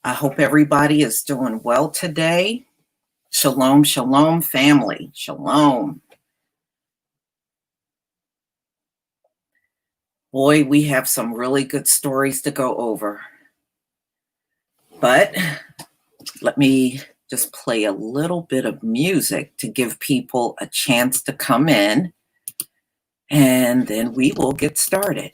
I hope everybody is doing well today. Shalom, shalom, family. Shalom. Boy, we have some really good stories to go over. But let me just play a little bit of music to give people a chance to come in, and then we will get started.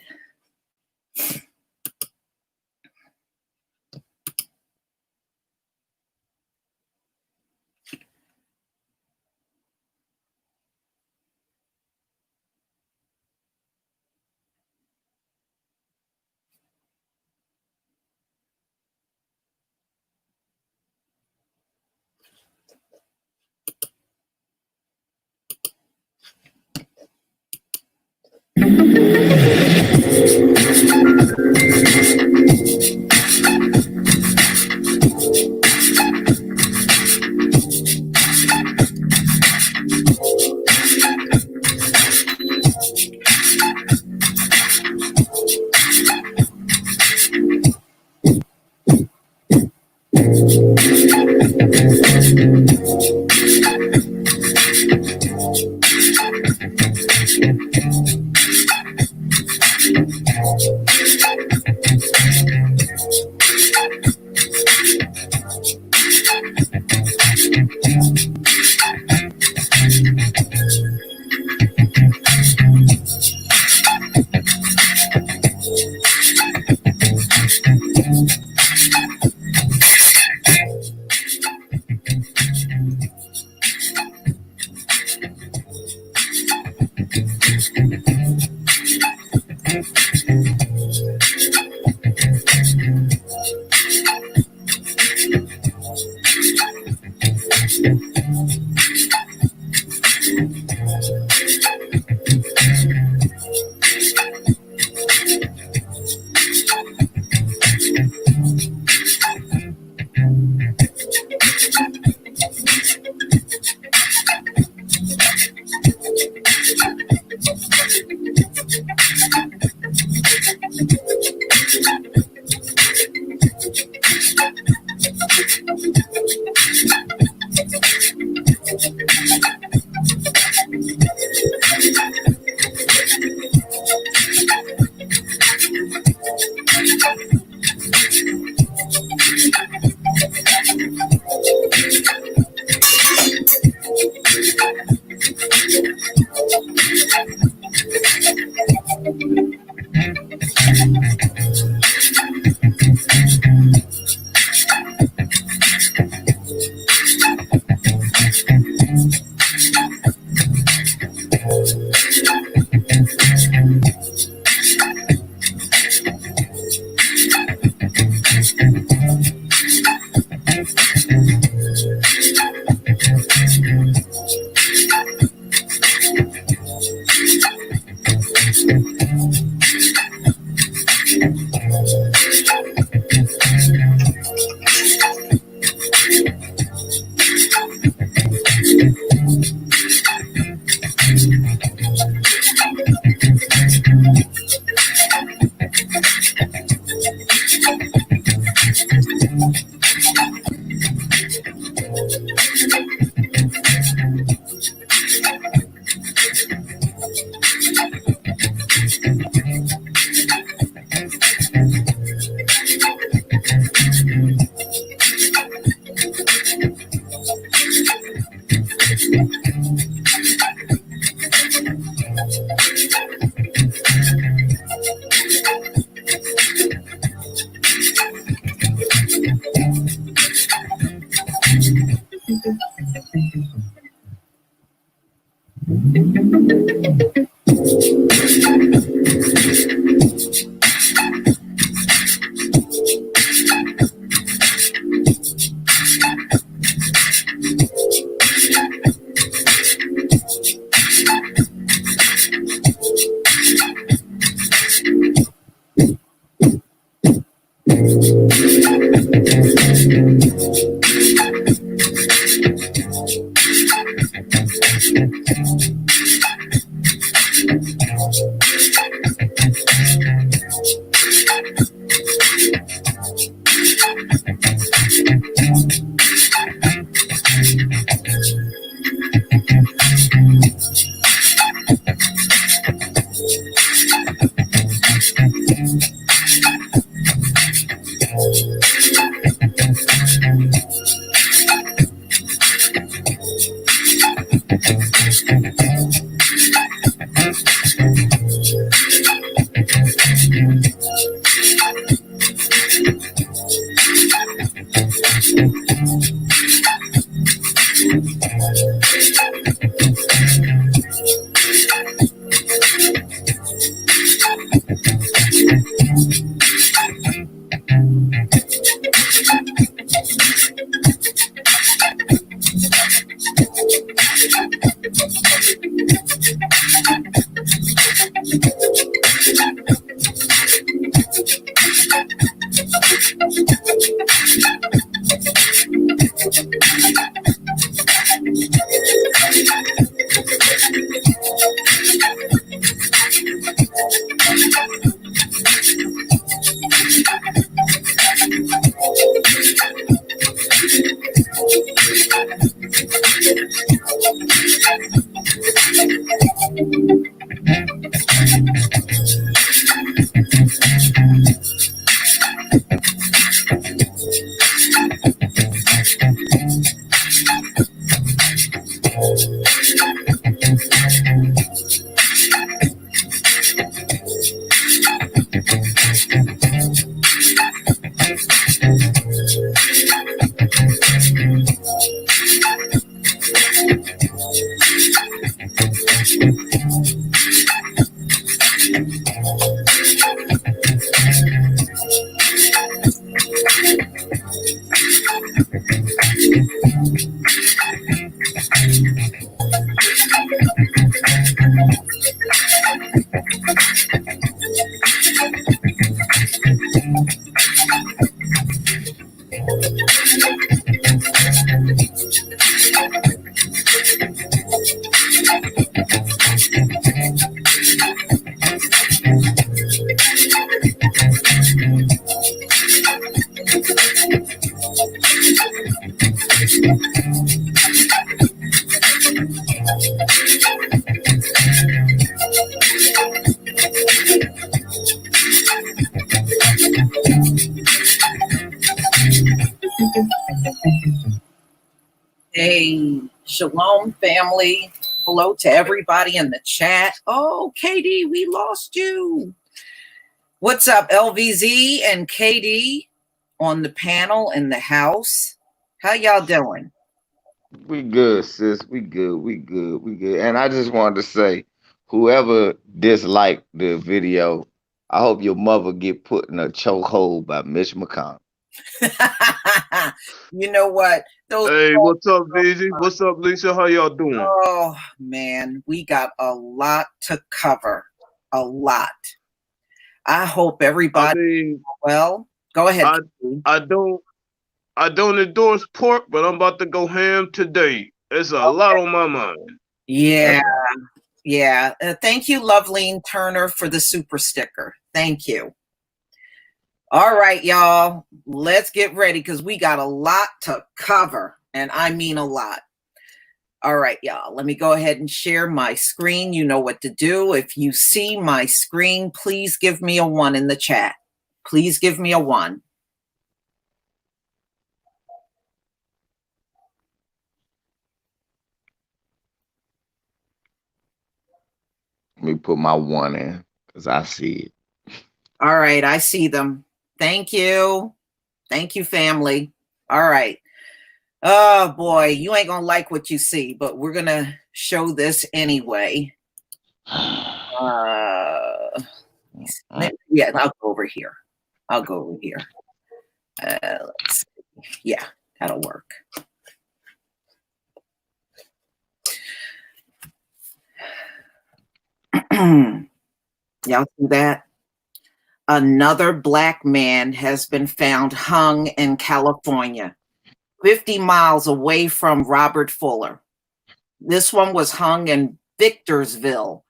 Hey, shalom, family. Hello to everybody in the chat. Oh, KD, we lost you. What's up, LVZ and KD on the panel in the house? How y'all doing? We good, sis. We good. We good. We good. And I just wanted to say, whoever disliked the video, I hope your mother get put in a chokehold by Mitch McConnell. You know what? Those Hey, what's up, VG? What's up, Lisa? How y'all doing? Oh man, we got a lot to cover. A lot. I hope everybody well. Go ahead. I don't endorse pork, but I'm about to go ham today. There's a lot on my mind. Yeah. Yeah. Thank you, Loveline Turner, for the super sticker. Thank you. All right, y'all. Let's get ready because we got a lot to cover. And I mean a lot. All right, y'all. Let me go ahead and share my screen. You know what to do. If you see my screen, please give me a 1 in the chat. Please give me a 1. Let me put my 1 in because I see it. All right, I see them. Thank you. Thank you, family. All right. Oh, boy, you ain't going to like what you see, but we're going to show this anyway. Yeah, I'll go over here. Let's see. Yeah, that'll work. Y'all see that? Another Black man has been found hung in California, 50 miles away from Robert Fuller. This one was hung in Victorsville.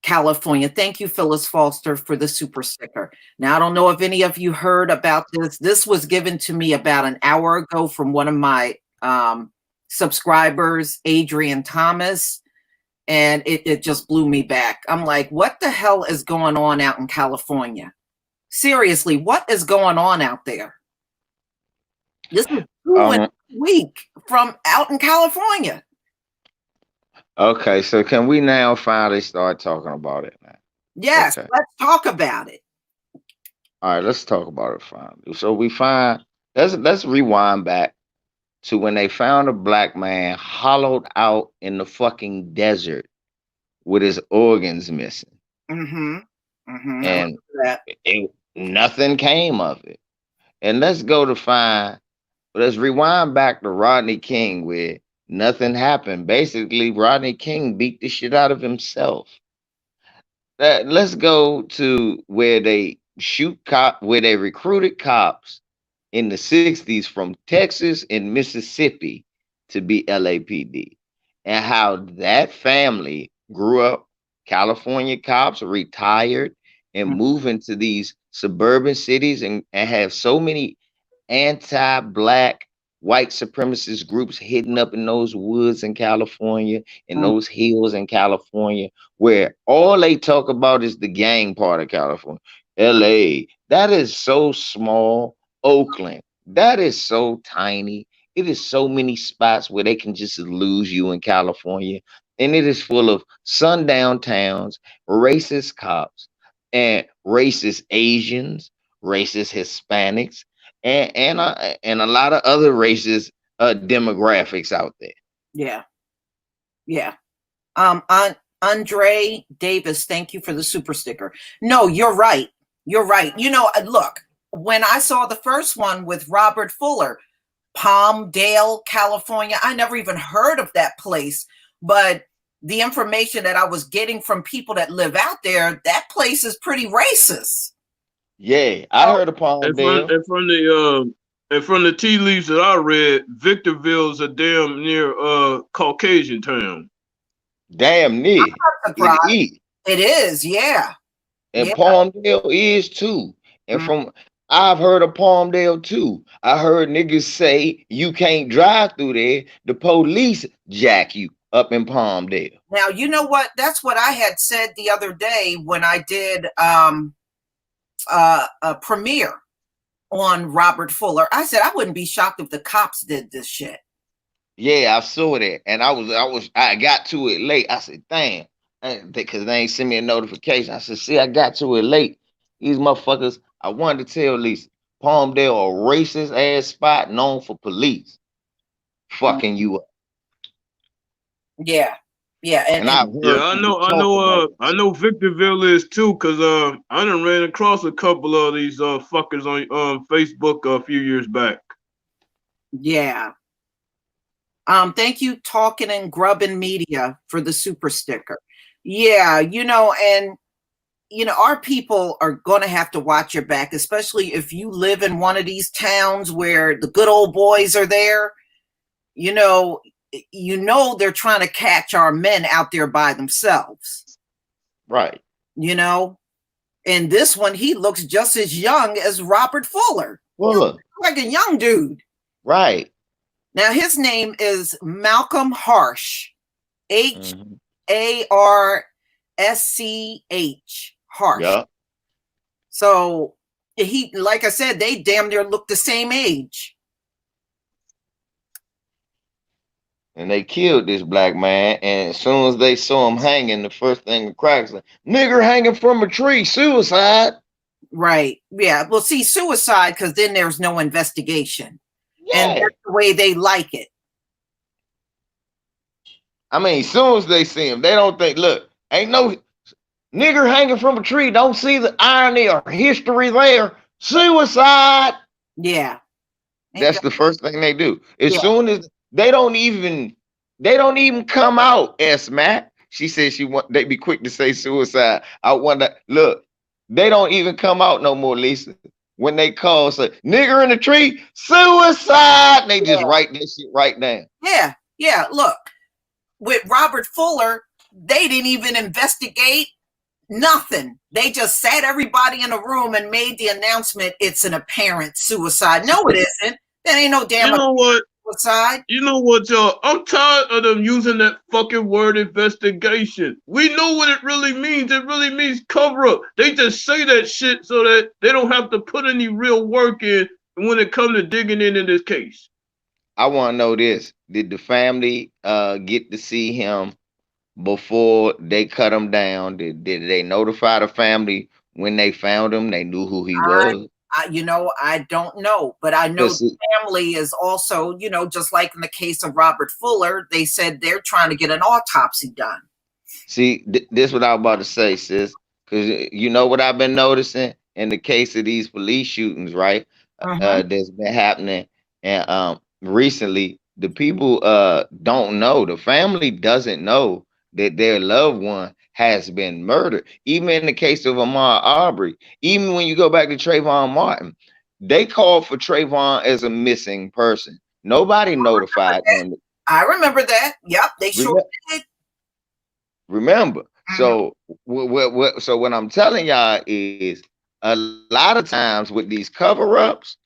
California. Thank you, Phyllis Foster, for the super sticker. Now, I don't know if any of you heard about this. This was given to me about an hour ago from one of my subscribers, Adrian Thomas, and it just blew me back. I'm like, what the hell is going on out in California? Seriously, what is going on out there? This is a week from out in California. Okay, so can we now finally start talking about it now? Yes, Okay. let's talk about it. All right, let's talk about it finally. So let's rewind back to when they found a black man hollowed out in the fucking desert with his organs missing. Mm-hmm. Mm-hmm. And nothing came of it. And let's rewind back to Rodney King, where nothing happened. Basically, Rodney King beat the shit out of himself. Let's go to where they recruited cops in the 60s from Texas and Mississippi to be LAPD, and how that family grew up. California cops retired and move into these suburban cities and have so many anti-black white supremacist groups hidden up in those woods in California, in those hills in California, where all they talk about is the gang part of California. LA, that is so small. Oakland, that is so tiny. It is so many spots where they can just lose you in California. And it is full of sundown towns, racist cops, and racist Asians, racist Hispanics, and a lot of other racist demographics out there. Yeah. Yeah. Andre Davis, thank you for the super sticker. No, you're right. You're right. You know, look, when I saw the first one with Robert Fuller, Palmdale, California, I never even heard of that place, but the information that I was getting from people that live out there, that place is pretty racist. Yeah, I heard of Palmdale. And from the tea leaves that I read, Victorville's a damn near Caucasian town. Damn near. It is, yeah. And Palmdale is too. And I've heard of Palmdale too. I heard niggas say you can't drive through there. The police jack you up in Palmdale. Now, you know what? That's what I had said the other day when I did a premiere on Robert Fuller. I said I wouldn't be shocked if the cops did this shit. Yeah, I saw that, and I got to it late. I said, damn, because they ain't send me a notification. I said, see, I got to it late. These motherfuckers. I wanted to tell Lisa, Palmdale, a racist ass spot known for police fucking you up. Yeah. Yeah, I know Victorville is too, cause I done ran across a couple of these fuckers on Facebook a few years back. Yeah. Thank you, Talking and Grubbin Media, for the super sticker. Yeah, you know, and you know, our people are gonna have to watch your back, especially if you live in one of these towns where the good old boys are there. You know they're trying to catch our men out there by themselves. Right. You know, and this one, he looks just as young as Robert Fuller. Fuller. Like a young dude. Right. Now, his name is Malcolm Harsch. Harsch. Harsch. Yeah. So he, like I said, they damn near look the same age. And they killed this black man. And as soon as they saw him hanging, the first thing the cracks like, nigger hanging from a tree, suicide. Right. Yeah. Well, see, suicide, because then there's no investigation. Yeah. And that's the way they like it. I mean, as soon as they see him, they don't think, look, ain't no nigger hanging from a tree. Don't see the irony or history there. Suicide. Yeah. That's the first thing they do. As soon as they don't even come out, Matt. She said they be quick to say suicide. I wonder, look, they don't even come out no more, Lisa. When they call, say, nigger in the tree, suicide. They just write that shit right down. Yeah. Yeah. Look, with Robert Fuller, they didn't even investigate Nothing. They just sat everybody in a room and made the announcement it's an apparent suicide. No, it isn't. That ain't no damn suicide. You know what, y'all? I'm tired of them using that fucking word investigation. We know what it really means. It really means cover up. They just say that shit so that they don't have to put any real work in when it comes to digging into this case. I want to know this. Did the family get to see him before they cut him down? Did they notify the family when they found him? They knew who he was. I don't know, but I know the family is also, just like in the case of Robert Fuller, they said they're trying to get an autopsy done. See, this is what I was about to say, sis, because you know what I've been noticing in the case of these police shootings, right? That's been happening, and recently the people don't know, the family doesn't know that their loved one has been murdered. Even in the case of Ahmaud Arbery, even when you go back to Trayvon Martin, they called for Trayvon as a missing person. Nobody notified them. I remember that. Yep, they sure did. Remember. So what I'm telling y'all is a lot of times with these cover-ups,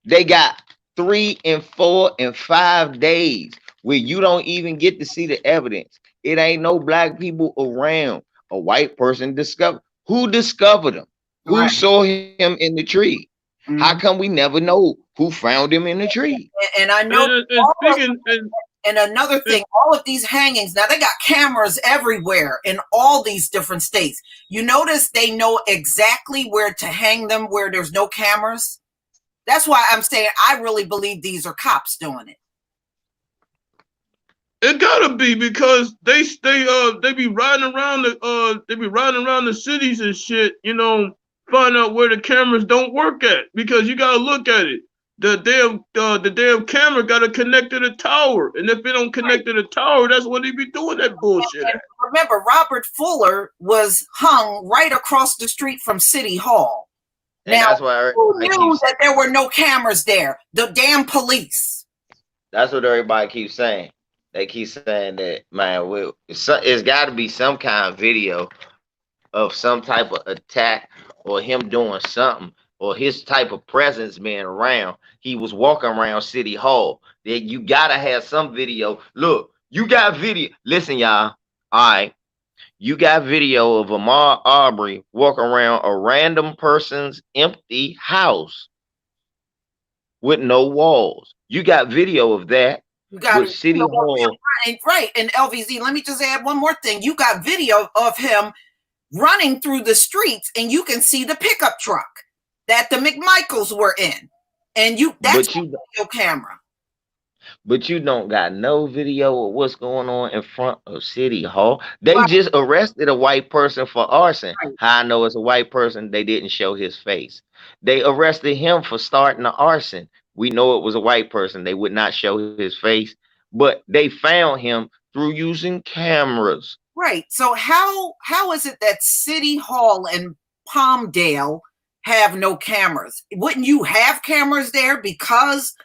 they got 3 and 4 and 5 days where you don't even get to see the evidence. It ain't no black people around. A white person discovered. Who discovered him? Who saw him in the tree? How come we never know who found him in the tree? And I know. And another thing, all of these hangings, now they got cameras everywhere in all these different states. You notice they know exactly where to hang them where there's no cameras. That's why I'm saying I really believe these are cops doing it. It gotta be, because they be riding around the cities and shit, find out where the cameras don't work at, because you gotta look at it. The damn camera gotta connect to the tower, and if it don't connect to the tower, that's what they be doing that bullshit. And remember, Robert Fuller was hung right across the street from City Hall. And now, that's why who knew that there were no cameras there? The damn police. That's what everybody keeps saying. They keep saying that, man, it's got to be some kind of video of some type of attack or him doing something or his type of presence being around. He was walking around City Hall. That you got to have some video. Look, you got video. Listen, y'all. All right. You got video of Ahmaud Arbery walking around a random person's empty house with no walls. You got video of that. You got City Hall. Right. And LVZ, let me just add one more thing. You got video of him running through the streets, and you can see the pickup truck that the McMichaels were in. And that's a video camera. But you don't got no video of what's going on in front of City Hall. They just arrested a white person for arson. Right. How I know it's a white person, they didn't show his face. They arrested him for starting the arson. We know it was a white person. They would not show his face, but they found him through using cameras. Right. So how is it that City Hall and Palmdale have no cameras? Wouldn't you have cameras there because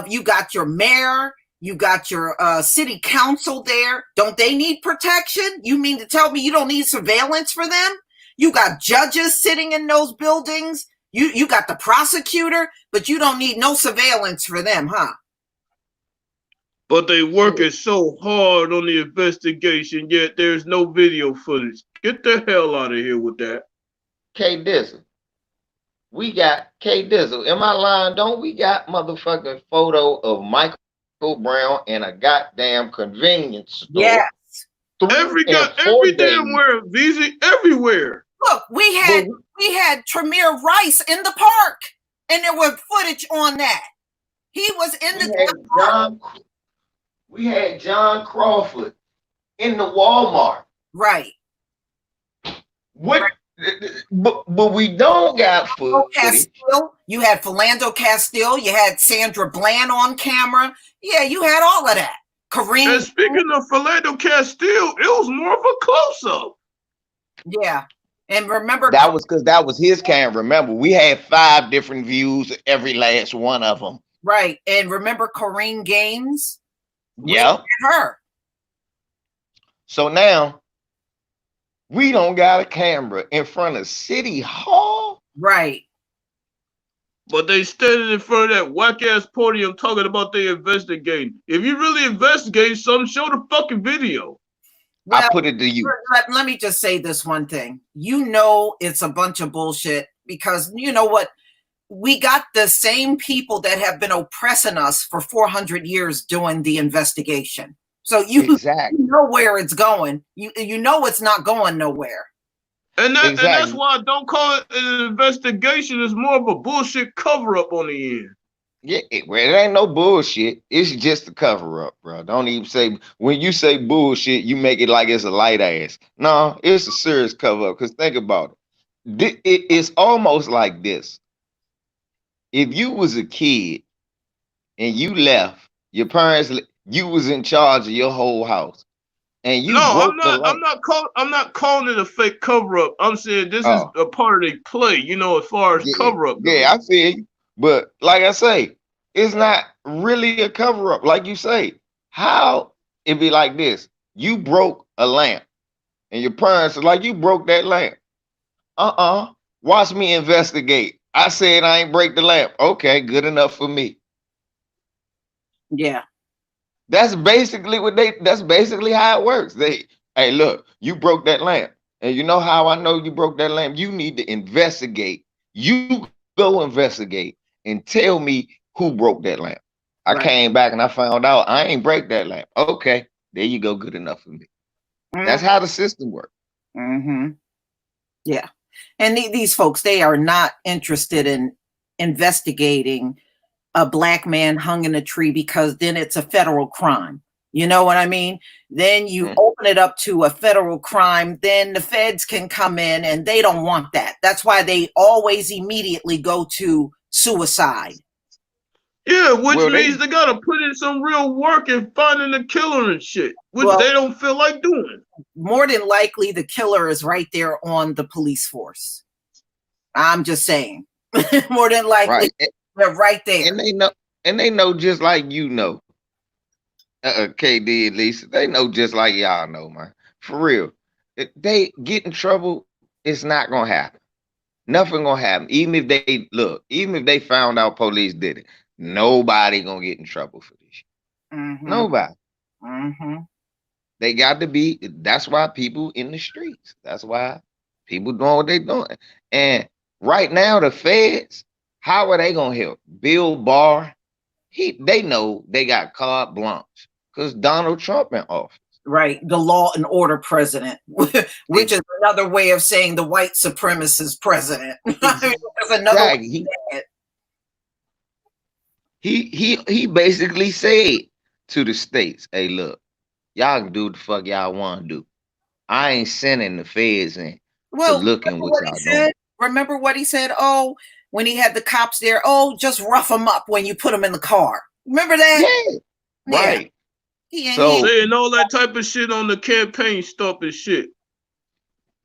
you got your mayor, you got your city council there? Don't they need protection? You mean to tell me you don't need surveillance for them? You got judges sitting in those buildings. You got the prosecutor, but you don't need no surveillance for them, huh? But they working so hard on the investigation, yet there's no video footage. Get the hell out of here with that. K Dizzle. We got K Dizzle. Am I lying? Don't we got motherfucking photo of Michael Brown in a goddamn convenience store? Yes. Every damn where, VZ, everywhere. Look, we had Tremere Rice in the park, and there was footage on that. He was in the park. We had John Crawford in the Walmart. Right. What? Right. But we don't got footage. You had Philando Castile. You had Sandra Bland on camera. Yeah, you had all of that. Kareem. And speaking of Philando Castile, it was more of a close-up. Yeah. And remember, that was because that was his camera. Remember, we had 5 different views of every last one of them. Right. And remember Corrine Gaines? Yeah. Her. So now, We don't got a camera in front of City Hall. Right. But they standing in front of that whack ass podium talking about they investigating. If you really investigate something, show the fucking video. Well, I put it to you. let me just say this one thing. You know it's a bunch of bullshit because you know what? We got the same people that have been oppressing us for 400 years doing the investigation. So you know where it's going. You know it's not going nowhere. And that's why I don't call it an investigation. It's more of a bullshit cover-up on the end. Yeah, it ain't no bullshit. It's just a cover-up, bro. Don't even say, when you say bullshit, you make it like it's a light ass. No, it's a serious cover-up. Because think about it. It's almost like this. If you was a kid and you left, your parents, you was in charge of your whole house. And you I'm not calling it a fake cover-up. I'm saying this is a part of the play, you know, as far as cover-up goes. Yeah, I feel you. But like I say, it's not really a cover-up. Like you say, how it be like this? You broke a lamp, and your parents are like, you broke that lamp. Watch me investigate. I said I ain't break the lamp. Okay, good enough for me. Yeah. That's basically that's basically how it works. Hey, look, you broke that lamp. And you know how I know you broke that lamp? You need to investigate. You go investigate and tell me who broke that lamp. I came back and I found out I ain't break that lamp. Okay, there you go. Good enough for me. That's how the system works. Yeah. And these folks, they are not interested in investigating a black man hung in a tree because then it's a federal crime. You know what I mean? Then you open it up to a federal crime, then the feds can come in and they don't want that. That's why they always immediately go to suicide. Yeah, which means they gotta put in some real work in finding the killer and shit, which they don't feel like doing. More than likely, the killer is right there on the police force. I'm just saying. More than likely, they're right there. And they know just like you know. KD and Lisa, they know just like y'all know, man. For real. If they get in trouble, it's not gonna happen. Nothing gonna happen. Even if they found out police did it, nobody gonna get in trouble for this shit. Nobody. They got to be. That's why people in the streets. That's why people doing what they doing. And right now, the feds, how are they gonna help? Bill Barr, they know they got carte blanche because Donald Trump in office. Right, the law and order president, which is another way of saying the white supremacist president. That's another way he basically said to the states, "Hey, look, y'all can do what the fuck y'all want to do. I ain't sending the feds in to look at what y'all doing." Remember what he said? Oh, when he had the cops there, oh, just rough them up when you put them in the car. Remember that? Yeah. Right. Saying all that type of shit on the campaign stuff and shit.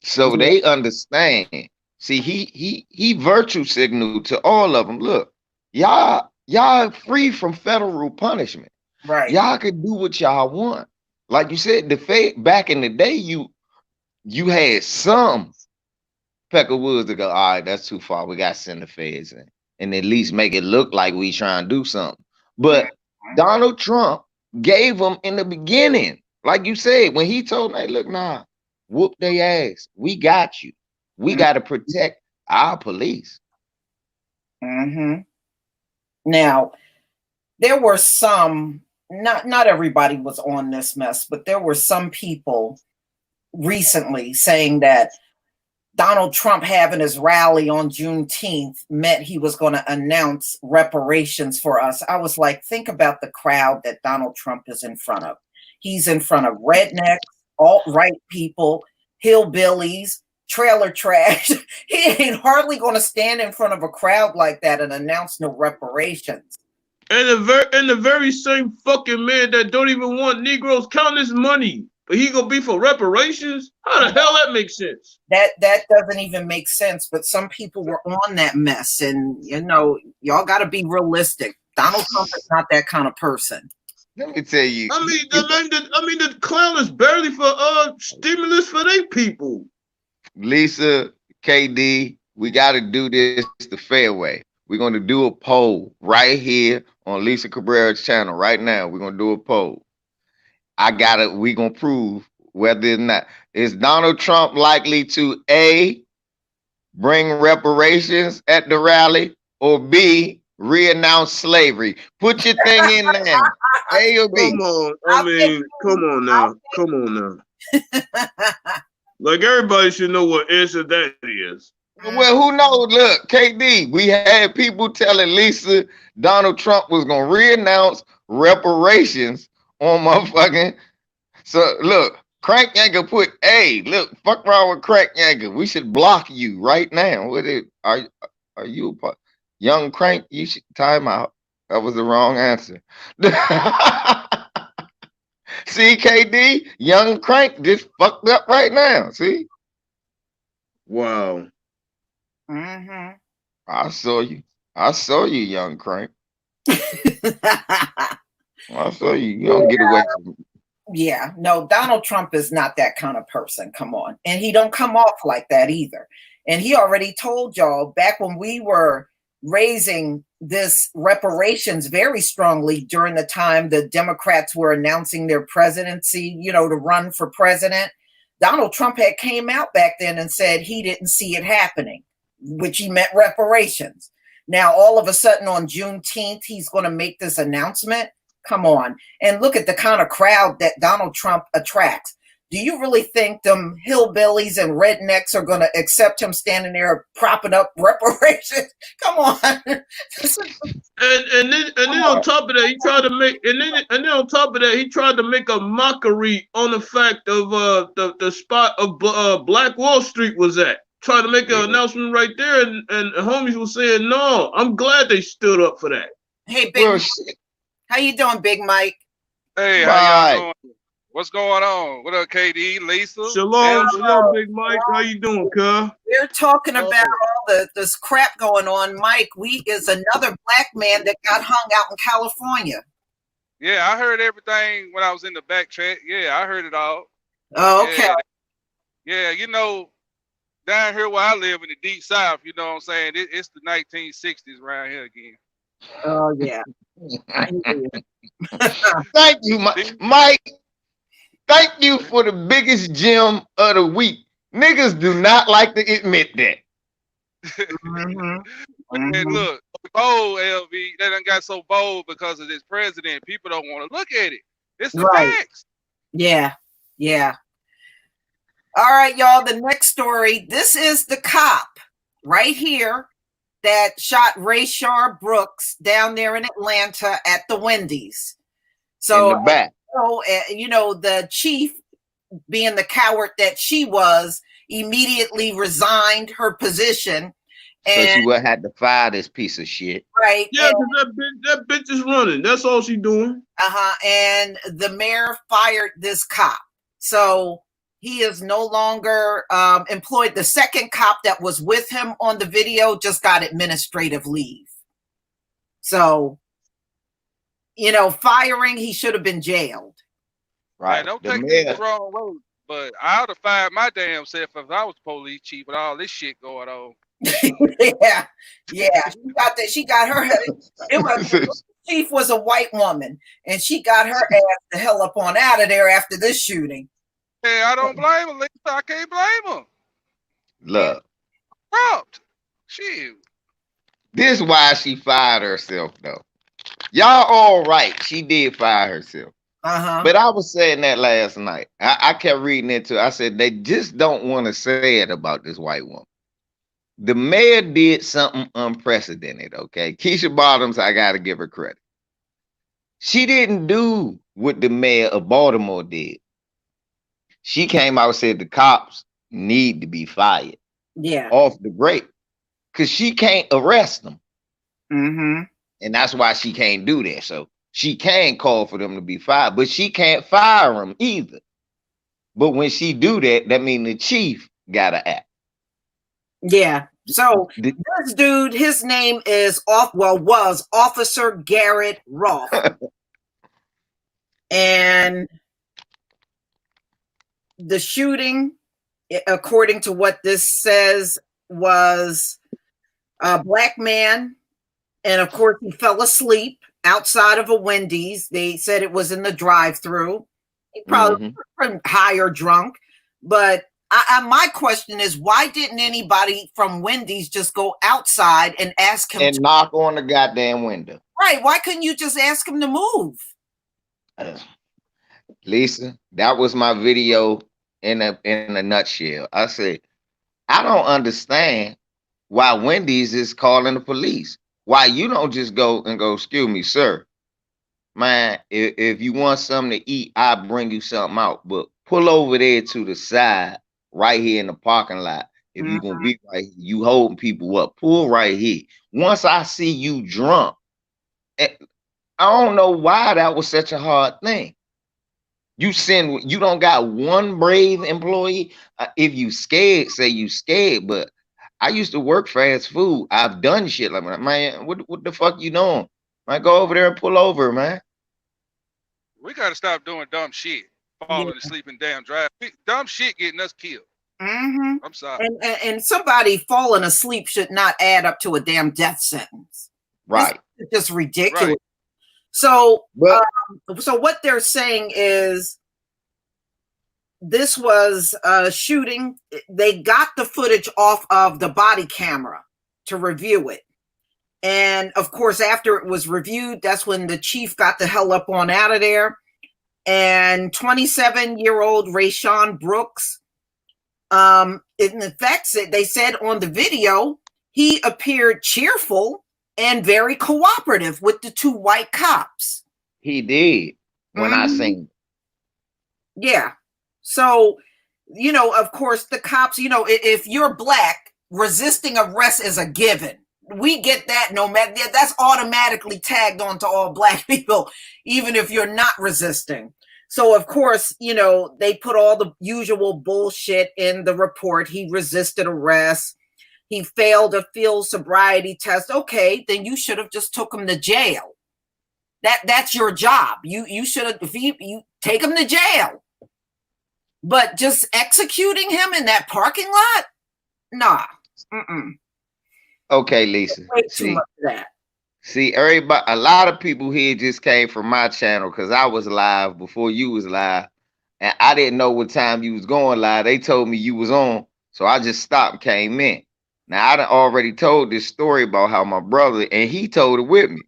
So they understand. See, he virtue signaled to all of them. Look, y'all free from federal punishment. Right. Y'all can do what y'all want. Like you said, the Fed back in the day, you had some peck of woods to go, all right, that's too far. We got to send the feds in and at least make it look like we trying to do something. But Donald Trump gave them in the beginning, like you said, when he told them, hey, look, nah, whoop their ass. We got you. We got to protect our police. Now, there were some, not everybody was on this mess, but there were some people recently saying that Donald Trump having his rally on Juneteenth meant he was going to announce reparations for us. I was like, think about the crowd that Donald Trump is in front of. He's in front of rednecks, alt-right people, hillbillies, trailer trash. He ain't hardly going to stand in front of a crowd like that and announce no reparations. And the very same fucking man that don't even want Negroes counting his money, but he gonna be for reparations? How the hell that makes sense? That doesn't even make sense. But some people were on that mess, and you know, y'all got to be realistic. Donald Trump is not that kind of person. Let me tell you. The clown is barely for stimulus for their people. Lisa, KD, we got to do this the fair way. We're going to do a poll right here on Lisa Cabrera's channel right now. We're going to do a poll. We're going to prove whether or not is Donald Trump likely to A, bring reparations at the rally, or B, re-announce slavery. Put your thing in there. A or B. Come on. Come on now. Like, everybody should know what answer that is. Well, who knows? Look, KD, we had people telling Lisa Donald Trump was going to re-announce reparations on motherfucking. So, look, Crank Yanker put A. Look, fuck wrong with Crank Yanker. We should block you right now. Are you young Crank? You should time out. That was the wrong answer. See, KD, young Crank just fucked up right now. See? Wow. Mm-hmm. I saw you, young Crank. I saw you. You don't get away from it. Yeah, no, Donald Trump is not that kind of person. Come on. And he don't come off like that either. And he already told y'all back when we were raising this reparations very strongly during the time the Democrats were announcing their presidency, to run for president. Donald Trump had came out back then and said he didn't see it happening, which he meant reparations. Now, all of a sudden on Juneteenth, he's going to make this announcement. Come on. And look at the kind of crowd that Donald Trump attracts. Do you really think them hillbillies and rednecks are going to accept him standing there propping up reparations? Come on. and then on top of that, he tried to make he tried to make a mockery on the fact of the spot of Black Wall Street was at. Tried to make an announcement right there, and homies was saying, no, I'm glad they stood up for that. Hey, Big Mike. How you doing, Big Mike? Hey, how y'all doing? What's going on? What up, KD, Lisa? Shalom, Big Mike. How you doing, cuz? We're talking about all this crap going on. Mike, we is another black man that got hung out in California. Yeah, I heard everything when I was in the backtrack. Yeah, I heard it all. Oh, okay. Yeah, down here where I live in the deep south, you know what I'm saying? It's the 1960s around here again. Oh, yeah. Thank you, Mike. Thank you for the biggest gem of the week. Niggas do not like to admit that. And look, bold, LV, they done got so bold because of this president. People don't want to look at it. It's the facts. Yeah. All right, y'all. The next story. This is the cop right here that shot Rayshard Brooks down there in Atlanta at the Wendy's. So, in the back. The chief, being the coward that she was, immediately resigned her position. And so she would have to fire this piece of shit. Right. Yeah, because that bitch is running. That's all she doing. And the mayor fired this cop. So he is no longer employed. The second cop that was with him on the video just got administrative leave. So, firing, he should have been jailed. Right. Man, don't take me the wrong way, but I would have fired my damn self if I was police chief with all this shit going on. Yeah. She got her. The chief was a white woman, and she got her ass the hell up on out of there after this shooting. Hey, I don't blame her, Lisa. I can't blame her. Look. Corrupt. Shit. This is why she fired herself, though. Y'all all right. She did fire herself. But I was saying that last night. I kept reading into it. I said they just don't want to say it about this white woman. The mayor did something unprecedented, okay? Keisha Bottoms, I got to give her credit. She didn't do what the mayor of Baltimore did. She came out and said the cops need to be fired. Yeah. Off the break. Because she can't arrest them. And that's why she can't do that. So she can call for them to be fired, but she can't fire them either. But when she do that, that means the chief got to act. Yeah. So this dude, his name is was Officer Garrett Roth. And the shooting, according to what this says, was a black man. And of course, he fell asleep outside of a Wendy's. They said it was in the drive-through. He probably high or drunk. But my question is, why didn't anybody from Wendy's just go outside and ask him and knock on the goddamn window? Right. Why couldn't you just ask him to move? Lisa, that was my video in a nutshell. I said, I don't understand why Wendy's is calling the police. Why you don't just go and go, excuse me, sir. Man, if you want something to eat, I'll bring you something out. But pull over there to the side, right here in the parking lot. If you're gonna be right here, you holding people up, pull right here. Once I see you drunk, I don't know why that was such a hard thing. You don't got one brave employee. If you scared, say you scared. But I used to work fast food. I've done shit like that. Man, what the fuck you doing? Man, go over there and pull over, man. We gotta stop doing dumb shit. Falling asleep in damn drive. Dumb shit getting us killed. I'm sorry. And somebody falling asleep should not add up to a damn death sentence. Right. It's just ridiculous. Right. So, so what they're saying is this was a shooting. They got the footage off of the body camera to review it. And of course, after it was reviewed, that's when the chief got the hell up on out of there. And 27-year-old Rayshon Brooks, in fact, they said on the video, he appeared cheerful and very cooperative with the two white cops. He did when I seen. Yeah. So, you know, of course, the cops, you know, if you're black, resisting arrest is a given. We get that no matter, that's automatically tagged onto all black people, even if you're not resisting. So, of course, you know, they put all the usual bullshit in the report. He resisted arrest. He failed a field sobriety test. Okay, then you should have just took him to jail. That's your job. You should have, if you take him to jail. But just executing him in that parking lot? Nah. Okay, Lisa. Way too much of that. See, everybody, a lot of people here just came from my channel because I was live before you was live. And I didn't know what time you was going live. They told me you was on. So I just stopped and came in. Now, I done already told this story about how my brother, and he told it with me,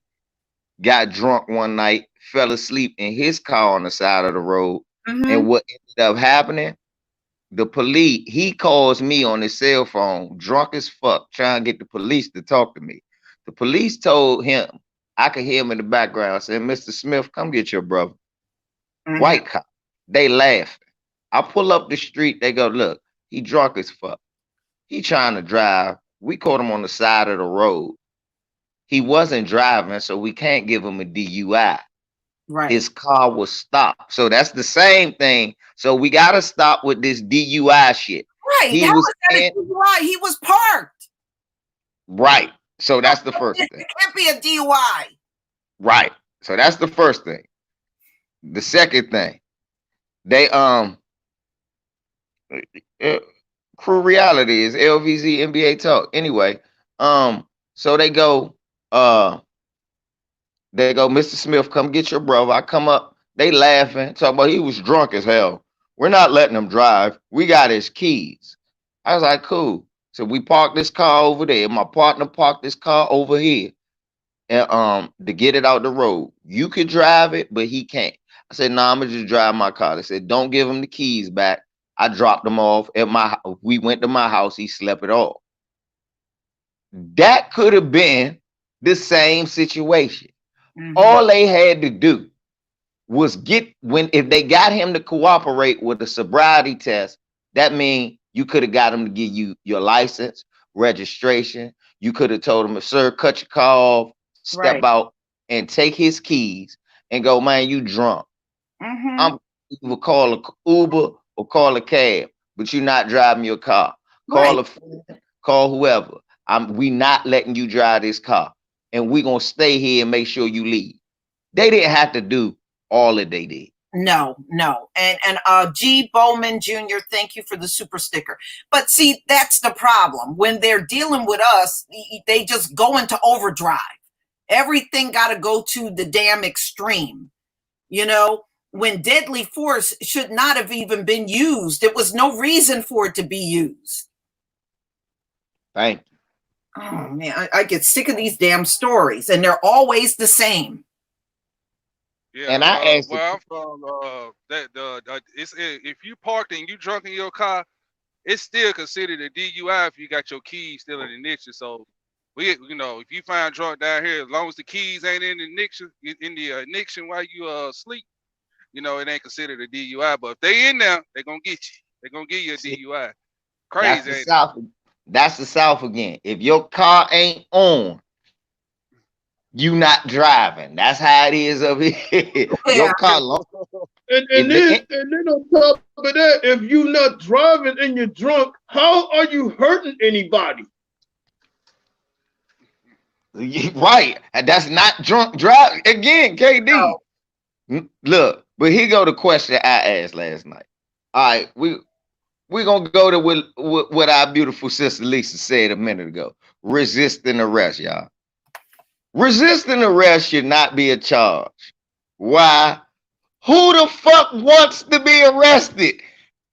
got drunk one night, fell asleep in his car on the side of the road. And what ended up happening, the police, he calls me on his cell phone, drunk as fuck, trying to get the police to talk to me. The police told him, I could hear him in the background saying, Mr. Smith, come get your brother. White cop. They laughing. I pull up the street. They go, look, he drunk as fuck. He trying to drive. We caught him on the side of the road. He wasn't driving, so we can't give him a DUI. Right. His car was stopped. So that's the same thing. So we got to stop with this DUI shit. Right. He was a DUI. He was parked. Right. So that's the first thing. It can't be a DUI. Right. So that's the first thing. The second thing, they Crew Reality is LVZ NBA Talk. Anyway, so they go, Mr. Smith, come get your brother. I come up, they laughing, talking about he was drunk as hell. We're not letting him drive. We got his keys. I was like, cool. So we parked this car over there. My partner parked this car over here. And to get it out the road. You could drive it, but he can't. I said, no, I'm gonna just drive my car. They said, don't give him the keys back. I dropped them off at we went to my house, he slept it off. That could have been the same situation. All they had to do was if they got him to cooperate with the sobriety test, that means you could have got him to give you your license, registration. You could have told him, sir, cut your car off, step out and take his keys and go, man, you drunk. I'm either call an Uber or call a cab, but you're not driving your car. Call a friend, call whoever. We not letting you drive this car. And we're going to stay here and make sure you leave. They didn't have to do all that they did. No. And G Bowman Jr., thank you for the super sticker. But see, that's the problem. When they're dealing with us, they just go into overdrive. Everything got to go to the damn extreme. You know, when deadly force should not have even been used. There was no reason for it to be used. Thank you. Oh man, I get sick of these damn stories, and they're always the same. Yeah, And I asked, where I'm from, it's if you parked and you drunk in your car, it's still considered a DUI if you got your keys still in the ignition. So if you find drunk down here, as long as the keys ain't in the ignition while you sleep, it ain't considered a DUI. But if they in there, they gonna get you. They gonna give you a DUI. Crazy. that's the South. That's the South again. If your car ain't on, you not driving. That's how it is over here. Your car long. And then on top of that, if you're not driving and you're drunk, how are you hurting anybody? Right. And that's not drunk driving. Again, KD. No. Look, but here go the question I asked last night. All right, we're gonna go to what our beautiful sister Lisa said a minute ago. Resisting arrest, y'all. Resisting arrest should not be a charge. Why? Who the fuck wants to be arrested?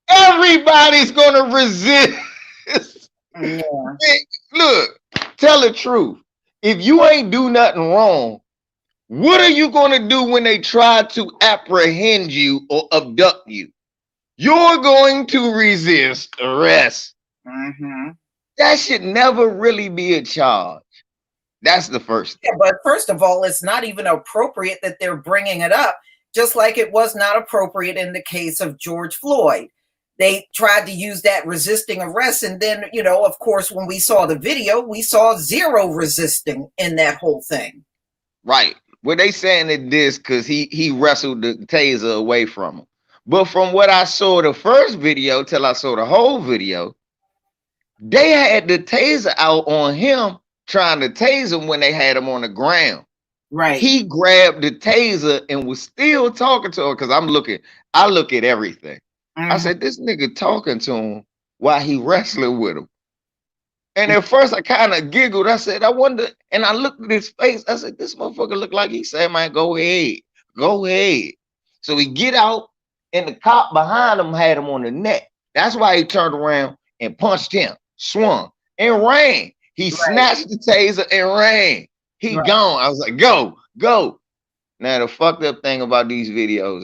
Everybody's gonna resist. Yeah. Look, tell the truth. If you ain't do nothing wrong, what are you gonna do when they try to apprehend you or abduct you? You're going to resist arrest. Mm-hmm. That should never really be a charge. That's the first thing. Yeah, but first of all, it's not even appropriate that they're bringing it up, just like it was not appropriate in the case of George Floyd. They tried to use that resisting arrest, and then, of course, when we saw the video, we saw zero resisting in that whole thing. Right. Well, they saying it this because he wrestled the taser away from him. But from what I saw the first video till I saw the whole video, they had the taser out on him, trying to tase him when they had him on the ground. Right. He grabbed the taser and was still talking to him because I look at everything. Mm-hmm. I said, this nigga talking to him while he wrestling with him. And at first I kind of giggled. I said, I wonder, and I looked at his face. I said, this motherfucker look like he said, man, go ahead. Go ahead. So he get out and the cop behind him had him on the neck. That's why he turned around and punched him, swung, and ran. He snatched the taser and ran. He gone. I was like, go. Now, the fucked up thing about these videos,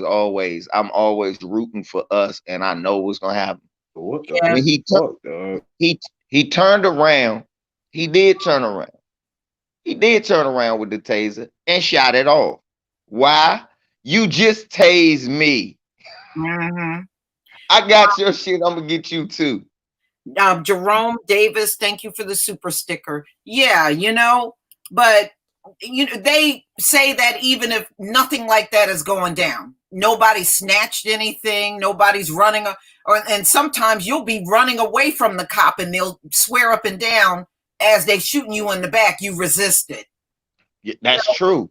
I'm always rooting for us, and I know what's going to happen. What the when he turned around, he did turn around. He did turn around with the taser and shot it off. Why? You just tased me. Mm-hmm. I got your shit. I'm going to get you too. Jerome Davis, thank you for the super sticker. Yeah, but they say that even if nothing like that is going down, nobody snatched anything, nobody's running, and sometimes you'll be running away from the cop and they'll swear up and down as they're shooting you in the back, you resisted. Yeah, that's true.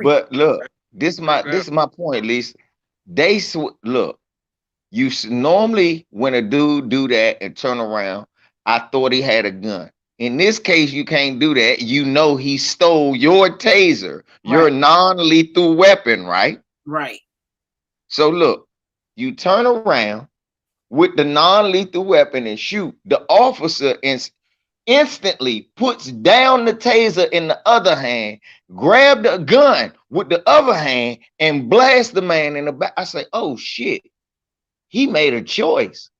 But look, this is my point, Lisa. Look. You normally, when a dude do that and turn around, I thought he had a gun. In this case, you can't do that. He stole your taser, your non-lethal weapon, right? Right. So look, you turn around with the non-lethal weapon and shoot. The officer instantly puts down the taser in the other hand, grab the gun with the other hand, and blast the man in the back. I say, oh shit. He made a choice.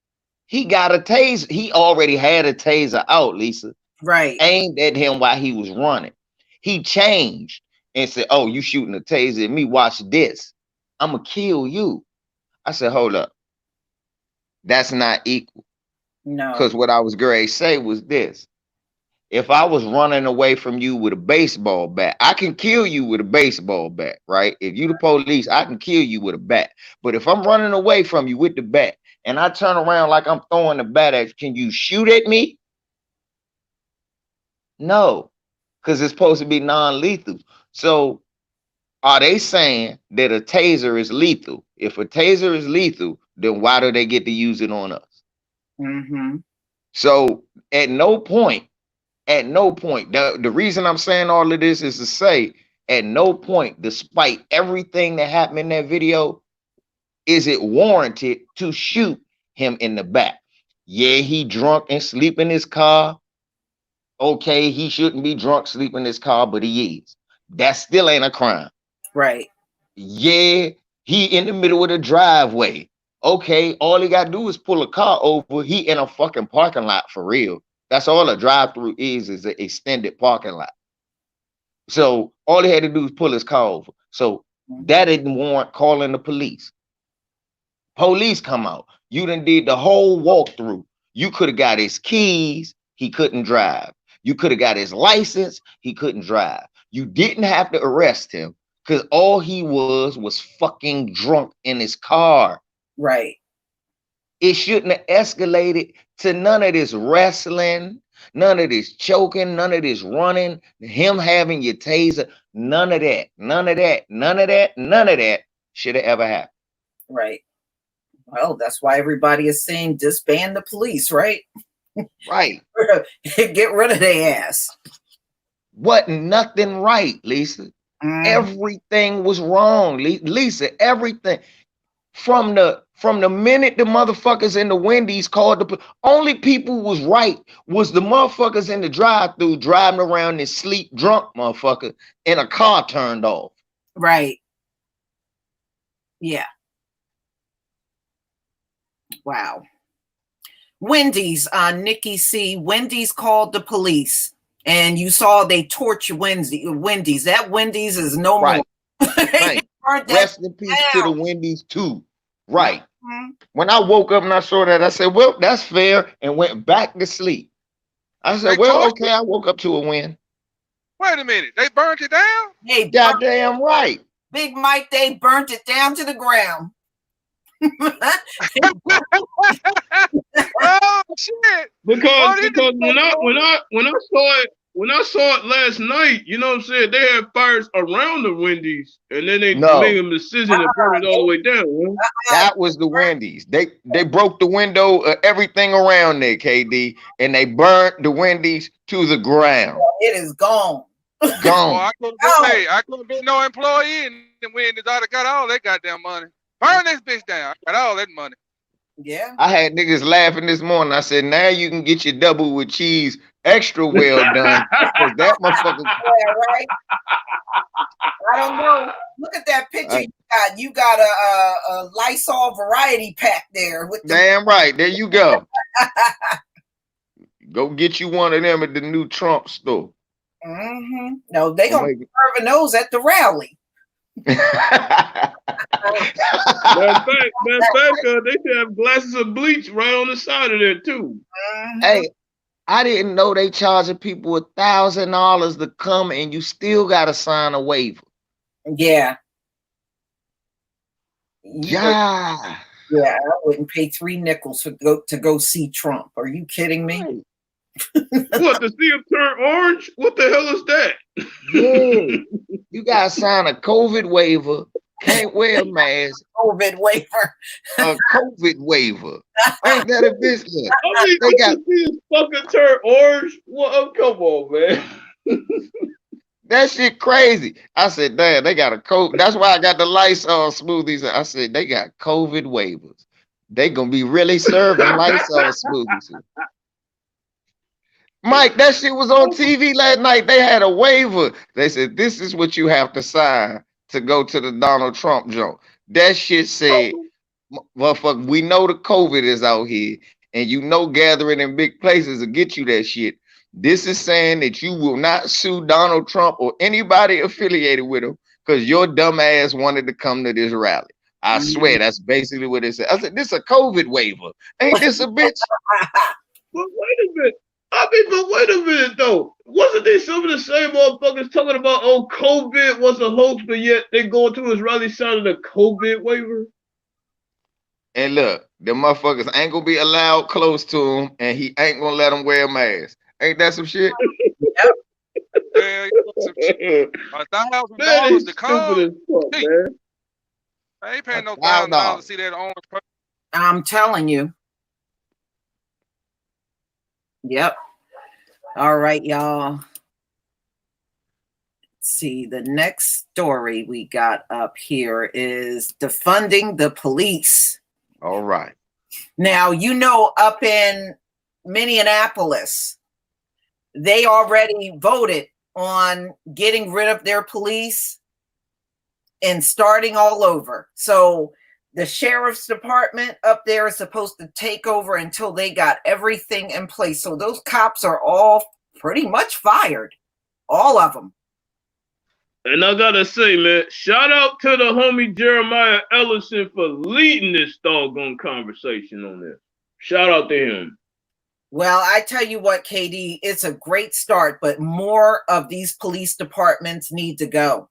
He got a taser. He already had a taser out, Lisa. Right. Aimed at him while he was running. He changed and said, oh, you shooting a taser at me. Watch this. I'm going to kill you. I said, hold up. That's not equal. No. Because what I was going to say was this. If I was running away from you with a baseball bat, I can kill you with a baseball bat, right? If you the police, I can kill you with a bat. But if I'm running away from you with the bat and I turn around like I'm throwing the bat at you, can you shoot at me? No, because it's supposed to be non-lethal. So are they saying that a taser is lethal? If a taser is lethal, then why do they get to use it on us? Mm-hmm. So at no point, the reason I'm saying all of this is to say, at no point, despite everything that happened in that video, is it warranted to shoot him in the back. Yeah, he drunk and sleep in his car. Okay, he shouldn't be drunk, sleep in his car, but he is. That still ain't a crime. Right. Yeah, he in the middle of the driveway. Okay, all he got to do is pull a car over. He in a fucking parking lot for real. That's all a drive-through is an extended parking lot. So all he had to do is pull his car over. So that didn't warrant calling the police. Police come out. You done did the whole walkthrough. You could have got his keys. He couldn't drive. You could have got his license. He couldn't drive. You didn't have to arrest him because all he was fucking drunk in his car. Right. It shouldn't have escalated to none of this wrestling, none of this choking, none of this running, him having your taser, none of that, none of that, none of that, none of that should have ever happened. Right. Well, that's why everybody is saying disband the police, right? Right. Get rid of their ass. Wasn't nothing right, Lisa. Everything was wrong, Lisa. Everything from the minute the motherfuckers in the Wendy's called the only people was right was the motherfuckers in the drive-thru driving around this sleep drunk motherfucker in a car turned off. Right. Yeah. Wow. Wendy's, Nikki C. Wendy's called the police, and you saw they torture Wendy's. That Wendy's is no more. Right. Rest in peace to the Wendy's too. Right. Mm-hmm. When I woke up and I saw that, I said, "Well, that's fair," and went back to sleep. I said, "Well, okay, I woke up to a win." Wait a minute, they burnt it down? Hey, goddamn right, Big Mike. They burnt it down to the ground. Oh shit! Because when I saw it last night, you know what I'm saying, they had fires around the Wendy's, and then they made a decision to burn it all the way down. Huh? That was the Wendy's. They broke the window of everything around there, KD, and they burnt the Wendy's to the ground. It is gone. Gone. Well, I couldn't be no employee, and the Wendy's I'd have got all that goddamn money. Burn this bitch down. I got all that money. Yeah. I had niggas laughing this morning. I said, now you can get your double with cheese extra well done. Because that motherfucker. Yeah, right? I don't know. Look at that picture you got. You got a Lysol variety pack there. With Damn right. There you go. Go get you one of them at the new Trump store. Mm-hmm. No, they gonna be serving those at the rally. Matter of fact, they should have glasses of bleach right on the side of there too. Hey, I didn't know they charging people $1,000 to come, and you still got to sign a waiver. Yeah. Yeah. Yeah, I wouldn't pay 3 nickels to go see Trump. Are you kidding me? Right. What, to see him turn orange? What the hell is that? Yeah. You gotta sign a COVID waiver. Can't wear a mask. COVID waiver. A COVID waiver. Ain't that a business? I mean, they got to see his fucking turn orange. Well, come on, man. That shit crazy. I said, damn, they got a COVID. That's why I got the Lysol smoothies. I said, they got COVID waivers. They gonna be really serving Lysol smoothies. Mike, that shit was on TV last night. They had a waiver. They said, this is what you have to sign to go to the Donald Trump joint. That shit said, motherfucker, we know the COVID is out here, and you know gathering in big places will get you that shit. This is saying that you will not sue Donald Trump or anybody affiliated with him because your dumb ass wanted to come to this rally. I swear, that's basically what it said. I said, this a COVID waiver. Ain't this a bitch? But wait a minute. But wait a minute, though. Wasn't there some of the same motherfuckers talking about, oh, COVID was a hoax, but yet they going to his rally signing a COVID waiver? And look, the motherfuckers ain't gonna be allowed close to him, and he ain't gonna let them wear a mask. Ain't that some shit? Yep. Yeah, That $1,000 is to stupid come. as fuck, man. I ain't paying no $1,000. $1,000 to see that orange person. I'm telling you. Yep. All right, y'all. Let's see, the next story we got up here is defunding the police. All right. Now, you know, up in Minneapolis, they already voted on getting rid of their police and starting all over. So the sheriff's department up there is supposed to take over until they got everything in place. So those cops are all pretty much fired, all of them. And I gotta say, man, shout out to the homie Jeremiah Ellison for leading this doggone conversation on this. Shout out to him. Well, I tell you what, KD, it's a great start, but more of these police departments need to go.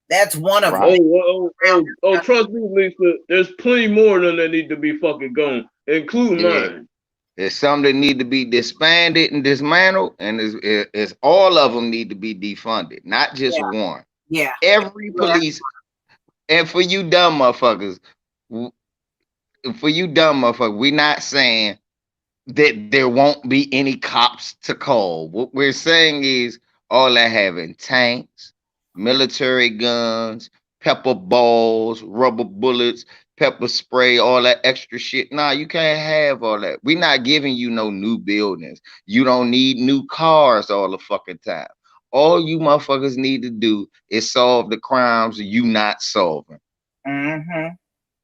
That's one of Right. them. Trust me, Lisa, there's plenty more than that need to be fucking gone, including mine. It's some that need to be disbanded and dismantled, and it's all of them need to be defunded, not just one. Yeah. Every police, and for you dumb motherfuckers, we're not saying that there won't be any cops to call. What we're saying is all that having tanks, military guns, pepper balls, rubber bullets, pepper spray, all that extra shit. Nah, you can't have all that. We're not giving you no new buildings. You don't need new cars all the fucking time. All you motherfuckers need to do is solve the crimes you not solving. Mm-hmm.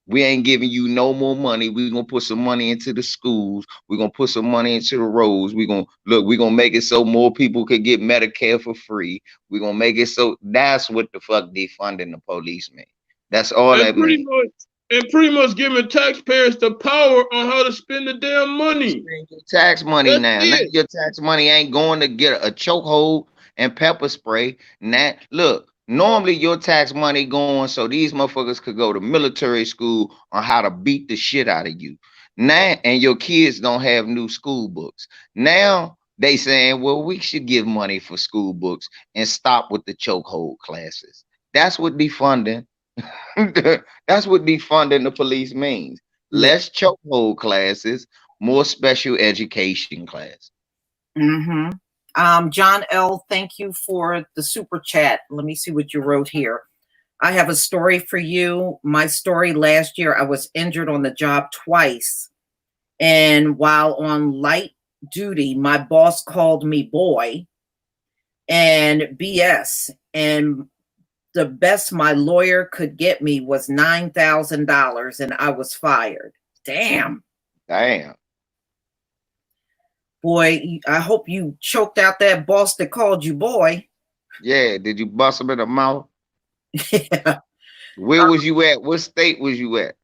We ain't giving you no more money. We're gonna put some money into the schools. We're gonna put some money into the roads. We're gonna make it so more people could get Medicare for free. We're gonna make it so that's what the fuck defunding the police mean. That's all that means. And pretty much giving taxpayers the power on how to spend the damn money. Tax money That's now. it. Your tax money ain't going to get a chokehold and pepper spray. Now, look, normally your tax money going so these motherfuckers could go to military school on how to beat the shit out of you. Now, and your kids don't have new school books. Now they saying, well, we should give money for school books and stop with the chokehold classes. That's what defunding. That's what defunding the police means. Less chokehold classes, more special education class. Mm-hmm. John L., thank you for the super chat. Let me see what you wrote here. I have a story for you. My story last year, I was injured on the job twice. And while on light duty, my boss called me boy and BS. And the best my lawyer could get me was $9,000 and I was fired. Damn. Boy, I hope you choked out that boss that called you boy. Yeah, did you bust him in the mouth? Yeah. Where was you at? What state was you at?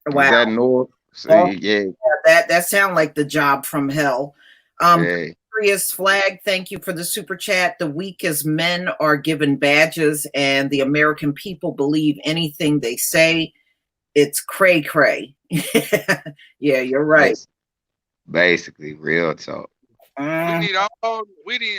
Wow. Was that north? Well, yeah. That sound like the job from hell. Curious Flag, thank you for the super chat. The weakest men are given badges and the American people believe anything they say. It's cray cray. Yeah, you're right. Basically, real talk. We need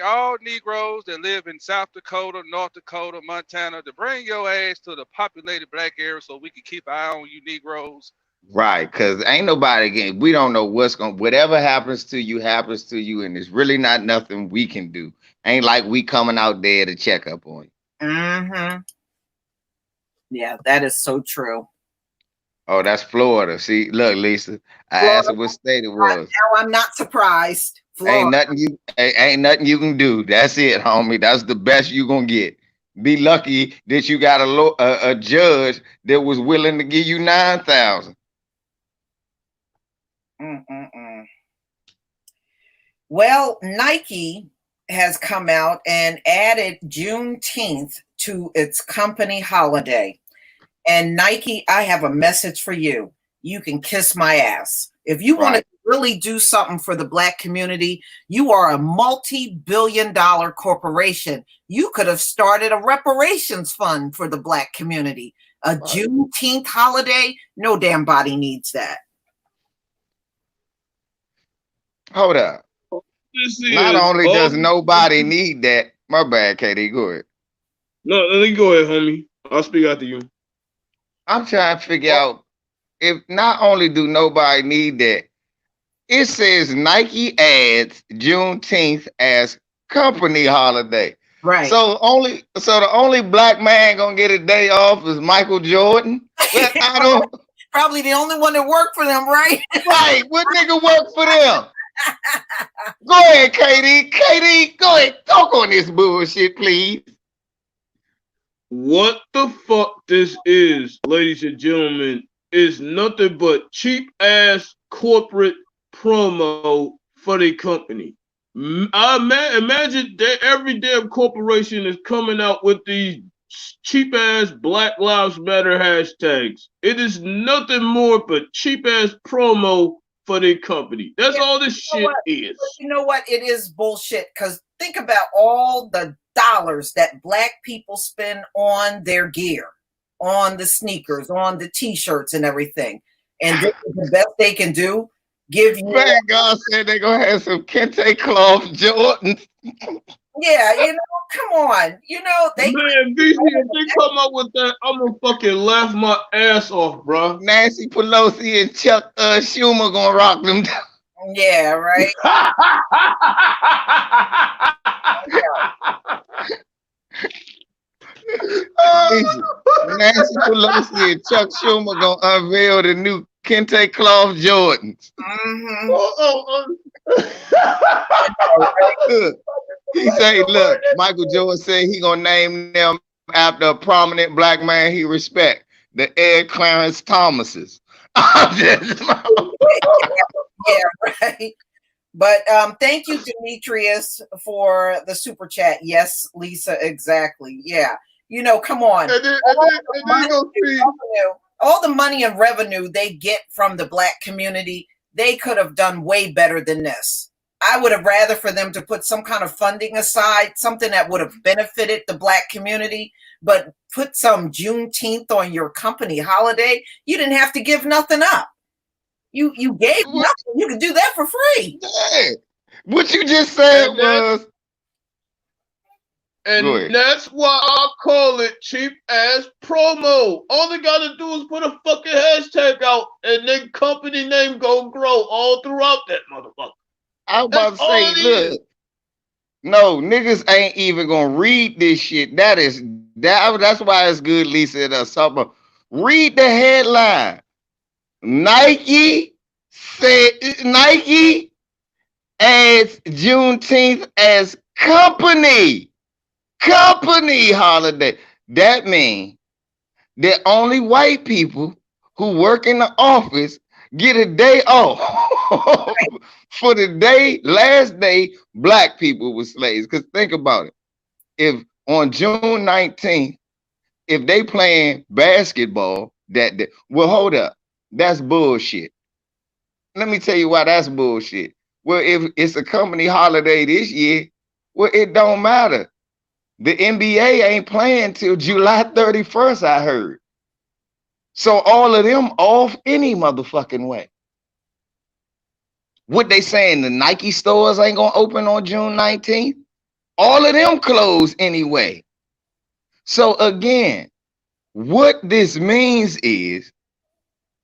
all Negroes that live in South Dakota, North Dakota, Montana to bring your ass to the populated black area so we can keep an eye on you Negroes. Right, because ain't nobody getting, we don't know whatever happens to you, and there's really not nothing we can do. Ain't like we coming out there to check up on you. Mm-hmm. Yeah, that is so true. Oh, that's Florida. See, look, Lisa, I asked her what state it was. Now I'm not surprised. Ain't nothing you can do. That's it, homie. That's the best you gonna get. Be lucky that you got a judge that was willing to give you 9,000. Well, Nike has come out and added Juneteenth to its company holiday. And Nike, I have a message for you. You can kiss my ass. If you want to really do something for the black community, you are a multi-billion-dollar corporation. You could have started a reparations fund for the black community. A Juneteenth holiday, no damn body needs that. Hold up. this is. Not only does nobody need that. My bad, KD. Go ahead. No, let me go ahead, homie. I'll speak after you. I'm trying to figure out if not only do nobody need that, it says Nike adds Juneteenth as company holiday. Right. So the only black man gonna get a day off is Michael Jordan. But I don't. Probably the only one that worked for them, right? Right. What nigga work for them? Go ahead, KD. KD, go ahead. Talk on this bullshit, please. What the fuck this is, ladies and gentlemen, is nothing but cheap ass corporate promo for the company. Imagine that every damn corporation is coming out with these cheap ass Black Lives Matter hashtags. It is nothing more but cheap ass promo for the company. That's all this shit is. You know what? It is bullshit because think about all the dollars that black people spend on their gear, on the sneakers, on the t-shirts and everything. And this is the best they can do. Give you. Man, God said they're gonna have some Kente cloth Jordans. Yeah, you know, come on. You know, Man, VC, if they come up with that, I'm gonna fucking laugh my ass off, bro. Nancy Pelosi and Chuck Schumer gonna rock them down. Yeah, right. Nancy Pelosi and Chuck Schumer gonna unveil the new Kente cloth Jordans. He say, look, Michael Jordan said he gonna name them after a prominent black man he respect, the Ed Clarence Thomases. Yeah, right. But thank you, Demetrius, for the super chat. Yes, Lisa, exactly. Yeah. You know, come on. All the money and revenue they get from the black community, they could have done way better than this. I would have rather for them to put some kind of funding aside, something that would have benefited the black community, but put some Juneteenth on your company holiday. You didn't have to give nothing up. You gave nothing. You could do that for free. Yeah. What you just said was. And that's why I call it cheap ass promo. All they gotta do is put a fucking hashtag out and then company name go grow all throughout that motherfucker. I was about to say, look, no, niggas ain't even gonna read this shit. That's why it's good, Lisa, that's something. Read the headline. Nike adds Juneteenth as company holiday. That means that only white people who work in the office get a day off for the last day black people were slaves. Because think about it. If on June 19th, if they playing basketball that day, well, hold up. That's bullshit. Let me tell you why that's bullshit. Well, if it's a company holiday this year, well, it don't matter. The NBA ain't playing till July 31st, I heard. So all of them off any motherfucking way. What they saying, the Nike stores ain't gonna open on June 19th? All of them closed anyway. So again, what this means is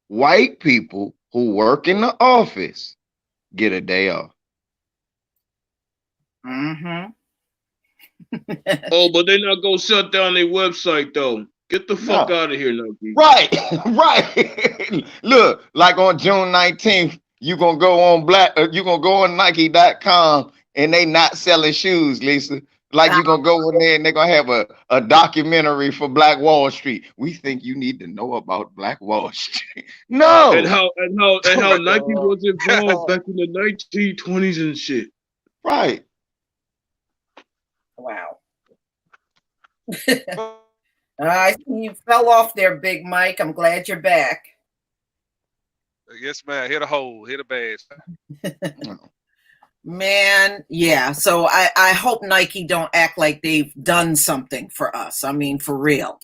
white people who work in the office get a day off. Mm-hmm. Oh, but they're not gonna shut down their website though. Get the fuck out of here, Nike. Right, right. Look, like on June 19th, you gonna go on Nike.com and they not selling shoes, Lisa. Like you gonna go in there and they're gonna have a documentary for Black Wall Street. We think you need to know about Black Wall Street. No. And how Nike was involved back in the 1920s and shit. Right. Wow. I see you fell off there, Big Mike. I'm glad you're back. Yes, man. Hit a hole. Hit a badge. Man, yeah. So I hope Nike don't act like they've done something for us. I mean, for real.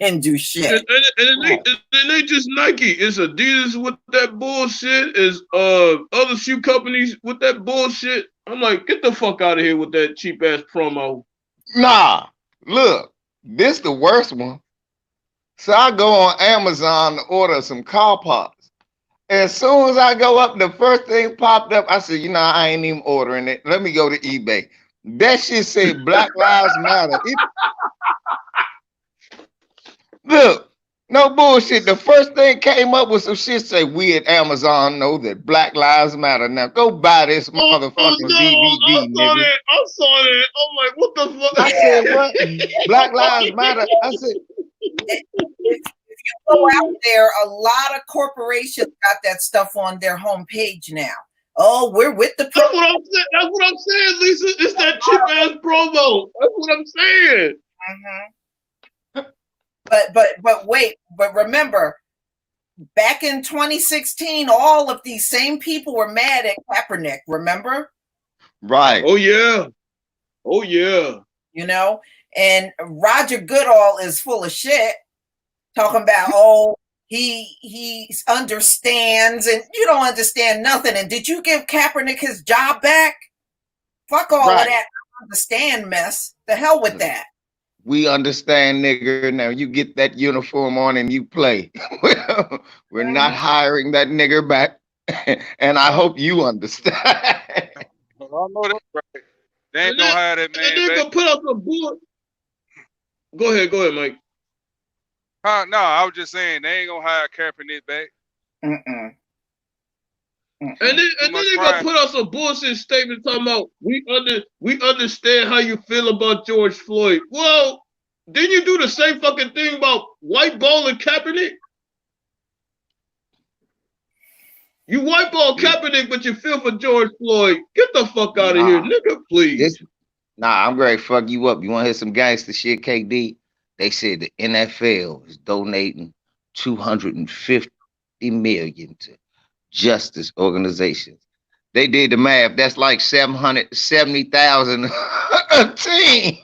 And do shit. And it ain't just Nike. It's Adidas with that bullshit. It's other shoe companies with that bullshit. I'm like, get the fuck out of here with that cheap ass promo. Nah, look, this the worst one. So I go on Amazon to order some car parts. As soon as I go up, the first thing popped up. I said, you know, I ain't even ordering it. Let me go to eBay. That shit say Black Lives Matter. Look, no bullshit. The first thing came up with some shit say, we at Amazon know that Black Lives Matter. Now go buy this motherfucking DVD, nigga. I saw that. I'm like, what the fuck? I said, what? Black Lives Matter. I said, if you go out there, a lot of corporations got that stuff on their homepage now. Oh, we're with the That's what I'm saying. That's what I'm saying, Lisa. It's that cheap ass promo. That's what I'm saying. But wait, but remember, back in 2016, all of these same people were mad at Kaepernick. Remember? right. Oh yeah. Oh yeah. You know, and Roger Goodall is full of shit, talking about he understands, and you don't understand nothing. And did you give Kaepernick his job back? Fuck all of that understand mess. The hell with that. We understand, nigger. Now you get that uniform on and you play. We're not hiring that nigger back, and I hope you understand. I know that's right. They ain't gonna hire that man. And they're gonna put up a board. Go ahead, Mike. No, I was just saying they ain't gonna hire Kaepernick back. Mm-mm. And then they gonna put out some bullshit statement talking about we understand how you feel about George Floyd. Well, didn't you do the same fucking thing about white ball and Kaepernick? You white ball Kaepernick, but you feel for George Floyd. Get the fuck out of here, nigga, please. I'm ready to fuck you up. You want to hear some gangster shit, KD? They said the NFL is donating $250 million to justice organizations. They did the math. That's like 770,000 a team.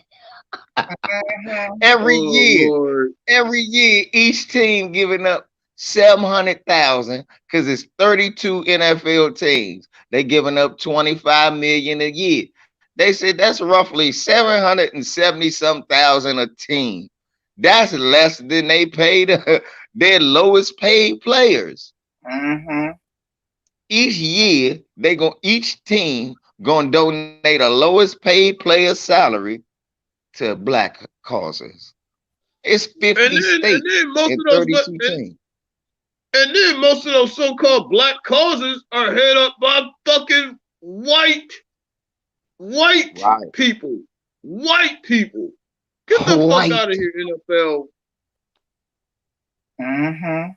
Every year. Lord. Every year, each team giving up 700,000 because it's 32 NFL teams. They giving up 25 million a year. They said that's roughly 770-some thousand a team. That's less than they paid their lowest paid players. Each year, each team gonna donate a lowest paid player salary to black causes. It's 50 states and 32 teams. And then most of those so-called black causes are head up by fucking white people. White people. Get the fuck out of here, NFL.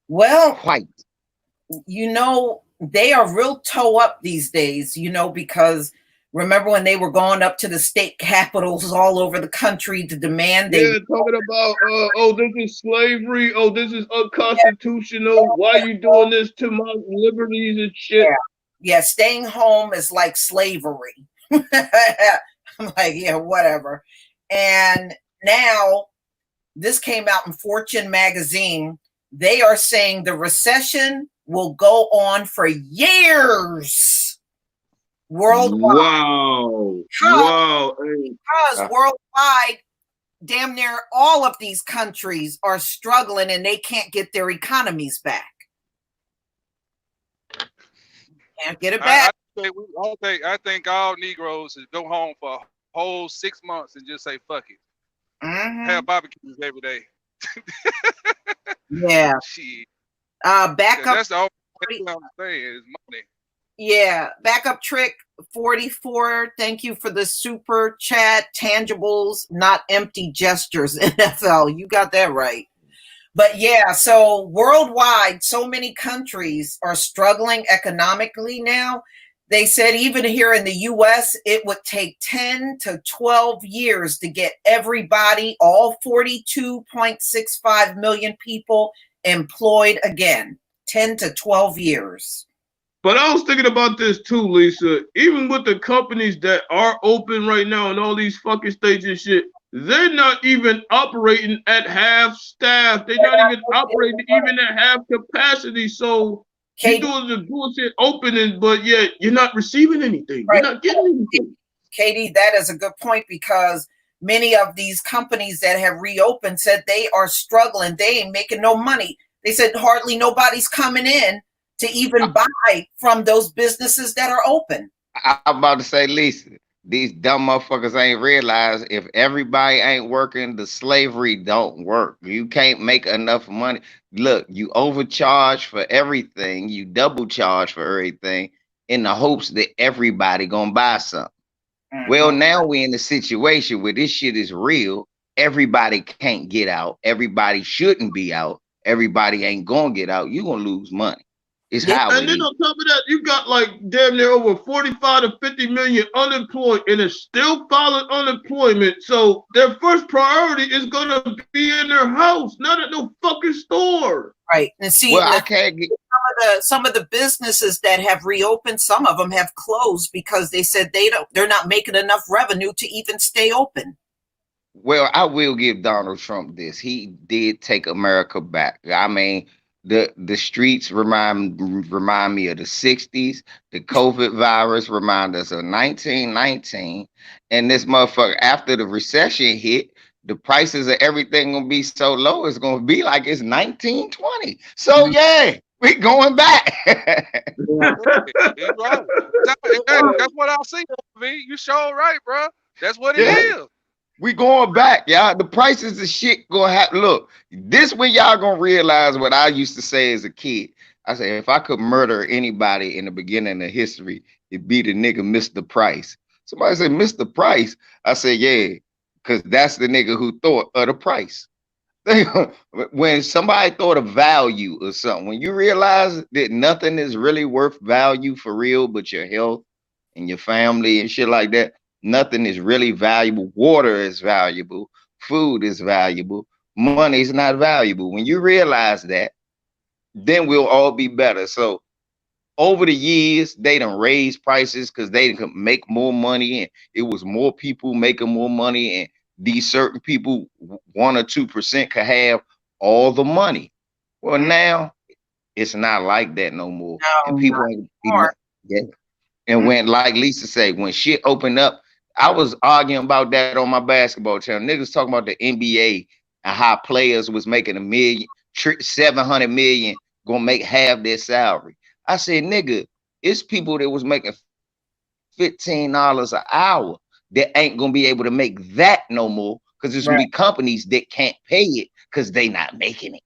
Well, you know, they are real toe up these days, you know, because remember when they were going up to the state capitals all over the country to demand talking about this is slavery, this is unconstitutional, why are you doing this to my liberties and shit? Yeah, staying home is like slavery. I'm like, yeah, whatever. And now this came out in Fortune magazine. They are saying the recession will go on for years worldwide. Wow. Because worldwide, damn near all of these countries are struggling and they can't get their economies back. Can't get it back. I think all Negroes should go home for a whole 6 months and just say fuck it. Have barbecues every day. Yeah. Shit. Back up. That's the only thing I'm saying is money. Yeah. Backup trick 44. Thank you for the super chat. Tangibles, not empty gestures. NFL. You got that right. But yeah, so worldwide, so many countries are struggling economically now. They said even here in the US, it would take 10 to 12 years to get everybody, all 42.65 million people, employed again. 10 to 12 years. But I was thinking about this too, Lisa. Even with the companies that are open right now in all these fucking states and shit, they're not even operating at half staff. They're not even operating even at half capacity. So Katie, You're doing the bullshit opening, but yet you're not receiving anything. Right. You're not getting anything. Katie, that is a good point, because many of these companies that have reopened said they are struggling. They ain't making no money. They said hardly nobody's coming in to even buy from those businesses that are open. I'm about to say, Lisa, these dumb motherfuckers ain't realized if everybody ain't working, the slavery don't work. You can't make enough money. Look, you overcharge for everything, you double charge for everything in the hopes that everybody gonna buy something. Well, now we in a situation where this shit is real. Everybody can't get out. Everybody shouldn't be out. Everybody ain't gonna get out. You gonna lose money. It's how And then on top of that, you got like damn near over 45 to 50 million unemployed, and it's still filing unemployment. So their first priority is gonna be in their house, not at no fucking store. Right. And see, well, I can't get some of the businesses that have reopened, some of them have closed because they said they're not making enough revenue to even stay open. Well, I will give Donald Trump this. He did take America back. I mean, the streets remind me of the 60s. The COVID virus remind us of 1919. And this motherfucker, after the recession hit, the prices of everything gonna be so low, it's gonna be like it's 1920. So yeah, we going back. You're right. That's what I see, V. You sure right, bro. That's what it is. We going back, y'all. The prices of shit gonna have. Look, this when y'all gonna realize what I used to say as a kid. I said, if I could murder anybody in the beginning of history, it'd be the nigga Mr. Price. Somebody said, Mr. Price. I said, yeah, because that's the nigga who thought of the price. When somebody thought of value or something, when you realize that nothing is really worth value for real but your health and your family and shit like that, nothing is really valuable. Water is valuable. Food is valuable. Money is not valuable. When you realize that, then we'll all be better. So over the years, they done raised prices because they could make more money, and it was more people making more money, and these certain people, 1 or 2% could have all the money. Well, now it's not like that no more. No, And people and when, like Lisa said, when shit opened up, I was arguing about that on my basketball channel. Niggas talking about the NBA and how players was making $1 million, 700 million, gonna make half their salary. I said, nigga, it's people that was making $15 an hour that ain't gonna be able to make that no more, because there's gonna be companies that can't pay it because they not making it.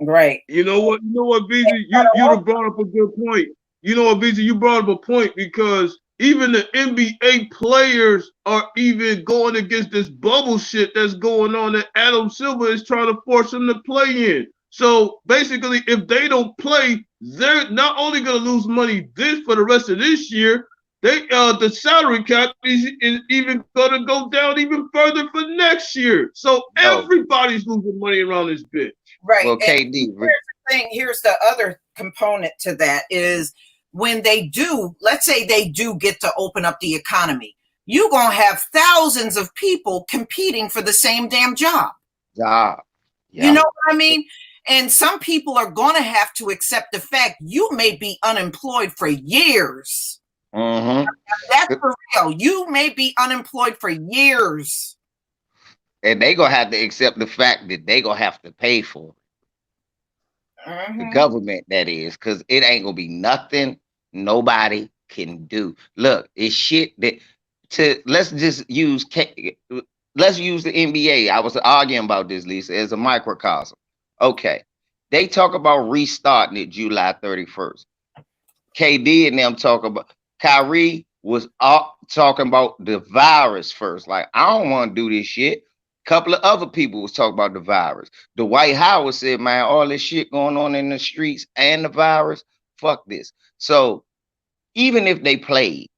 Right. You know what, BZ, you brought up a good point. You know what, BZ, you brought up a point, because even the NBA players are even going against this bubble shit that's going on that Adam Silver is trying to force them to play in. So basically, if they don't play, they're not only going to lose money for the rest of this year, the salary cap is even going to go down even further for next year. So everybody's losing money around this bitch. Right. Well, KD, here's the other component to that is, when they do, let's say they do get to open up the economy, you're going to have thousands of people competing for the same damn job. Yeah. You know what I mean? And some people are going to have to accept the fact you may be unemployed for years. Mm-hmm. That's for real. You may be unemployed for years. And they going to have to accept the fact that they going to have to pay for it. Mm-hmm. The government, that is, because it ain't going to be nothing nobody can do. Look, it's shit that let's use the NBA. I was arguing about this, Lisa, as a microcosm. Okay, they talk about restarting it July 31st. KD and them talk about, Kyrie was talking about the virus first. Like, I don't want to do this shit. Couple of other people was talking about the virus. Dwight Howard said, man, all this shit going on in the streets and the virus, fuck this. So even if they played,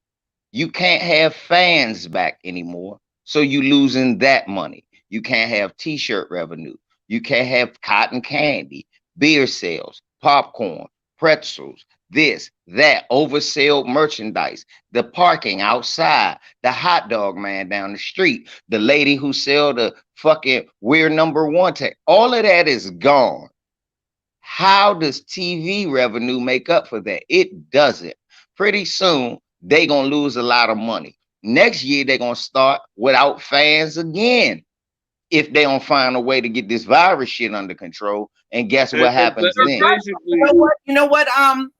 you can't have fans back anymore. So you losing that money. You can't have t-shirt revenue. You can't have cotton candy, beer sales, popcorn, pretzels, this, that, oversold merchandise, the parking outside, the hot dog man down the street, the lady who sell the fucking we're number one tag. All of that is gone. How does TV revenue make up for that? It doesn't. Pretty soon, they going to lose a lot of money. Next year, they're going to start without fans again if they don't find a way to get this virus shit under control. And guess what happens then? You know what?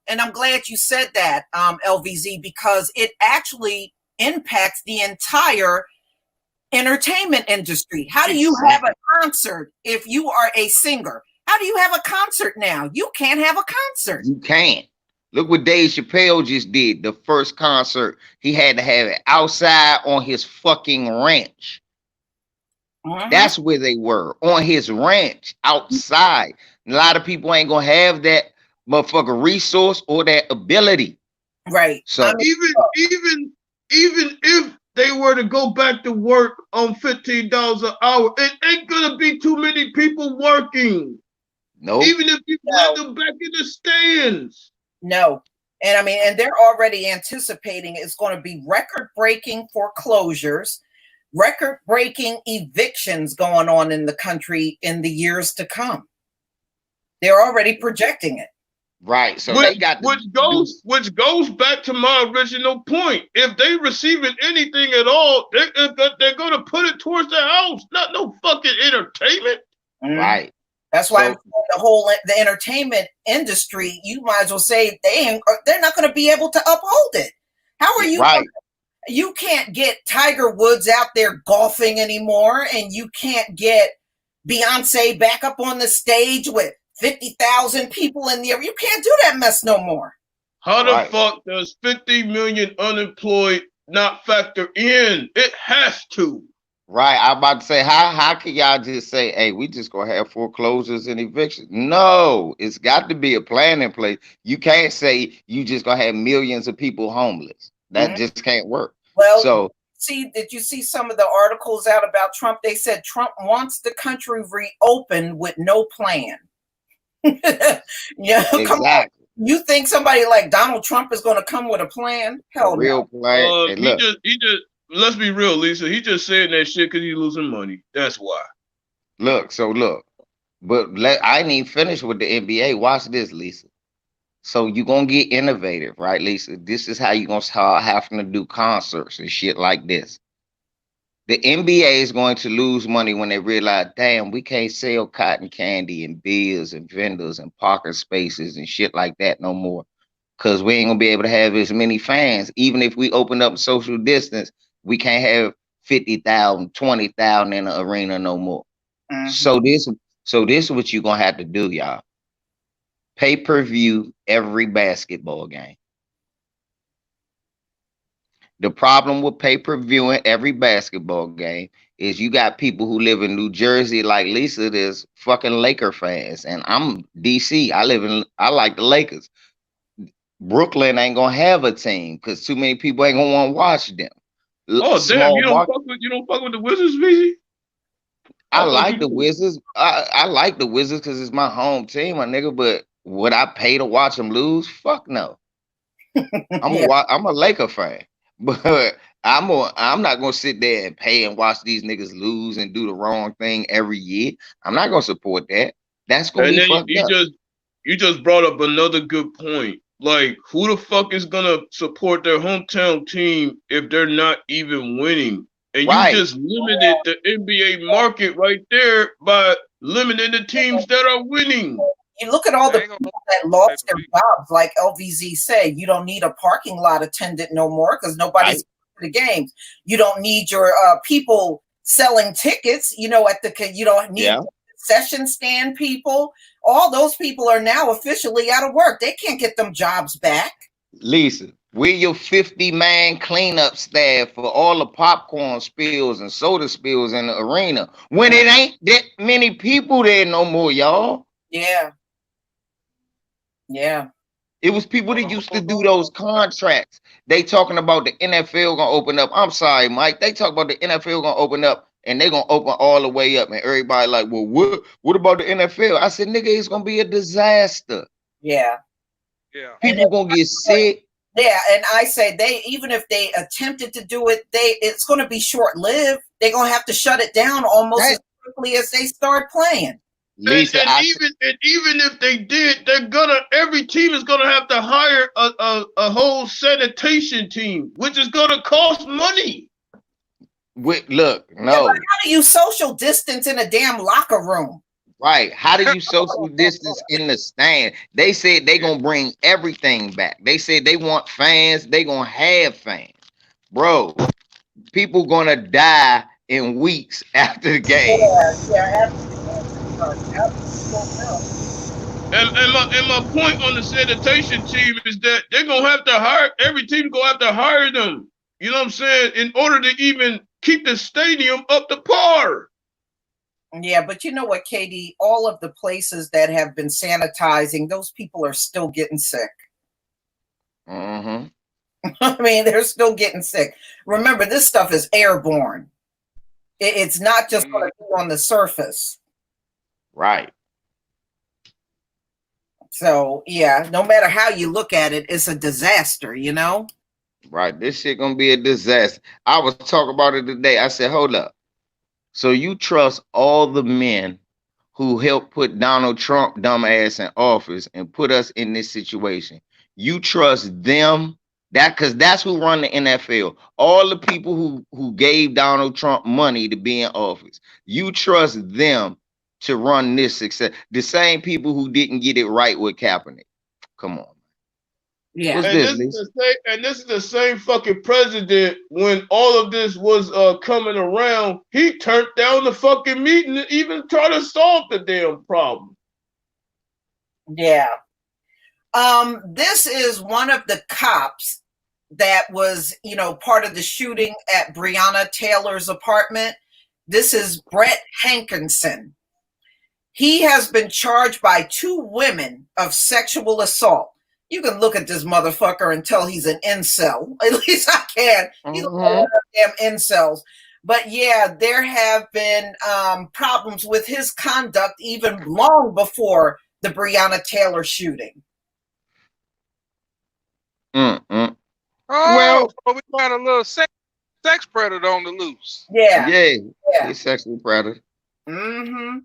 And I'm glad you said that, LVZ, because it actually impacts the entire entertainment industry. How do you have a concert if you are a singer? How do you have a concert now? You can't have a concert. You can't. Look what Dave Chappelle just did. The first concert, he had to have it outside on his fucking ranch. That's where they were, on his ranch, outside. A lot of people ain't gonna have that motherfucker resource or that ability. Right. So even if they were to go back to work on $15 an hour, it ain't gonna be too many people working. no, Even if you let them back in the stands. No. And I mean, and they're already anticipating it's going to be record-breaking foreclosures, record-breaking evictions going on in the country in the years to come. They're already projecting it. right. So Which, they got which goes back to my original point. If they receiving anything at all, they're going to put it towards the house, not no fucking entertainment. right. That's why the entertainment industry, you might as well say they're not going to be able to uphold it. How are you? Right. You can't get Tiger Woods out there golfing anymore, and you can't get Beyonce back up on the stage with 50,000 people in there. You can't do that mess no more. How the fuck does 50 million unemployed not factor in? It has to. Right. I'm about to say, how can y'all just say, hey, we just gonna have foreclosures and evictions? No, it's got to be a plan in place. You can't say you just gonna have millions of people homeless. That just can't work. Well, so did you see some of the articles out about Trump? They said Trump wants the country reopened with no plan. Yeah, exactly. You think somebody like Donald Trump is going to come with a plan? Hell, a real plan. He just. Let's be real, Lisa. He just saying that shit because he's losing money. That's why. Look. But I ain't even finished with the NBA. Watch this, Lisa. So you're going to get innovative, right, Lisa? This is how you're going to start having to do concerts and shit like this. The NBA is going to lose money when they realize, damn, we can't sell cotton candy and beers and vendors and parking spaces and shit like that no more. Because we ain't going to be able to have as many fans. Even if we open up social distance, we can't have 50,000, 20,000 in the arena no more. So this is what you're going to have to do, y'all. Pay-per-view every basketball game. The problem with pay-per-viewing every basketball game is you got people who live in New Jersey like Lisa, there's fucking Laker fans. And I'm DC. I like the Lakers. Brooklyn ain't going to have a team because too many people ain't going to want to watch them. Oh, damn, you don't fuck with the Wizards, VZ? I like the Wizards. I like the Wizards because it's my home team, my nigga. But would I pay to watch them lose? Fuck no. I'm a Laker fan, but I'm not gonna sit there and pay and watch these niggas lose and do the wrong thing every year. I'm not gonna support that. That's gonna be fucked up. You just brought up another good point. Like, who the fuck is gonna support their hometown team if they're not even winning? And you just limited the NBA market right there by limiting the teams that are winning. You look at all the people that lost their jobs, like LVZ said. You don't need a parking lot attendant no more because nobody's at the games. You don't need your people selling tickets. You don't need concession stand people. All those people are now officially out of work. They can't get them jobs back. Lisa, we're your 50-man cleanup staff for all the popcorn spills and soda spills in the arena when it ain't that many people there no more, y'all. Yeah. It was people that used to do those contracts. They talking about the NFL gonna open up. I'm sorry, Mike. They talk about the NFL gonna open up and they're gonna open all the way up. And everybody like, well, what about the NFL? I said, nigga, it's gonna be a disaster. Yeah. People gonna get sick. Yeah, and I say even if they attempted to do it, it's gonna be short-lived. They're gonna have to shut it down almost as quickly as they start playing. Lisa, and even if they did, every team is gonna have to hire a whole sanitation team, which is gonna cost money. look, Yeah, no. but how do you social distance in a damn locker room? Right. How do you social distance in the stand? They said they gonna bring everything back. They said they want fans. They gonna have fans. Bro, people gonna die in weeks after the game. And my point on the sanitation team is that they're gonna have to hire every team gonna have to hire them. You know what I'm saying? In order to even keep the stadium up to par. Yeah, but you know what, Katie? All of the places that have been sanitizing, those people are still getting sick. Mm-hmm. I mean, they're still getting sick. Remember, this stuff is airborne. It's not just going to be on the surface. Right. So, yeah, no matter how you look at it, it's a disaster, you know? Right. This shit gonna be a disaster. I was talking about it today. I said, hold up. So you trust all the men who helped put Donald Trump dumbass in office and put us in this situation? You trust them? Because that's who run the NFL. All the people who gave Donald Trump money to be in office. You trust them to run this success. The same people who didn't get it right with Kaepernick. Come on. Yeah. What's This is the same fucking president when all of this was coming around. He turned down the fucking meeting to even try to solve the damn problem. Yeah. This is one of the cops that was, you know, part of the shooting at Breonna Taylor's apartment. This is Brett Hankinson. He has been charged by 2 women of sexual assault. You can look at this motherfucker and tell he's an incel. At least I can. He's a damn incels. But yeah, there have been problems with his conduct even long before the Breonna Taylor shooting. Mm-mm. Oh, well, we got a little sex predator on the loose. Yeah. He's sexual predator. Mm-hmm.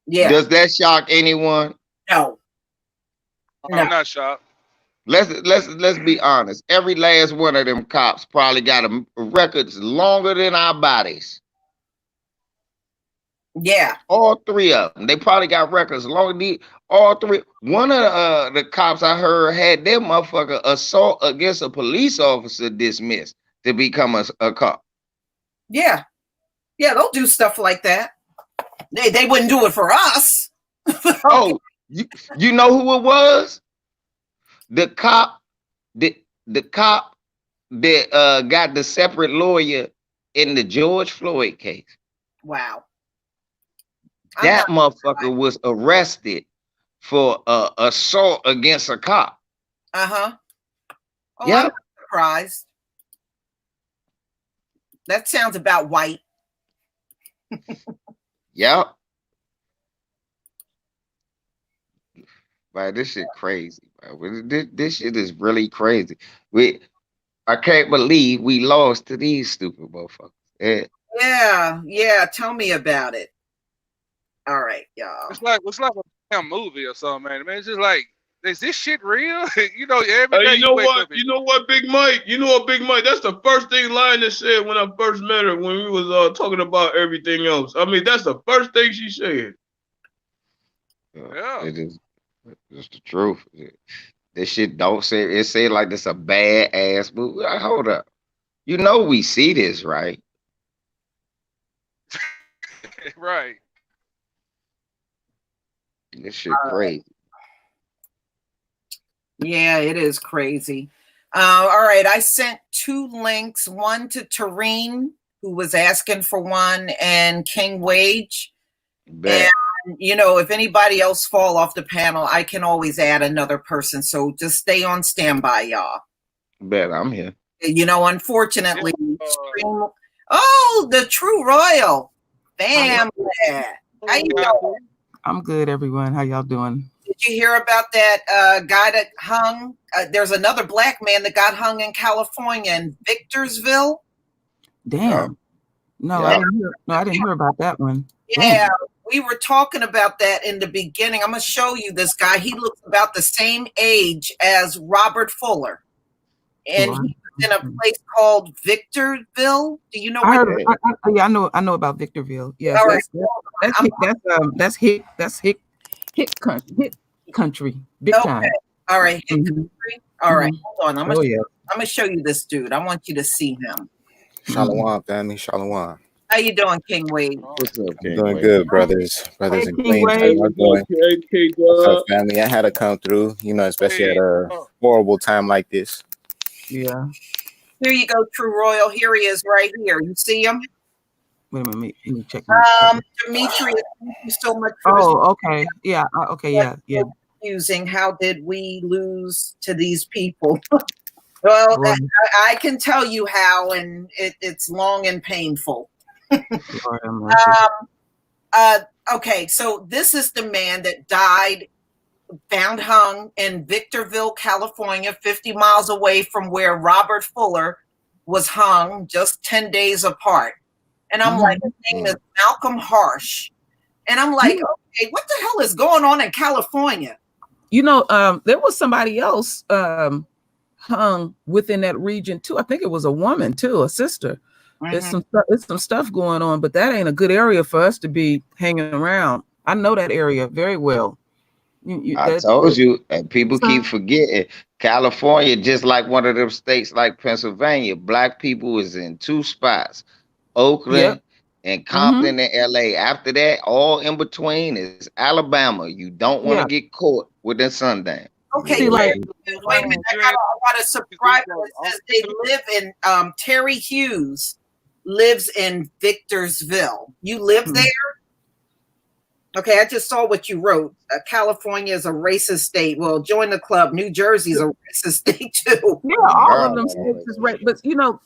Yeah. Does that shock anyone? No. I'm not shocked. Let's be honest. Every last one of them cops probably got a records longer than our bodies. Yeah. All 3 of them. They probably got records longer. All 3. One of the cops I heard had their motherfucker assault against a police officer dismissed to become a cop. Yeah. Yeah, they'll do stuff like that. They wouldn't do it for us. Oh, you know who it was? The cop that got the separate lawyer in the George Floyd case. Wow. That motherfucker was arrested for assault against a cop. Uh-huh. Oh, yeah. I'm not surprised. That sounds about white. Yep. Man, this shit crazy. This shit is really crazy. I can't believe we lost to these stupid motherfuckers. Yeah. Tell me about it. All right, y'all. It's like a damn movie or something, man. It's just like, is this shit real? You know, every day you know wake what? up and, You know what, Big Mike? You know what, Big Mike? That's the first thing Lioness said when I first met her when we was talking about everything else. I mean, that's the first thing she said. Yeah. It is. It's the truth. This shit don't say it. Say like this a bad ass movie. Hold up. You know we see this, right? right. This shit crazy. Yeah, it is crazy. All right, I sent 2 links, one to Tareen, who was asking for one, and King Wage. Bet. And, you know, if anybody else fall off the panel, I can always add another person. So just stay on standby, y'all. Bet, I'm here. You know, unfortunately, the True Royal family. How you doing? I'm good, everyone. How y'all doing? Did you hear about that guy that hung? There's another black man that got hung in California in Victorsville. Damn. No, I didn't hear about that one. Yeah, we were talking about that in the beginning. I'm going to show you this guy. He looks about the same age as Robert Fuller. And he was in a place called Victorville. Do you know what? Yeah, I know about Victorville. Yes, All right. that's Hick country, big time. All right, Hick country. All right, hold on. I'm Oh, gonna show you this dude. I want you to see him. Shalom, family. Shalom. How you doing, King Wade? What's up, I'm doing good, brothers and Hey, queens. King How y'all doing? Okay, What's up, family? I had to come through, you know, especially at a horrible time like this. Yeah. Here you go, True Royal. Here he is, right here. You see him? Wait a minute. Let me check. Demetrius, thank you so much for this. Oh, okay. Yeah. Okay. Yeah. Confusing. How did we lose to these people? Well, Right. I can tell you how, and it's long and painful. Lord have mercy. Okay, so this is the man that died, found hung in Victorville, California, 50 miles away from where Robert Fuller was hung, just 10 days apart. And I'm like, his name is Malcolm Harsh. And I'm like, okay, what the hell is going on in California? You know, there was somebody else hung within that region too. I think it was a woman too, a sister. There's some stuff going on, but that ain't a good area for us to be hanging around. I know that area very well. I told you, and people keep forgetting. California, just like one of them states like Pennsylvania, black people is in two spots, Oakland and Compton and LA. After that, all in between is Alabama. You don't want to get caught with that sundown. Okay, See, like, wait a minute. I got a subscriber that says they live in Terry Hughes lives in Victorsville. You live there? Okay, I just saw what you wrote. California is a racist state. Well, join the club. New Jersey's a racist state too. Yeah, all of them states is right. But you know,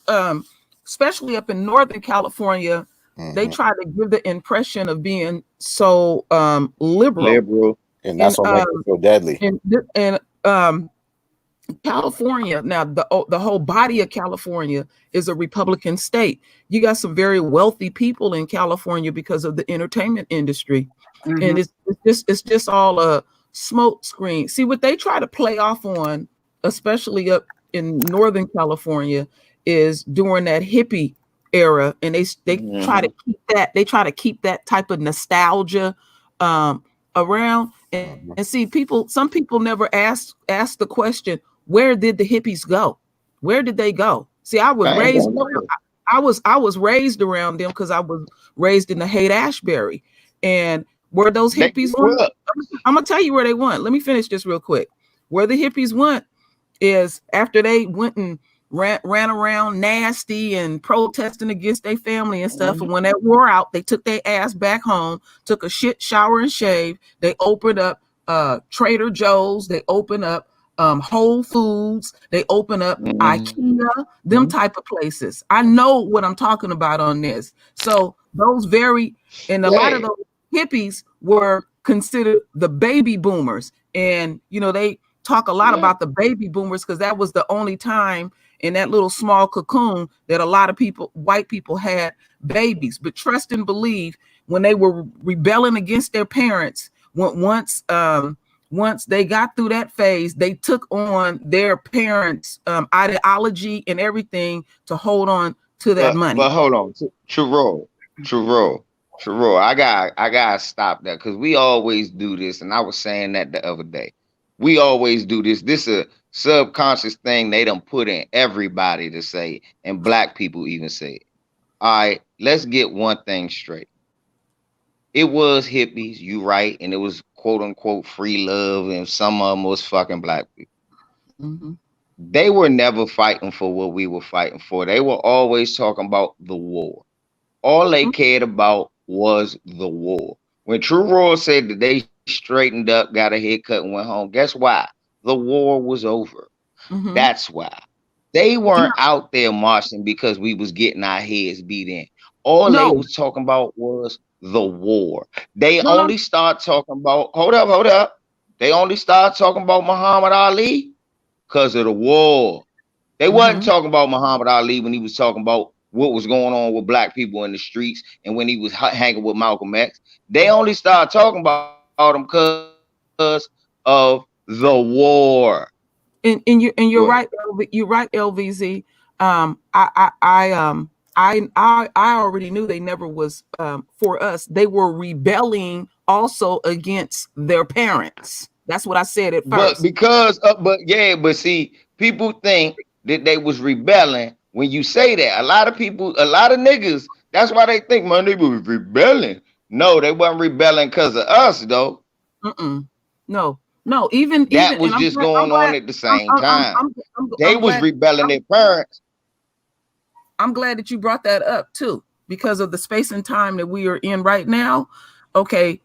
especially up in Northern California, they try to give the impression of being so liberal. And that's what makes it so deadly. And California, now the whole body of California is a Republican state. You got some very wealthy people in California because of the entertainment industry. And it's just all a smoke screen. See, what they try to play off on, especially up in Northern California, is during that hippie era, and they try to keep that. They try to keep that type of nostalgia around. And see, some people never ask the question, where did the hippies go? Where did they go? See, I was raised around them because I was raised in the Haight-Ashbury. And where those hippies went, I'm gonna tell you where they went. Let me finish this real quick. Where the hippies went is after they went and ran around nasty and protesting against their family and stuff. And when that wore out, they took their ass back home, took a shit shower and shave. They opened up Trader Joe's. They opened up Whole Foods. They opened up IKEA, them type of places. I know what I'm talking about on this. So those a lot of those hippies were considered the baby boomers. And, you know, they talk a lot about the baby boomers because that was the only time in that little small cocoon that a lot of white people had babies. But trust and believe, when they were rebelling against their parents, once they got through that phase, they took on their parents' ideology and everything to hold on to that money. But hold on, True Roll. I gotta stop that because we always do this, and I was saying that the other day. We always do this. This is a subconscious thing they done put in everybody to say, and black people even say it. All right, let's get one thing straight. It was hippies, you right, and it was quote unquote free love, and some of them was fucking black people. They were never fighting for what we were fighting for. They were always talking about the war. All they cared about was the war. When True Royal said that they straightened up, got a haircut, and went home, guess why? The war was over. That's why. They weren't out there marching because we was getting our heads beat in. All they was talking about was the war. They only start talking about, hold up. They only start talking about Muhammad Ali because of the war. They wasn't talking about Muhammad Ali when he was talking about what was going on with black people in the streets and when he was hanging with Malcolm X. They only started talking about him because of the war. And you're right. You're right, LVZ. I already knew they never was for us. They were rebelling also against their parents. That's what I said at first. But see, people think that they was rebelling when you say that. A lot of niggas, that's why they think, man, they was rebelling. No, they wasn't rebelling because of us, though. No, even that was just going on at the same time. They was rebelling their parents. I'm glad that you brought that up too, because of the space and time that we are in right now. Okay,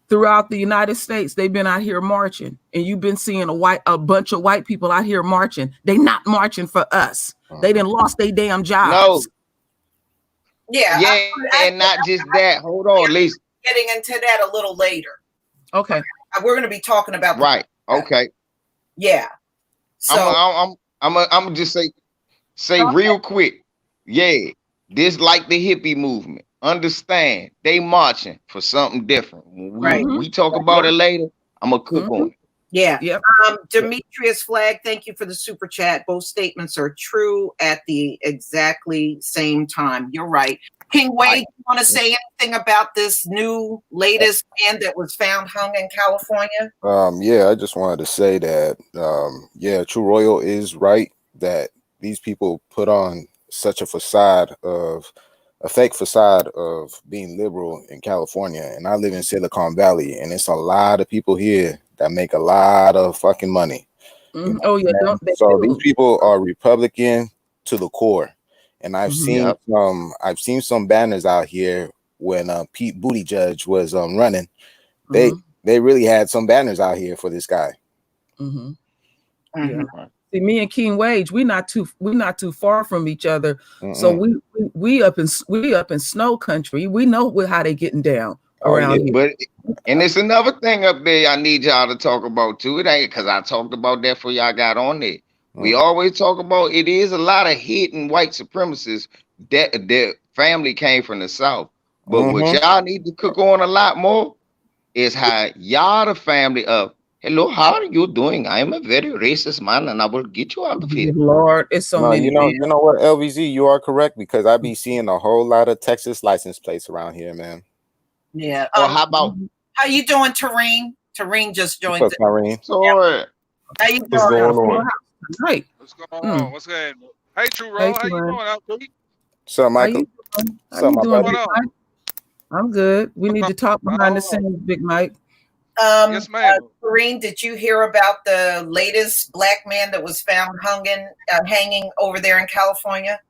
throughout the United States, they've been out here marching, and you've been seeing a bunch of white people out here marching. They not marching for us. They done lost their damn jobs. No. Yeah, and not just that. Hold on, Lisa. Getting into that a little later. Okay. We're going to be talking about right. Okay. Yeah. So I'm just say real quick. Yeah, this like the hippie movement. Understand, they marching for something different. When we talk about it later, I'm gonna cook on it. Yeah. Yep. Demetrius Flag, thank you for the super chat. Both statements are true at the exactly same time. You're right. King Wade, you want to say anything about this new latest man that was found hung in California? Yeah, I just wanted to say that True Royal is right that these people put on such a fake facade of being liberal in California. And I live in Silicon Valley, and it's a lot of people here that make a lot of fucking money. Oh yeah. So these people are Republican to the core. And I've seen some banners out here when Pete Buttigieg was running. They really had some banners out here for this guy. Yeah. See, me and King Wage, we're not too far from each other. So we up in snow country. We know how they getting down around here. And it's another thing up there I need y'all to talk about too. It ain't because I talked about that before y'all got on there. We always talk about it is a lot of hidden white supremacists that their family came from the South. But what y'all need to cook on a lot more is how y'all the family of, hello, how are you doing? I am a very racist man and I will get you out of here. Lord, it's so many. You know what, LVZ, you are correct, because I be seeing a whole lot of Texas license plates around here, man. Yeah. How about how you doing, Tareen? Tareen just joined. What's up, Tareen? So, how you doing? What's going on? Right. What's going on? What's good? Hey, True Roll, how you doing out there? What's up, Michael? How you doing, Big Mike? I'm good. We need to talk behind the scenes, Big Mike. Yes, ma'am. Karine, did you hear about the latest black man that was found hanging over there in California?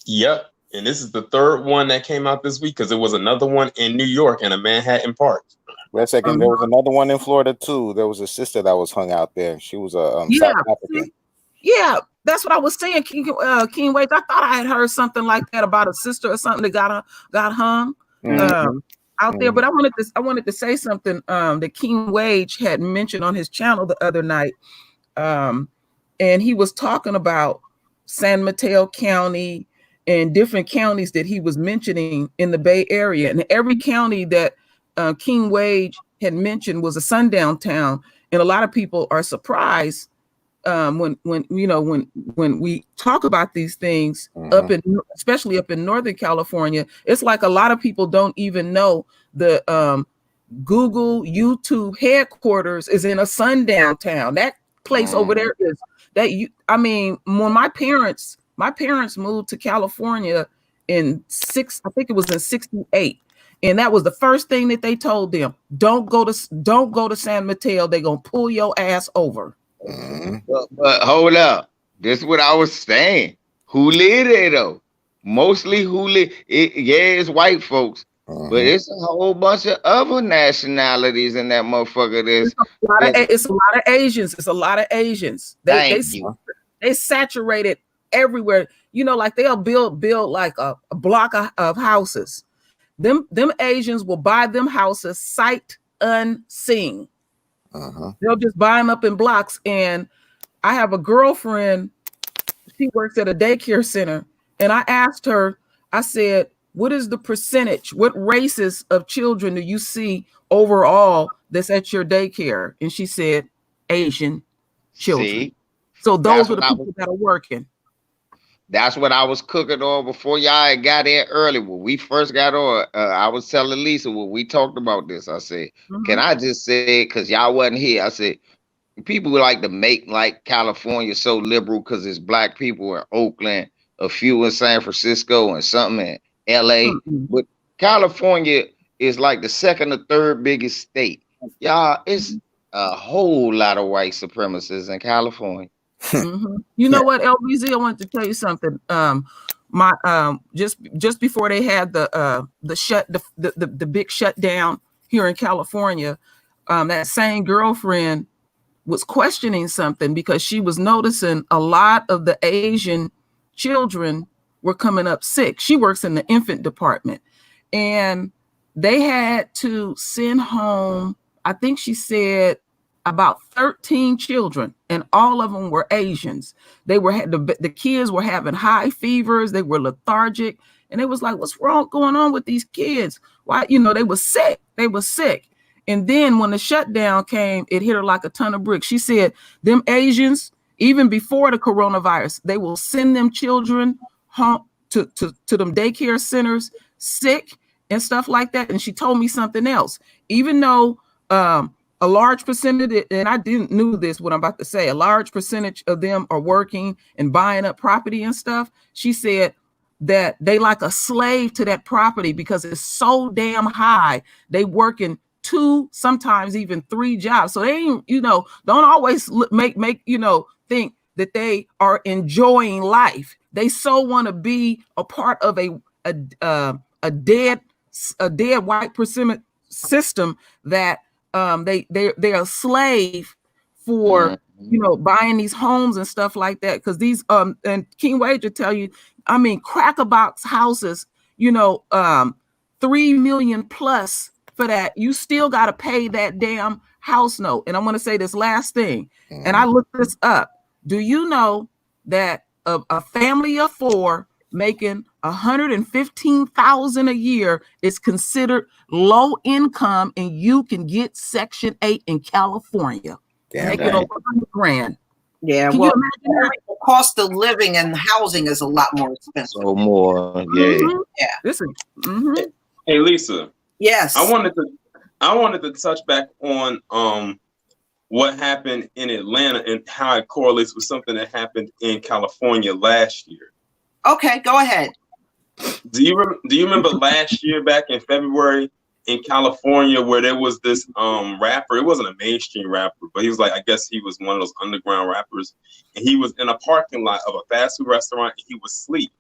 Yep. And this is the third one that came out this week, because there was another one in New York and a Manhattan Park. Wait a second. There was another one in Florida too. There was a sister that was hung out there. She was a South African. Yeah, that's what I was saying, King Wade. I thought I had heard something like that about a sister or something that got hung out there. But I wanted to say something that King Wage had mentioned on his channel the other night, and he was talking about San Mateo County and different counties that he was mentioning in the Bay Area, and every county that King Wage had mentioned was a sundown town, and a lot of people are surprised when we talk about these things especially up in Northern California. It's like a lot of people don't even know the Google YouTube headquarters is in a sundown town. That place over there is that when my parents moved to California in I think it was in 68. And that was the first thing that they told them. Don't go to San Mateo. They're gonna pull your ass over. But hold up. This is what I was saying. Who live there though? Mostly it's white folks. But it's a whole bunch of other nationalities in that motherfucker. It's a lot of Asians. It's a lot of Asians. They saturated everywhere. Like they'll build like a block of houses. Them Asians will buy them houses sight unseen. They'll just buy them up in blocks. And I have a girlfriend. She works at a daycare center, And I asked her, I said, what is the percentage? What races of children do you see overall that's at your daycare? And she said, Asian children. See? So those are the people that are working. That's what I was cooking on before y'all got in early. When we first got on, I was telling Lisa when we talked about this, I said, can I just say, because y'all wasn't here, I said, people would like to make like California so liberal because it's black people in Oakland, a few in San Francisco, and something in LA. But California is like the second or third biggest state. Y'all, it's a whole lot of white supremacists in California. You know what, LBZ, I wanted to tell you something. Just before they had the big shutdown here in California, that same girlfriend was questioning something because she was noticing a lot of the Asian children were coming up sick. She works in the infant department, and they had to send home, I think she said, about 13 children, and all of them were Asians. They were the kids were having high fevers, they were lethargic, and it was like, what's wrong going on with these kids? Why, they were sick. They were sick. And then when the shutdown came, it hit her like a ton of bricks. She said, them Asians, even before the coronavirus, they will send them children home to them daycare centers sick and stuff like that. And she told me something else. Even though a large percentage, and I didn't knew this, what I'm about to say, a large percentage of them are working and buying up property and stuff. She said that they like a slave to that property because it's so damn high. They working 2, sometimes even 3 jobs. So they ain't, don't always make think that they are enjoying life. They so want to be a part of a dead white percent system that they're a slave for buying these homes and stuff like that, because these and King Wager tell you, I mean, cracker box houses, $3 million plus for that. You still got to pay that damn house note. And I'm going to say this last thing, and I looked this up. Do you know that a family of 4 making $115,000 a year is considered low income, and you can get Section 8 in California? Making over $100,000. Yeah, can well, the cost of living and housing is a lot more expensive. So more, yeah. Listen, Hey, Lisa. Yes. I wanted to touch back on what happened in Atlanta and how it correlates with something that happened in California last year. Okay, go ahead. Do you remember last year back in February in California where there was this rapper? It wasn't a mainstream rapper, but he was like, I guess he was one of those underground rappers, and he was in a parking lot of a fast food restaurant and he was asleep.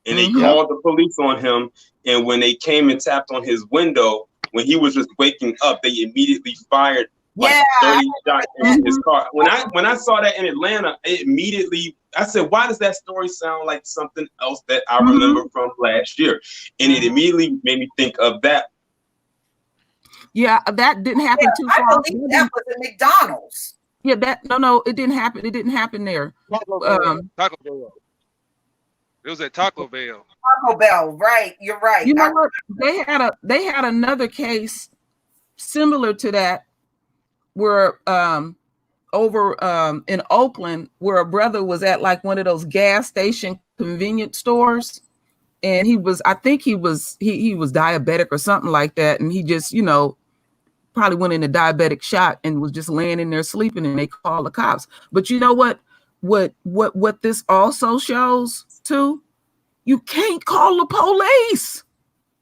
And they called the police on him, and when they came and tapped on his window, when he was just waking up, they immediately fired like 30 shots in his car. When I saw that in Atlanta, I said, why does that story sound like something else that I remember from last year? And it immediately made me think of that. Yeah, that didn't happen too far. I believe that was at McDonald's. Yeah, no, it didn't happen. It didn't happen there. Taco Bell. It was at Taco Bell. Taco Bell, right? You're right. You know what? They had another case similar to that, where over in Oakland, where a brother was at like one of those gas station convenience stores, and I think he was diabetic or something like that, and he just probably went into diabetic shock and was just laying in there sleeping, and they called the cops. But you know what this also shows too? You can't call the police.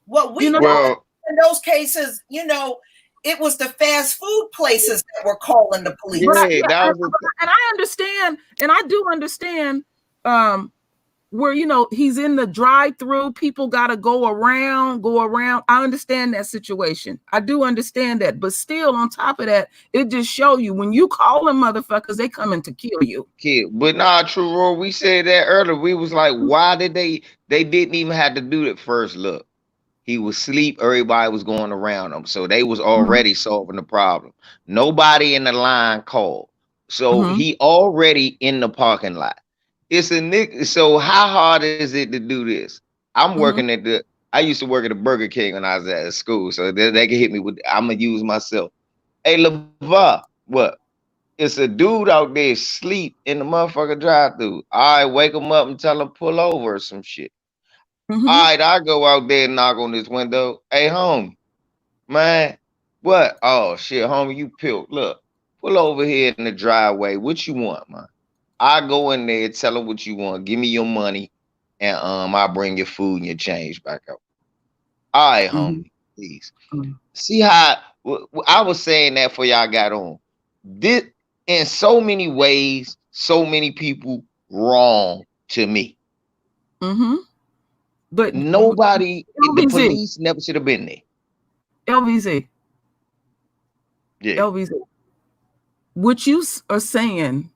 What we know in those cases, it was the fast food places that were calling the police. And I understand, and I do understand where he's in the drive-through, people gotta go around. I understand that situation. I do understand that, but still, on top of that, it just show you when you call them motherfuckers, they coming to kill you. But nah, true, Roy. We said that earlier. We was like, why did they didn't even have to do that first look? He was asleep. Everybody was going around him. So they was already solving the problem. Nobody in the line called. So he already in the parking lot. It's a nick. So how hard is it to do this? I'm working at the. I used to work at the Burger King when I was at school, so they can hit me with. I'm gonna use myself. Hey, LeVar, what? It's a dude out there sleep in the motherfucker drive-through. All right, wake him up and tell him pull over or some shit. All right, I go out there and knock on this window. Hey, homie, man, what? Oh shit, homie, you pilled. Look, pull over here in the driveway. What you want, man? I go in there, tell them what you want. Give me your money, and I'll bring your food and your change back up. All right, homie, please. See how I was saying that for y'all got on. This in so many ways, so many people wrong to me. But nobody, the police never should have been there. LVZ. Yeah. LVZ. What you are saying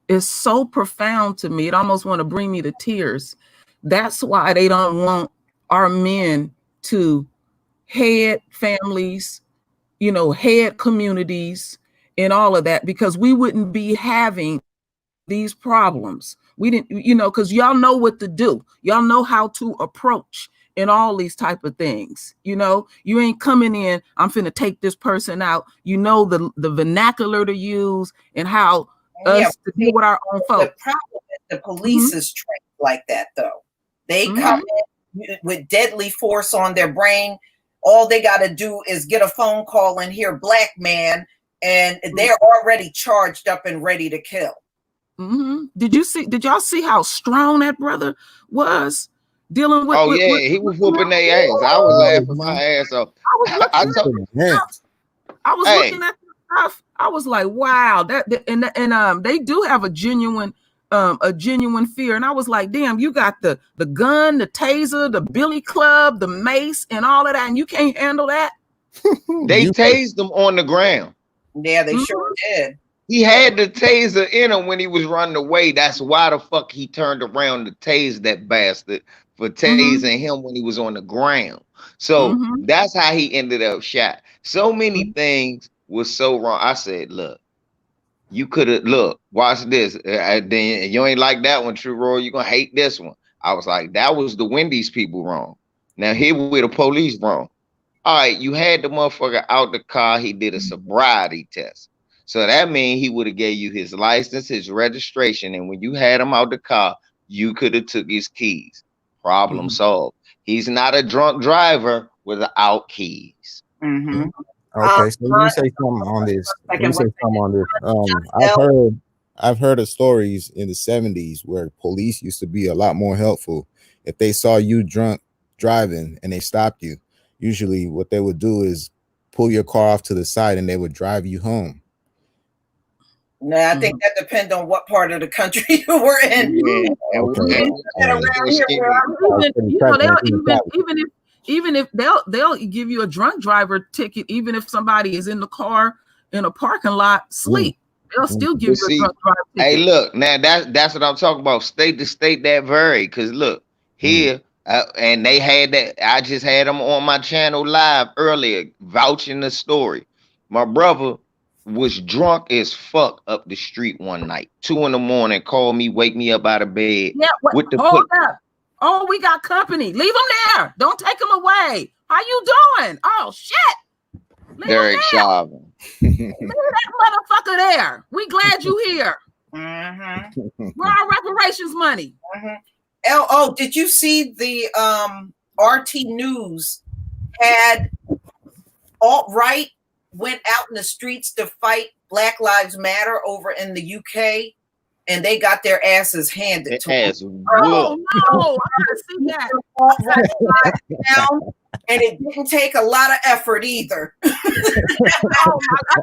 is so profound to me. It almost want to bring me to tears. That's why they don't want our men to head families, you know, head communities and all of that, because we wouldn't be having these problems. We didn't, you know, because y'all know what to do. Y'all know how to approach and all these type of things. You know, you ain't coming in, I'm finna take this person out. You know the vernacular to use and how us to deal with our own folks. The problem is the police is trained like that, though. They come in with deadly force on their brain. All they got to do is get a phone call and hear black man, and they're already charged up and ready to kill. Did y'all see how strong that brother was dealing with? He was whooping their ass. I was laughing my ass off. I was looking at the stuff. I was like, wow, and they do have a genuine fear. And I was like, damn, you got the gun, the taser, the billy club, the mace, and all of that, and you can't handle that. They tased him on the ground. Yeah, they sure did. He had the taser in him when he was running away. That's why the fuck he turned around to tase that bastard for tasing him when he was on the ground. So that's how he ended up shot. So many things was so wrong. I said, look, you could have, watch this. Then you ain't like that one, True Roy. You're going to hate this one. I was like, that was the Wendy's people wrong. Now here with the police wrong. All right, you had the motherfucker out the car. He did a sobriety test. So that means he would have gave you his license, his registration. And when you had him out the car, you could have took his keys. Problem solved. He's not a drunk driver without keys. Okay, so let me say something on this. I've heard of stories in the 70s where police used to be a lot more helpful. If they saw you drunk driving and they stopped you, usually what they would do is pull your car off to the side and they would drive you home. Now, I think that depends on what part of the country you were in. Even if they'll give you a drunk driver ticket, even if somebody is in the car in a parking lot sleep, they'll still give you a drunk driver ticket. Hey, look, now that's what I'm talking about. State to state that vary, because look here, and they had that. I just had them on my channel live earlier, vouching the story. My brother was drunk as fuck up the street one night, 2 a.m, called me, wake me up out of bed. Yeah, hold up. Oh, we got company. Leave them there. Don't take them away. How you doing? Oh shit. Derek Chauvin. Leave that motherfucker there. We glad you here. Where our reparations money? Oh, did you see the RT News had alt-right went out in the streets to fight Black Lives Matter over in the UK, and they got their asses handed to them. Oh no, I gotta see that. And it didn't take a lot of effort either. I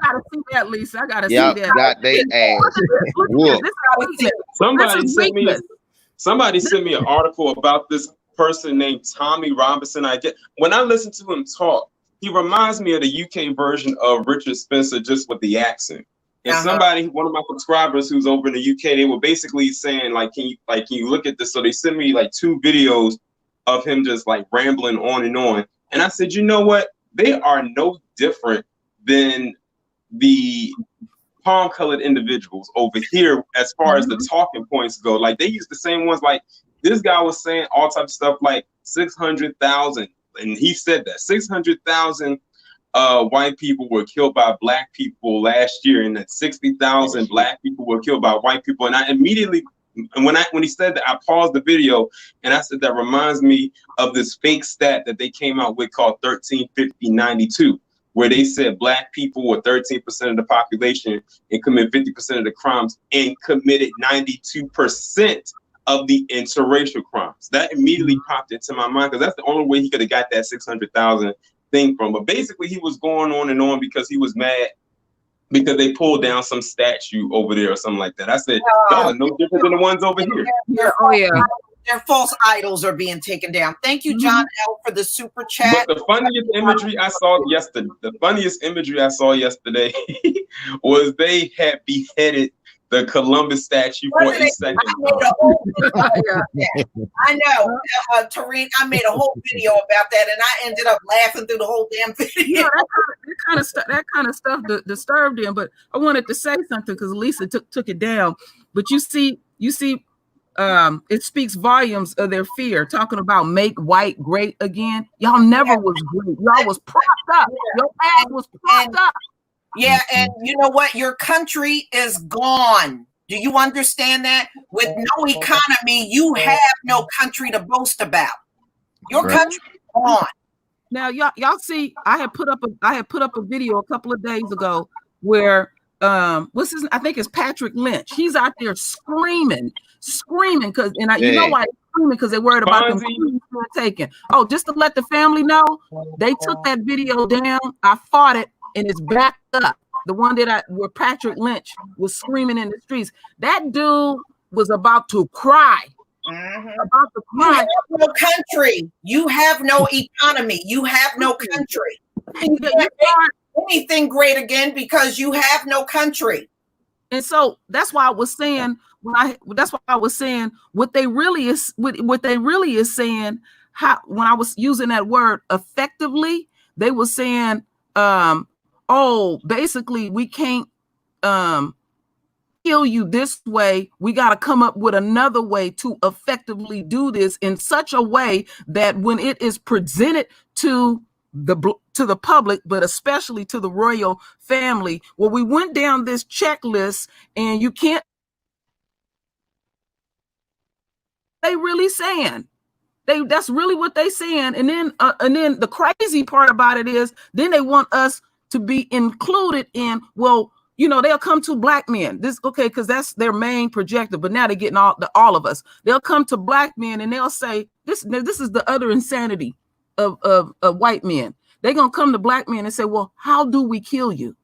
gotta see that, Lisa. I gotta see that. Got they ass. Somebody sent me an article about this person named Tommy Robinson. When I listen to him talk, he reminds me of the UK version of Richard Spencer, just with the accent. And one of my subscribers who's over in the UK, they were basically saying, like, can you look at this? So they sent me like 2 videos of him just like rambling on and on. And I said, you know what? They are no different than the palm-colored individuals over here as far as the talking points go. Like they use the same ones. Like this guy was saying all types of stuff like 600,000, and he said that 600,000 white people were killed by black people last year, and that 60,000 black people were killed by white people. And I immediately, when he said that, I paused the video and I said that reminds me of this fake stat that they came out with called 1350-92, where they said black people were 13% of the population and commit 50% of the crimes and committed 92% of the interracial crimes. That immediately popped into my mind because that's the only way he could have got that 600,000 thing from. But basically, he was going on and on because he was mad because they pulled down some statue over there or something like that. I said, y'all are no different than the ones over here. Their false idols are being taken down. Thank you, John L, for the super chat. But the funniest imagery I saw yesterday, was they had beheaded the Columbus statue for a second. I know, Tareen, I made a whole video about that, and I ended up laughing through the whole damn video. That kind of stuff disturbed him. But I wanted to say something because Lisa took it down. But you see, it speaks volumes of their fear, talking about make white great again. Y'all never was great. Y'all was propped up. Your ass was propped up. Yeah, and you know what? Your country is gone. Do you understand that? With no economy, you have no country to boast about. Your country is gone. Now, y'all see, I had put up a video a couple of days ago where what's his? I think it's Patrick Lynch. He's out there screaming because, you know why he's screaming, because they're worried about them taken. Oh, just to let the family know, they took that video down. I fought it, and it's backed up. The one where Patrick Lynch was screaming in the streets. That dude was about to cry. About to cry. You have no country. You have no economy. You have no country. You can't make anything great again because you have no country. And so that's why I was saying what they really is saying. How when I was using that word effectively, they were saying, basically we can't kill you this way. We got to come up with another way to effectively do this in such a way that when it is presented to the public, but especially to the royal family, well, we went down this checklist, and you can't. They really saying. That's really what they saying. And then the crazy part about it is then they want us to be included in, well, they'll come to black men. Because that's their main projector, but now they're getting all of us. They'll come to black men and they'll say, this is the other insanity of white men. They're gonna come to black men and say, well, how do we kill you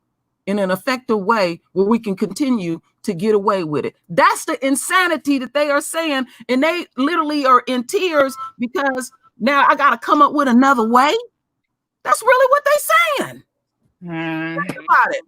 in an effective way where we can continue to get away with it? That's the insanity that they are saying, and they literally are in tears because now I gotta come up with another way. That's really what they're saying. Think about it.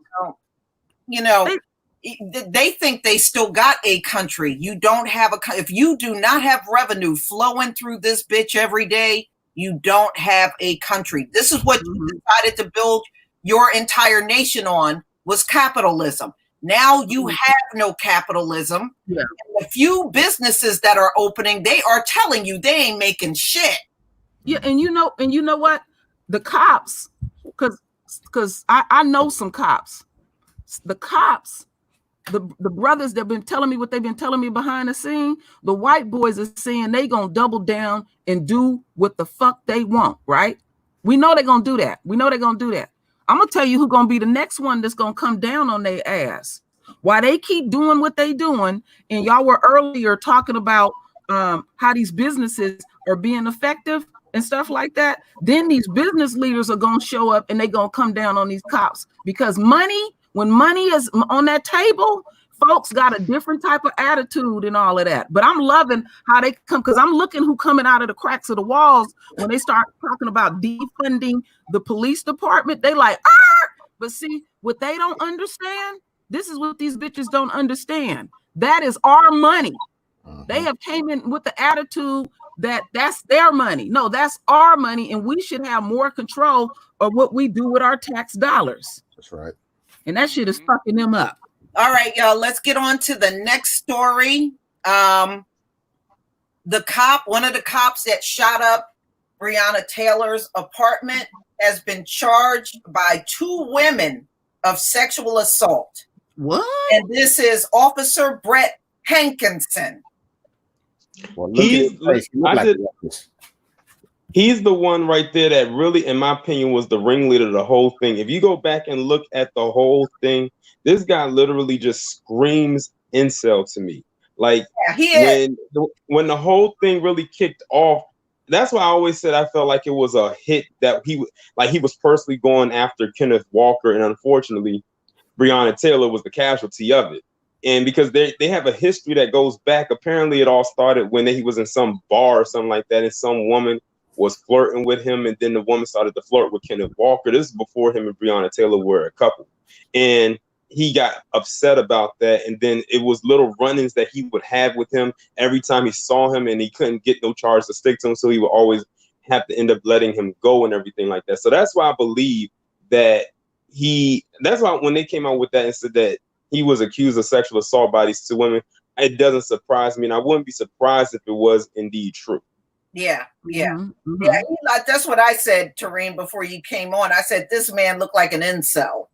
They think they still got a country. You don't have if you do not have revenue flowing through this bitch every day, you don't have a country. This is what you decided to build your entire nation on, was capitalism. Now you have no capitalism. Yeah. And the few businesses that are opening, they are telling you they ain't making shit. Yeah, and you know what? The cops, because I know some cops. The cops, the brothers that have been telling me what they've been telling me behind the scene, the white boys are saying they gonna double down and do what the fuck they want, right? We know they're gonna do that. I'm gonna tell you who's gonna be the next one that's gonna come down on their ass. While they keep doing what they doing, and y'all were earlier talking about how these businesses are being effective and stuff like that, then these business leaders are gonna show up and they gonna come down on these cops, because when money is on that table, folks got a different type of attitude and all of that. But I'm loving how they come, because I'm looking who coming out of the cracks of the walls when they start talking about defunding the police department. They like, but see, what they don't understand, this is what these bitches don't understand. That is our money. They have came in with the attitude that that's their money. No, that's our money, and we should have more control of what we do with our tax dollars. That's right. And that shit is fucking them up. All right, y'all, let's get on to the next story. The cop, one of the cops that shot up Breonna Taylor's apartment, has been charged by 2 women of sexual assault. What? And this is Officer Brett Hankinson. Well, He's the one right there that really, in my opinion, was the ringleader of the whole thing. If you go back and look at the whole thing, this guy literally just screams incel to me. Like, yeah, when the whole thing really kicked off, that's why I always said I felt like it was a hit, that he was personally going after Kenneth Walker, and unfortunately, Breonna Taylor was the casualty of it. And because they have a history that goes back, apparently it all started when he was in some bar or something like that, and some woman was flirting with him, and then the woman started to flirt with Kenneth Walker. This is before him and Breonna Taylor were a couple. And he got upset about that, and then it was little run-ins that he would have with him every time he saw him, and he couldn't get no charge to stick to him, so he would always have to end up letting him go and everything like that. So that's why I believe that that's why when they came out with that and said that he was accused of sexual assault by these 2 women, it doesn't surprise me, and I wouldn't be surprised if it was indeed true. Yeah. That's what I said, Tareen, before you came on. I said this man looked like an incel.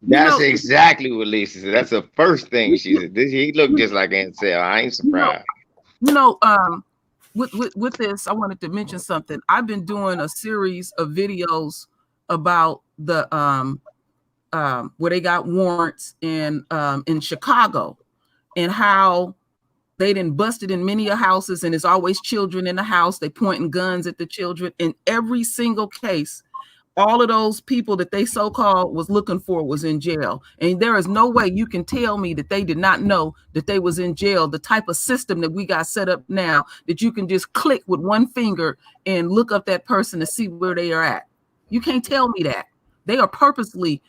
That's exactly what Lisa said. That's the first thing she said. He looked just like an incel. I ain't surprised. With this, I wanted to mention something. I've been doing a series of videos about the where they got warrants in Chicago, and how they done busted in many houses, and there's always children in the house. They pointing guns at the children. In every single case, all of those people that they so-called was looking for was in jail. And there is no way you can tell me that they did not know that they was in jail. The type of system that we got set up now, that you can just click with one finger and look up that person to see where they are at. You can't tell me that. They are purposely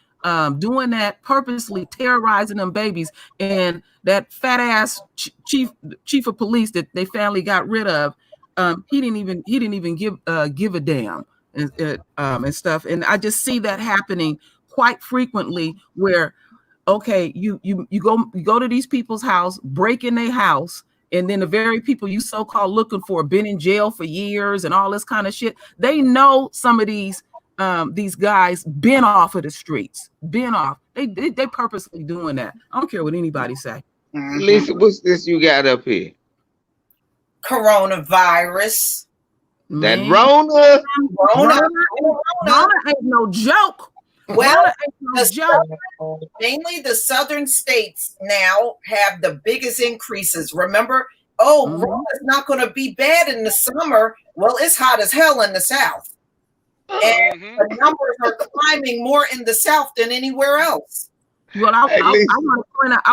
doing that, purposely terrorizing them babies. And that fat ass chief of police that they finally got rid of, he didn't even give a damn. And stuff, and I just see that happening quite frequently. Where, okay, you go to these people's house, break in their house, and then the very people you so-called looking for been in jail for years and all this kind of shit. They know some of these guys been off of the streets, been off. They purposely doing that. I don't care what anybody say. Lisa, what's this you got up here? Coronavirus. That Rona ain't no joke. Well, mainly the southern states now have the biggest increases. Remember, Rona's not going to be bad in the summer. Well, it's hot as hell in the south, and the numbers are climbing more in the south than anywhere else. Well, I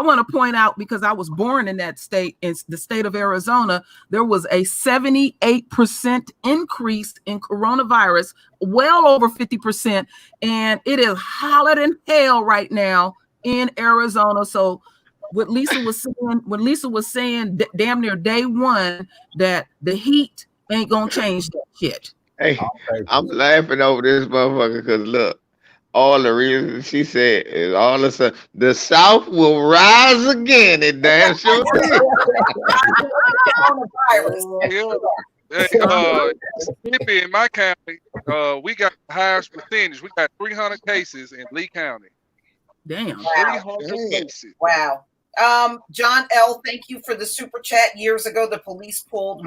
want to point out, because I was born in that state, in the state of Arizona, there was a 78% increase in coronavirus, well over 50%, and it is hotter than hell right now in Arizona. So what Lisa was saying, damn near day one, that the heat ain't gonna change that shit. Hey, I'm laughing over this motherfucker because look. All the reasons she said is all of a sudden the South will rise again. It damn sure is. Mississippi, in my county, we got the highest percentage. We got 300 cases in Lee County. Damn. 300 cases. Wow. John L., thank you for the super chat. Years ago, the police pulled over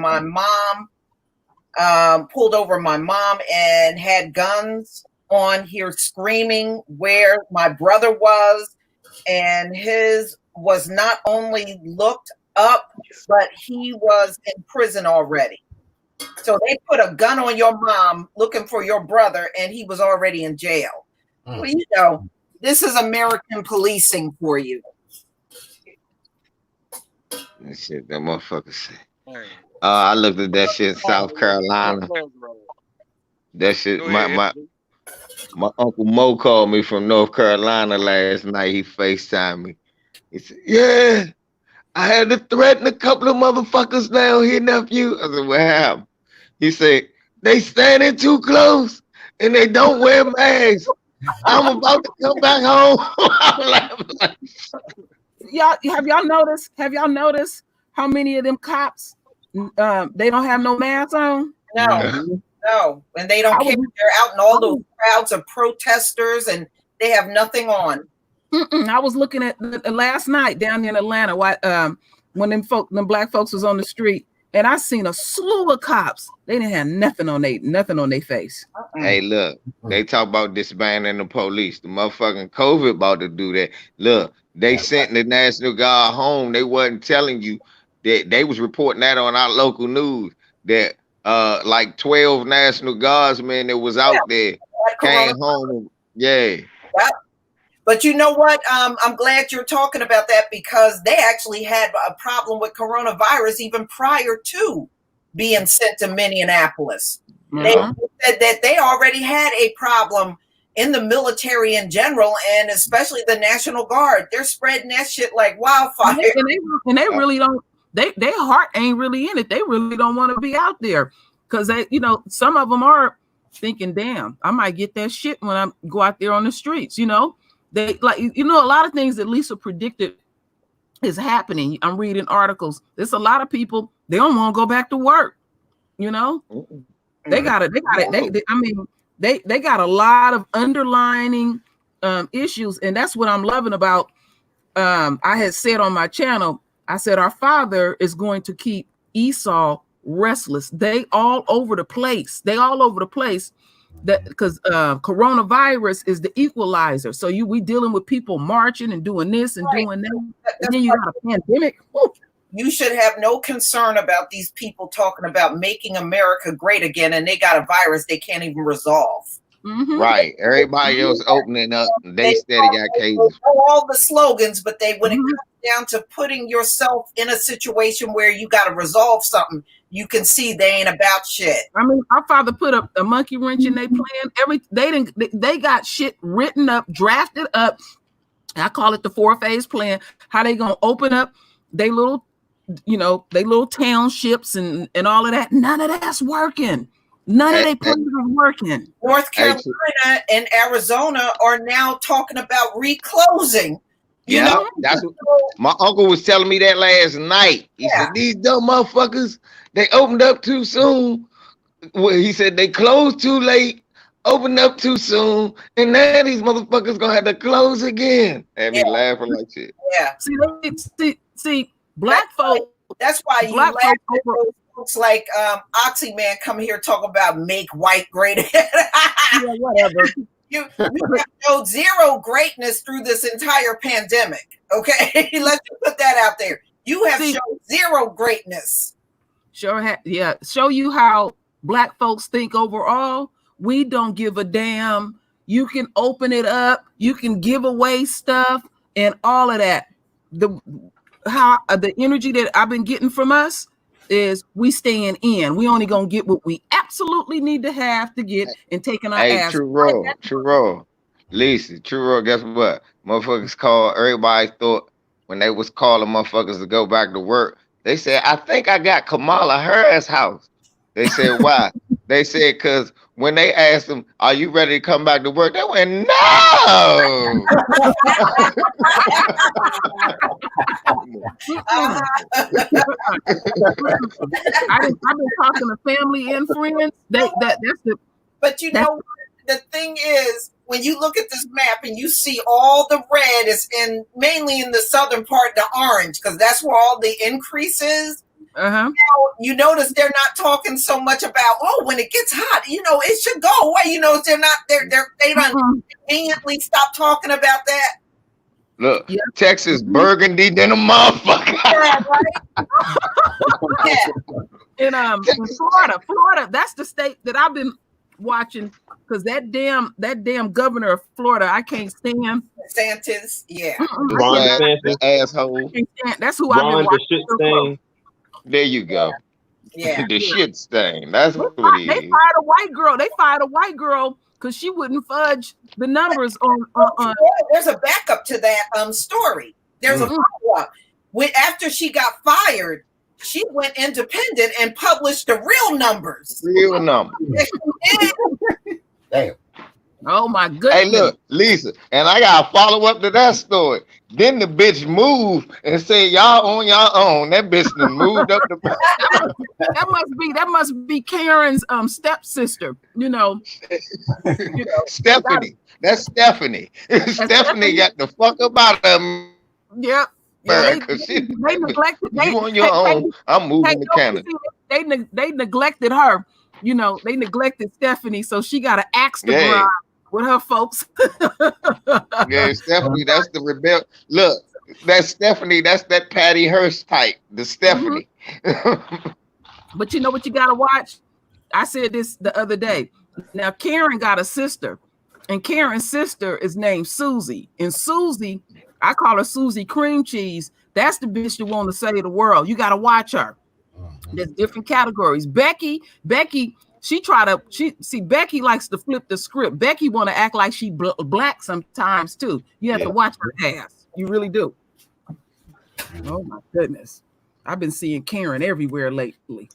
my mom and had guns on here screaming where my brother was, and his was not only looked up, but he was in prison already. So they put a gun on your mom looking for your brother, and he was already in jail. Well, you know, this is American policing for you. That shit, that motherfucker said. I looked at that shit in South Carolina. That shit, my Uncle Mo called me from North Carolina last night. He FaceTimed me. He said, yeah, I had to threaten a couple of motherfuckers down here, nephew. I said, what happened? He said, they standing too close and they don't wear masks. I'm about to come back home. Y'all noticed? Have y'all noticed how many of them cops they don't have no masks on? No, and they don't care. They're out in all those crowds of protesters, and they have nothing on. I was looking at last night down in Atlanta, when them black folks was on the street, and I seen a slew of cops. They didn't have nothing on their face. Hey, look, they talk about disbanding the police. The motherfucking COVID about to do that. Look, they sent the National Guard home. They wasn't telling you that. They was reporting that on our local news that like 12 National Guardsmen that was out there came home. Yeah. But you know what? I'm glad you're talking about that, because they actually had a problem with coronavirus even prior to being sent to Minneapolis. They said that they already had a problem in the military in general, and especially the National Guard. They're spreading that shit like wildfire. And they really don't. Their heart ain't really in it. They really don't want to be out there, because some of them are thinking, "Damn, I might get that shit when I go out there on the streets." They a lot of things that Lisa predicted is happening. I'm reading articles. There's a lot of people, they don't want to go back to work. They got it. They got a lot of underlining issues, and that's what I'm loving about. I had said on my channel, I said our Father is going to keep Esau restless. They all over the place. That because coronavirus is the equalizer. So we dealing with people marching and doing this and doing that. And then you got a pandemic. Woo. You should have no concern about these people talking about making America great again, and they got a virus they can't even resolve. Right. Everybody else opening up, they steady got cases. All the slogans, but when it comes down to putting yourself in a situation where you got to resolve something, you can see they ain't about shit. I mean, our Father put up a monkey wrench in their plan. They got shit written up, drafted up. I call it the 4-phase plan. How they gonna open up they little townships and all of that. None of that's working. None of their plans are working. North Carolina and Arizona are now talking about reclosing. That's what my uncle was telling me that last night. He said, these dumb motherfuckers, they opened up too soon. Well, he said they closed too late, opened up too soon, and now these motherfuckers gonna have to close again. And me laughing like shit. Yeah. See, black folks. That's why you laugh at those folks like Oxy Man come here talk about make white great. Whatever. You have showed zero greatness through this entire pandemic. Okay, let's put that out there. You have shown zero greatness. Show you how black folks think overall. We don't give a damn. You can open it up. You can give away stuff and all of that. The energy that I've been getting from us is we staying in. We only gonna get what we absolutely need to have to get and taking our ass. True raw. Lisa, true raw, guess what? Motherfuckers everybody thought when they was calling motherfuckers to go back to work, they said, I think I got Kamala Harris' house. They said, why? They said, because when they asked them, are you ready to come back to work? They went, no. I've been talking to family and friends. But you know, the thing is, when you look at this map and you see all the red is mainly in the southern part, the orange, because that's where all the increase is. Now, you notice they're not talking so much about, when it gets hot, it should go away. They don't conveniently stop talking about that. Look, Texas burgundy than a motherfucker. Yeah, right? In Florida, that's the state that I've been watching, because that damn governor of Florida, I can't stand. DeSantis, Ron DeSantis, asshole. That's who I've been watching. There you go. Yeah. The shit stain. That's what it is. They fired a white girl because she wouldn't fudge the numbers on. There's a backup to that story. There's a follow-up. After she got fired, she went independent and published the real numbers. Real numbers. Damn. Oh my goodness. Hey, look, Lisa, and I gotta follow up to that story. Then the bitch moved and said, "Y'all on your own." That bitch done moved up the. that must be Karen's stepsister. You know. Stephanie. That's Stephanie. Stephanie got the fuck up out of them. Yep. Yeah, they neglected. You on your own. I'm moving to Canada. They neglected her. You know, they neglected Stephanie, so she got an axe to grind with her folks. Yeah, Stephanie, that's the rebel. Look, that's Stephanie. That's that Patty Hearst type. The Stephanie. Mm-hmm. But you know what you gotta watch? I said this the other day. Now Karen got a sister, and Karen's sister is named Susie. And Susie, I call her Susie Cream Cheese. That's the bitch that want to save the world. You gotta watch her. There's different categories. Becky, Becky likes to flip the script. Becky want to act like she black sometimes too. You have to watch her ass. You really do. Oh my goodness. I've been seeing Karen everywhere lately.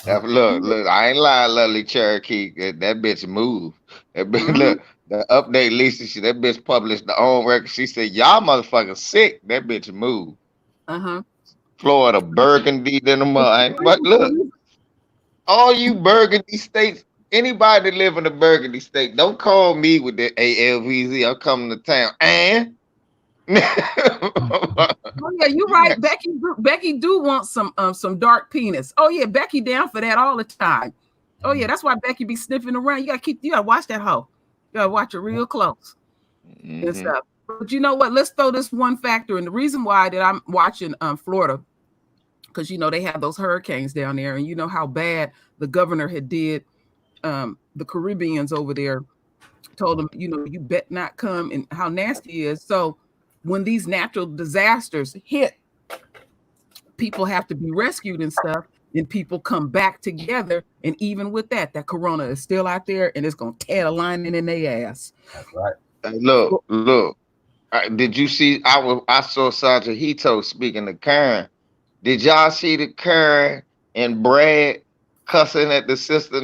Look, I ain't lying, lovely Cherokee. That bitch moved. That bitch, look, the update, Lisa, that bitch published the own record. She said, "Y'all motherfuckers sick." That bitch moved. Florida, Burgundy, then the mud. But look, all you Burgundy states, anybody that live in a Burgundy state, don't call me with the ALVZ. I'm coming to town. And oh yeah, you're right. Becky do want some dark penis. Oh yeah, Becky down for that all the time. Oh yeah, that's why Becky be sniffing around. You gotta watch that hoe. You gotta watch it real close and stuff. But you know what? Let's throw this one factor in. The reason why that I'm watching Florida, because you know they have those hurricanes down there, and you know how bad the governor had did the Caribbeans over there. Told them, you know, you bet not come, and how nasty it is. So when these natural disasters hit, people have to be rescued and stuff, and people come back together. And even with that corona is still out there, and it's gonna tear a lining in their ass. That's right. Look. Did you see? I saw Sandra Hito speaking to Karen. Did y'all see the Karen and Brad cussing at the sister?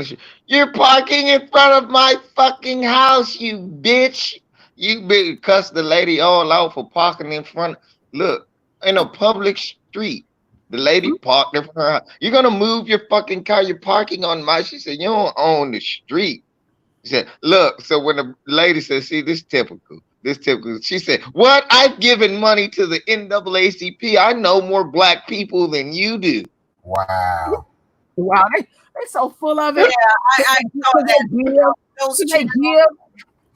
You're parking in front of my fucking house, you bitch. You big cuss the lady all out for parking in front. Look, in a public street, the lady parked in front of her house. You're gonna move your fucking car. You're parking on my. She said, "You don't own the street." She said, "Look." So when the lady said, "See, this typical." She said, "What? I've given money to the NAACP. I know more black people than you do." Wow. Wow, they so full of it. Yeah, I know that. They give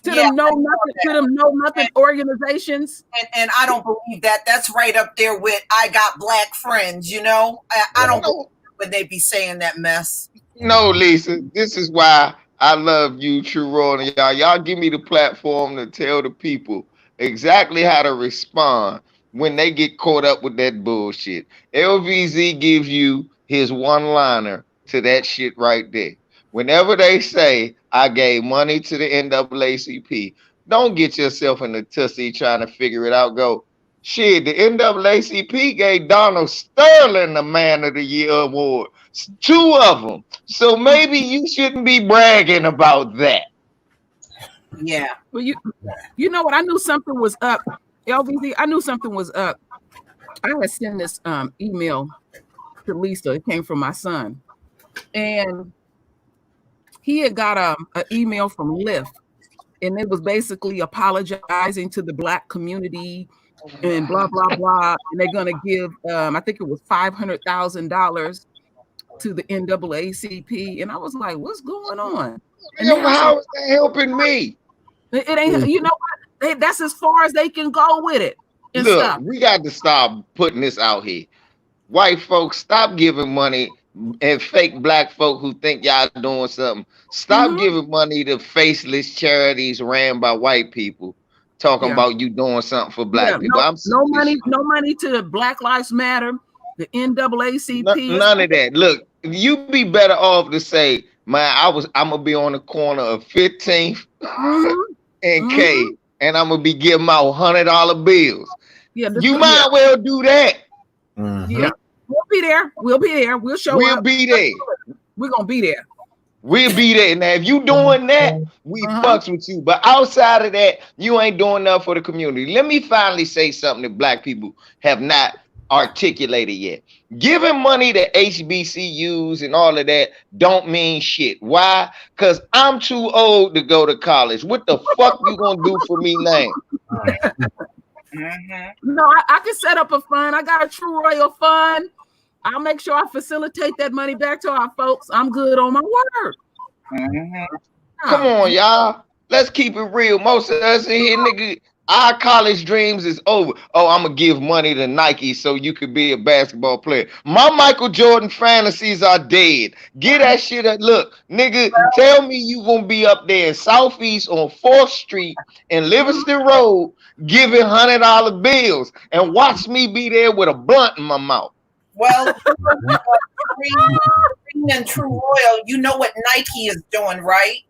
to them know nothing organizations. And I don't believe that. That's right up there with I got black friends, you know. I don't believe when they be saying that mess. No, Lisa, this is why I love you, True Raw, and y'all. Y'all give me the platform to tell the people exactly how to respond when they get caught up with that bullshit. LVZ gives you his one-liner to that shit right there. Whenever they say, "I gave money to the NAACP," don't get yourself in the tussy trying to figure it out. Go, shit, the NAACP gave Donald Sterling the Man of the Year award. 2 of them. So maybe you shouldn't be bragging about that. Yeah. Well, you know what? I knew something was up. LVZ, I knew something was up. I had sent this email to Lisa. It came from my son. And he had got an email from Lyft. And it was basically apologizing to the black community and blah, blah, blah. And they're going to give, I think it was $500,000 to the NAACP. And I was like, what's going on? And how is that helping me? It ain't, you know what? That's as far as they can go with it. Look, stuff. We got to stop putting this out here. White folks, stop giving money, and fake black folk who think y'all doing something. Stop giving money to faceless charities ran by white people, talking about you doing something for black people. No money to Black Lives Matter, the NAACP. None of that. Look, you be better off to say, man, I'm gonna be on the corner of 15th and K, and I'm gonna be giving out $100 bills. Yeah, you might well do that. Yeah, we'll be there. We'll show up. We'll be there. We're gonna be there. We'll be there. Now, if you doing that, we fucks with you. But outside of that, you ain't doing nothing for the community. Let me finally say something that black people have not articulated yet. Giving money to HBCUs and all of that don't mean shit. Why? Because I'm too old to go to college. What the fuck you gonna do for me now? No, I can set up a fund. I got a True Royal fund. I'll make sure I facilitate that money back to our folks. I'm good on my word. Come on, y'all. Let's keep it real. Most of us in here, nigga, our college dreams is over. Oh, I'm gonna give money to Nike so you could be a basketball player. My Michael Jordan fantasies are dead. Get that shit up. Look, nigga, tell me you gonna be up there in Southeast on 4th Street and Livingston Road giving $100 bills and watch me be there with a blunt in my mouth. Well, Green and True Royal, you know what Nike is doing, right?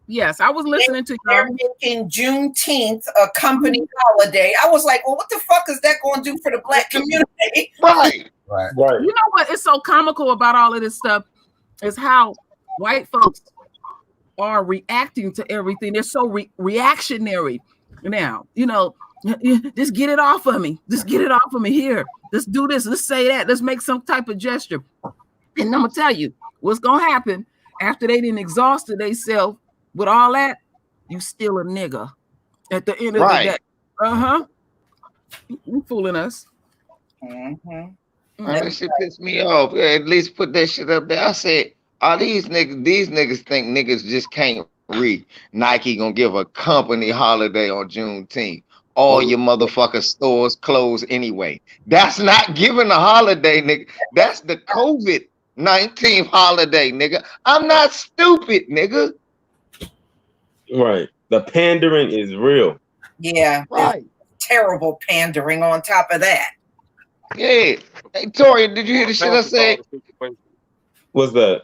Yes, I was listening to they're making Juneteenth a company holiday. I was like, well, what the fuck is that going to do for the black community? Right. You know what is so comical about all of this stuff is how white folks are reacting to everything. They're so reactionary now. You know, just get it off of me. Just get it off of me here. Let's do this. Let's say that. Let's make some type of gesture. And I'm gonna tell you what's gonna happen after they didn't exhausted themselves with all that. You still a nigga at the end of the day. You fooling us. That shit pissed me off. Yeah, at least put that shit up there. I said, all these niggas think niggas just can't read. Nike gonna give a company holiday on Juneteenth. All your motherfucker stores closed anyway. That's not giving a holiday, nigga. That's the COVID-19 holiday, nigga. I'm not stupid, nigga. Right. The pandering is real. Yeah. Right. Terrible pandering on top of that. Yeah. Hey, Tori, did you hear the shit I said? What's that?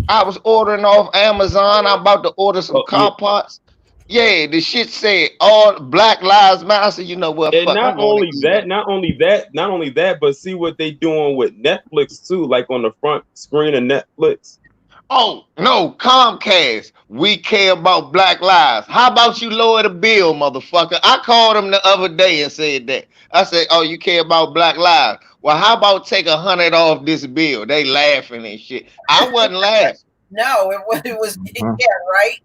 I was ordering off Amazon. I'm about to order some car parts. Yeah, the shit said all Black Lives Matter. So you know what? And not only that, but see what they doing with Netflix too, like on the front screen of Netflix. Oh no, Comcast. We care about Black lives. How about you lower the bill, motherfucker? I called them the other day and said that. I said, "Oh, you care about Black lives? Well, how about take $100 off this bill?" They laughing and shit. I wasn't laughing. No, it was yeah, right.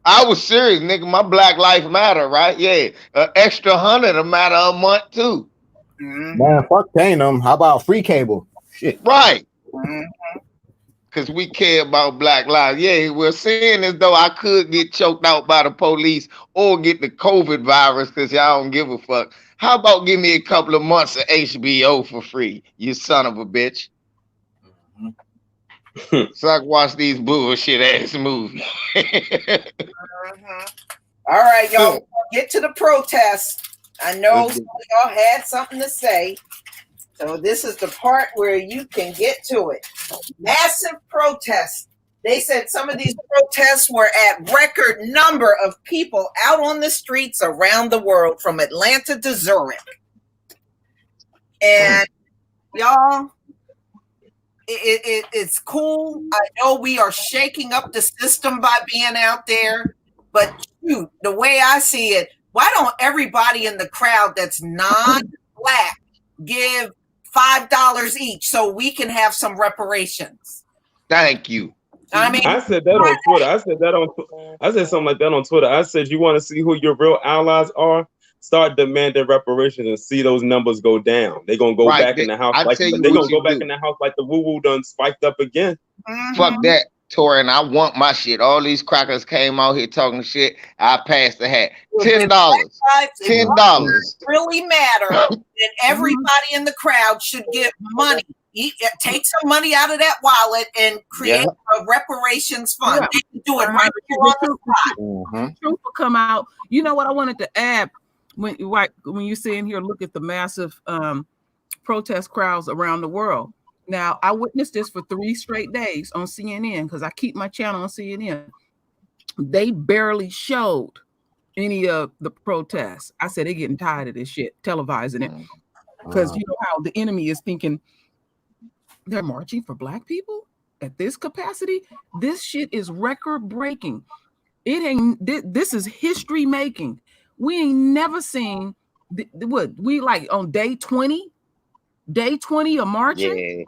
I was serious, nigga. My Black Lives Matter, right? Yeah, an extra $100 a matter a month too. Man, fuck paying them. How about free cable? Shit. Right. Because we care about Black lives. Yeah, we're saying as though I could get choked out by the police or get the COVID virus because y'all don't give a fuck. How about give me a couple of months of HBO for free, you son of a bitch? So I can watch these bullshit ass movies. All right, y'all, get to the protest. I know some of y'all had something to say. So this is the part where you can get to it. Massive protests. They said some of these protests were at record number of people out on the streets around the world, from Atlanta to Zurich. And y'all, it's cool. I know we are shaking up the system by being out there, but shoot, the way I see it, why don't everybody in the crowd that's non-black give $5 each so we can have some reparations? Thank you. I mean, I said that on Twitter. I said something like that on Twitter. I said, you want to see who your real allies are? Start demanding reparations and see those numbers go down. They're gonna go back in the house like they're gonna go back in the house like the woo-woo done spiked up again. Fuck that, Tori, and I want my shit. All these crackers came out here talking shit. I passed the hat. $10. $10 really matter. And everybody in the crowd should give money. Take some money out of that wallet and create a reparations fund. They can do it right here on the spot. Truth will come out. You know what I wanted to add when you sit in here, look at the massive protest crowds around the world. Now, I witnessed this for 3 straight days on CNN because I keep my channel on CNN. They barely showed any of the protests. I said they're getting tired of this shit, televising it, because you know how the enemy is thinking they're marching for black people. at this capacity, this shit is record breaking. It ain't. This is history making. We ain't never seen what we like on day 20 of marching. Yeah.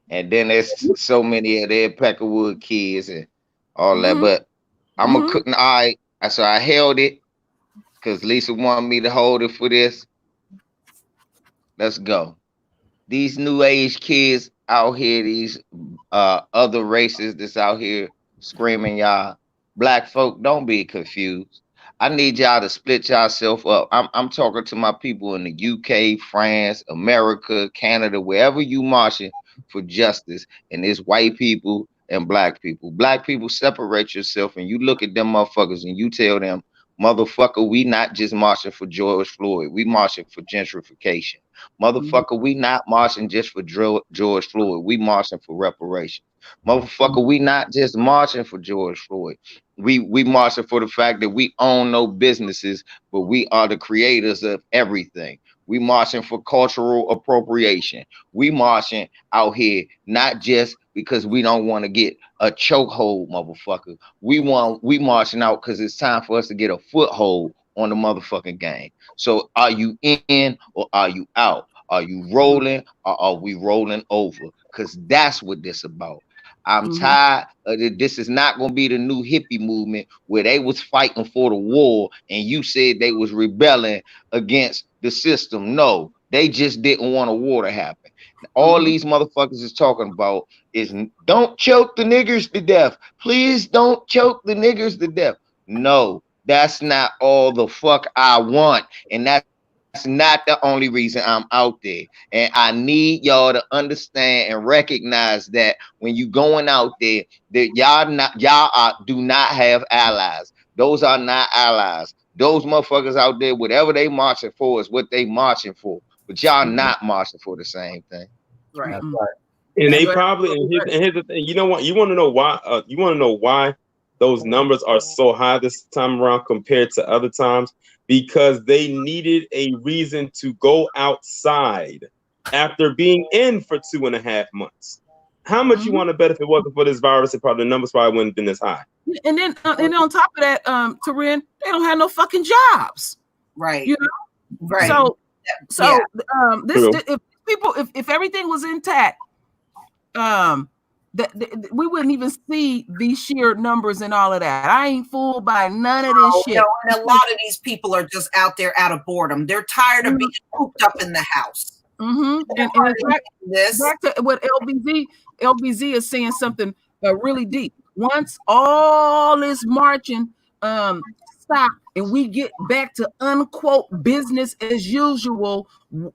And then there's so many of their Peckerwood kids and all that. But I'm a couldn't. So I held it because Lisa wanted me to hold it for this. Let's go. These new age kids out here, these other races that's out here screaming, y'all. Black folk, don't be confused. I need y'all to split yourself up. I'm talking to my people in the UK, France, America, Canada, wherever you marching for justice. And it's white people and black people. Black people, separate yourself and you look at them motherfuckers and you tell them, motherfucker, we not just marching for George Floyd. We marching for gentrification. Motherfucker, we not marching just for George Floyd. We marching for reparations. Motherfucker, we not just marching for George Floyd. We marching for the fact that we own no businesses, but we are the creators of everything. We marching for cultural appropriation. We marching out here not just because we don't want to get a chokehold, motherfucker. We marching out because it's time for us to get a foothold on the motherfucking game. So are you in or are you out? Are you rolling or are we rolling over? Because that's what this about. I'm tired of it. This is not going to be the new hippie movement where they was fighting for the war and you said they was rebelling against the system. No, they just didn't want a war to happen. All these motherfuckers is talking about is don't choke the niggers to death. Please don't choke the niggers to death. No, that's not all the fuck I want. And that's not the only reason I'm out there. And I need y'all to understand and recognize that when you going out there, that do not have allies. Those are not allies. Those motherfuckers out there, whatever they marching for is what they marching for. But y'all not marching for the same thing. Right. And they probably, and here's the thing, you know what? You want to know why? You want to know why those numbers are so high this time around compared to other times? Because they needed a reason to go outside after being in for 2.5 months. How much you want to bet if it wasn't for this virus, the numbers probably wouldn't have been this high. And then on top of that, Taryn, they don't have no fucking jobs. Right. You know? Right. So if everything was intact, we wouldn't even see these sheer numbers and all of that. I ain't fooled by none of this shit. No, and a lot of these people are just out there out of boredom. They're tired of being cooped up in the house. And back to what LBZ is saying something really deep. Once all this marching stop and we get back to unquote business as usual,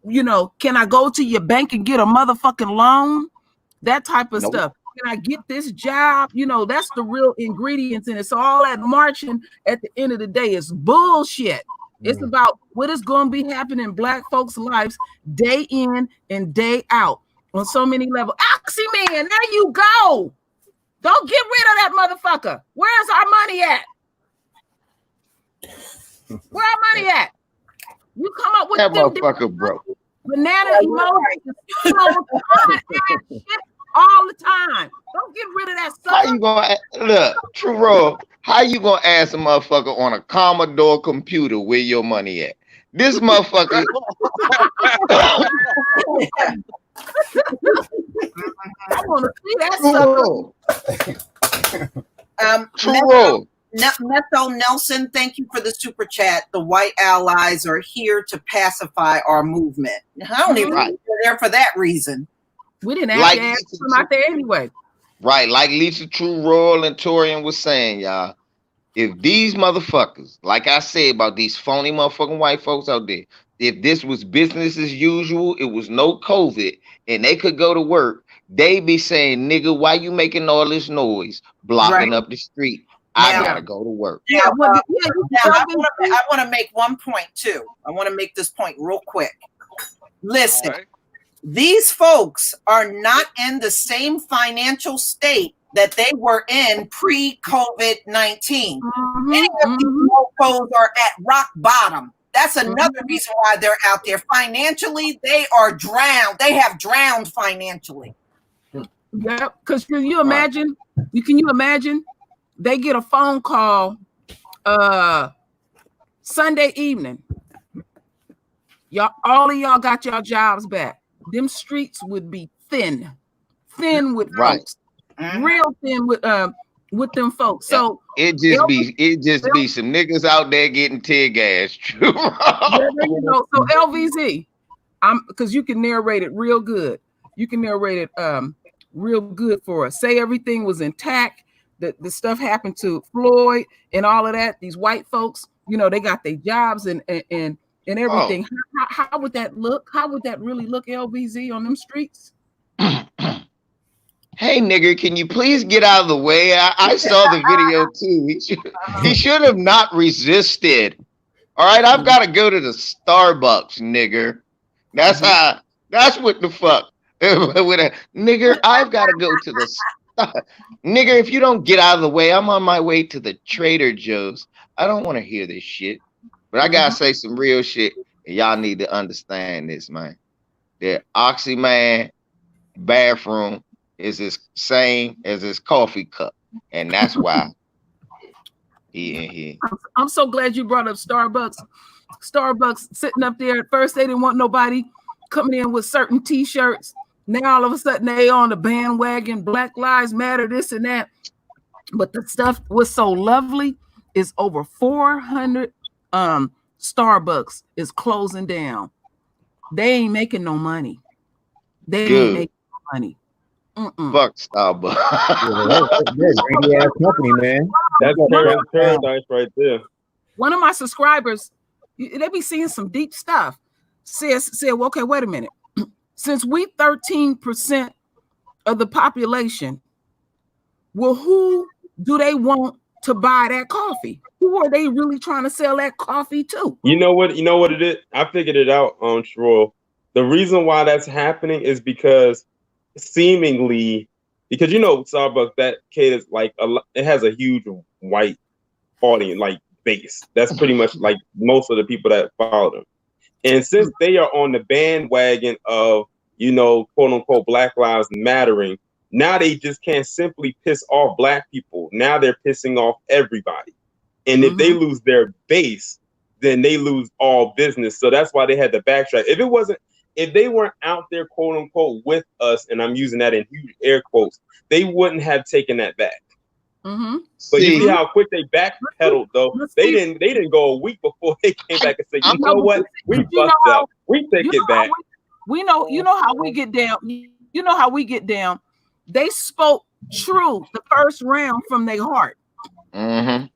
you know, can I go to your bank and get a motherfucking loan? That type of stuff. Can I get this job? You know, that's the real ingredients in it. So all that marching at the end of the day is bullshit. It's about what is going to be happening in Black folks' lives day in and day out on so many levels. Oxyman, there you go. Don't get rid of that motherfucker. Where's our money at? Where our money at? You come up with that motherfucker, bro. Banana emojis all the time. Don't get rid of that stuff. How you gonna look, True Raw? How you gonna ask a motherfucker on a Commodore computer where your money at? This motherfucker. I want to see that stuff. True Raw. Metho Nelson, thank you for the super chat. The white allies are here to pacify our movement. I don't even think they're there for that reason. We didn't actually ask them out there anyway. Right, like Lisa True Royal and Torian was saying, y'all. If these motherfuckers, like I said about these phony motherfucking white folks out there, if this was business as usual, it was no COVID, and they could go to work, they be saying, nigga, why you making all this noise, blocking up the street? I gotta go to work. I want to make one point too. I want to make this point real quick. Listen, these folks are not in the same financial state that they were in pre-COVID-19. Many of these mofos are at rock bottom. That's another reason why they're out there. Financially, they are drowned. They have drowned financially. Yep. Because can you imagine? Can you imagine? They get a phone call Sunday evening. Y'all, all of y'all got your jobs back. Them streets would be thin with folks, real thin with them folks. So it just be some niggas out there getting tear gas. True. So LVZ, because you can narrate it real good. You can narrate it real good for us. Say everything was intact. The stuff happened to Floyd and all of that. These white folks, they got their jobs and everything. Oh. How would that look? How would that really look, LVZ, on them streets? Hey, nigger, can you please get out of the way? I saw the video too. He should have not resisted. All right, I've got to go to the Starbucks, nigger. That's what the fuck. With a nigger, I've got to go to the nigger. If you don't get out of the way, I'm on my way to the Trader Joe's. I don't want to hear this shit, but I gotta say some real shit. And y'all need to understand this, man. The Oxy Man bathroom is the same as his coffee cup, and that's why he in here. I'm so glad you brought up Starbucks. Starbucks sitting up there. At first, they didn't want nobody coming in with certain T-shirts. Now all of a sudden they on the bandwagon, Black Lives Matter, this and that. But the stuff was so lovely. Is over 400 Starbucks is closing down. They ain't making no money. They ain't making no money. Fuck Starbucks. They're a greedy ass company, man. That's paradise right there. One of my subscribers, they be seeing some deep stuff. Said, well, okay, wait a minute. Since we 13% of the population, well, who do they want to buy that coffee? Who are they really trying to sell that coffee to? You know what it is? I figured it out, Sherrod. The reason why that's happening is because seemingly, because Starbucks, that caters like it has a huge white audience, like base. That's pretty much like most of the people that follow them. And since they are on the bandwagon of, quote unquote, Black Lives Mattering, now they just can't simply piss off Black people. Now they're pissing off everybody. And if they lose their base, then they lose all business. So that's why they had to backtrack. If they weren't out there, quote unquote, with us, and I'm using that in huge air quotes, they wouldn't have taken that back. But you see how quick they backpedaled, though. They didn't go a week before they came back and said, you know what? We fucked up. We take it back. We know, how we get down. You know how we get down. They spoke true the first round from their heart. I'm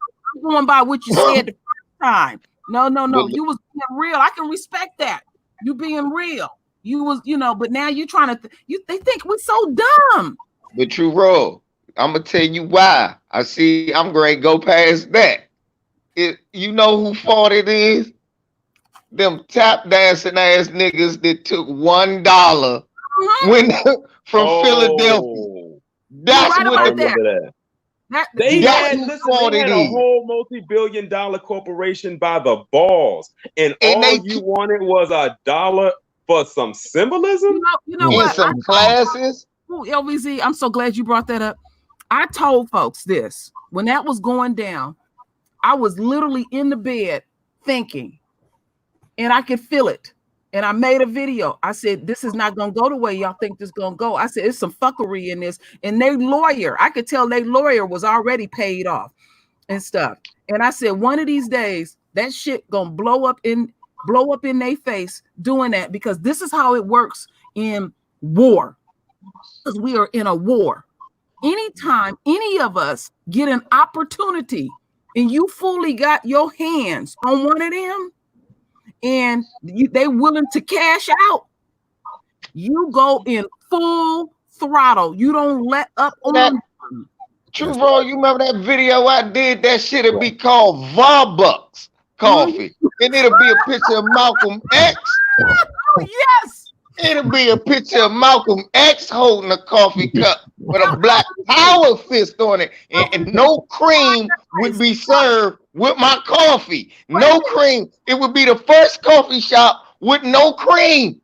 going by what you said the first time. No. You was being real. I can respect that. You being real. You was, but now you trying to. They think we're so dumb. But true, Roll. I'm gonna tell you why. I'm going to go past that. You know who fault it is? Them tap dancing ass niggas that took $1 from Philadelphia. That's right, what They had a whole multi-billion-dollar corporation by the balls, and all you wanted was $1 for some symbolism. You know what? Some classes. LVZ, I'm so glad you brought that up. I told folks this when that was going down. I was literally in the bed thinking, and I could feel it. And I made a video. I said, this is not going to go the way y'all think this is going to go. I said, it's some fuckery in this. And their lawyer, I could tell their lawyer was already paid off and stuff. And I said, one of these days, that shit going to blow up in their face doing that, because this is how it works in war. Because we are in a war. Anytime any of us get an opportunity and you fully got your hands on one of them, and they willing to cash out, you go in full throttle. You don't let up on that. True, bro. You remember that video I did? That shit'll be called Varbucks Coffee. And it'll be a picture of Malcolm X. Oh, yes. It'll be a picture of Malcolm X holding a coffee cup with a black power fist on it. And no cream would be served with my coffee. No cream. It would be the first coffee shop with no cream.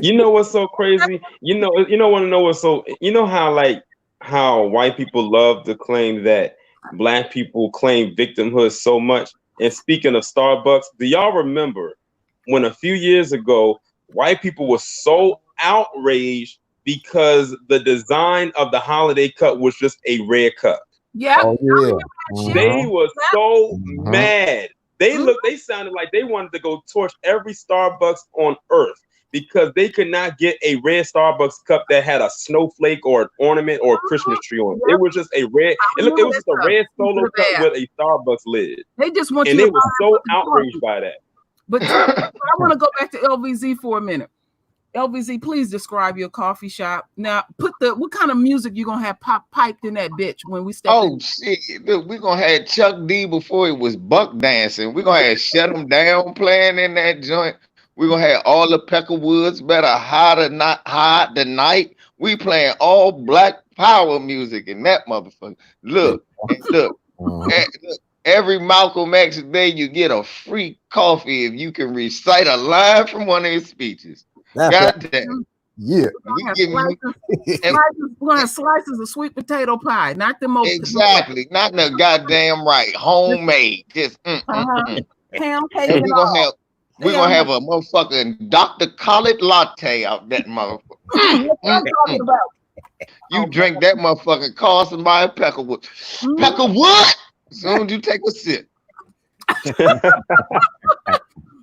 You know what's so crazy? You know want to know what's so? You know how white people love to claim that black people claim victimhood so much. And speaking of Starbucks, do y'all remember when a few years ago white people were so outraged because the design of the holiday cup was just a red cup? Yeah. Oh yeah. They were so mad. They sounded like they wanted to go torch every Starbucks on earth because they could not get a red Starbucks cup that had a snowflake or an ornament or a Christmas tree on it. It was just a red. It was just a red solo cup with a Starbucks lid. They just want and you. And they were so outraged by that. But I want to go back to LVZ for a minute. LVZ, please describe your coffee shop. Now, what kind of music you gonna have piped in that bitch when we step in? Shit! Look, we gonna have Chuck D before it was buck dancing. We gonna have Shut 'Em Down playing in that joint. We gonna have all the Peckerwoods, Better Hide the Night. We playing all Black Power music in that motherfucker. Look. Every Malcolm X day you get a free coffee if you can recite a line from one of his speeches. Goddamn. Yeah. We're gonna have slices of sweet potato pie, not the most exactly, not the goddamn right, homemade. Just pound cake. And we're gonna have a motherfucking Dr. Khaled latte out that motherfucker. You drink that motherfucker, call somebody Peckerwood. Peckerwood. As soon as you take a sip.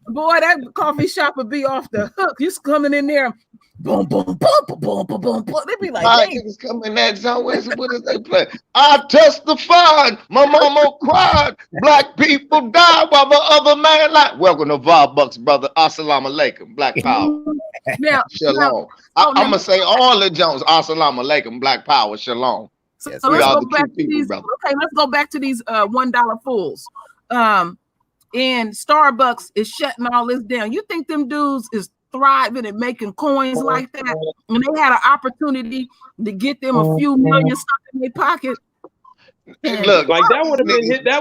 Boy, that coffee shop would be off the hook. You coming in there, boom, boom, boom, boom, boom, boom, boom. They be like, hey. Niggas come in that zone. What is they play? I testified. My mama cried. Black people died while the other man lied. Welcome to Varbucks, brother. Assalamu alaikum. Black power. Shalom. I'm gonna say all the Jones. Assalamu alaikum. Black power. Shalom. So let's go back to these. Okay, let's go back to these $1 fools. And Starbucks is shutting all this down. You think them dudes is thriving and making coins like that? And they had an opportunity to get them a few million stuck in their pocket. And look, like that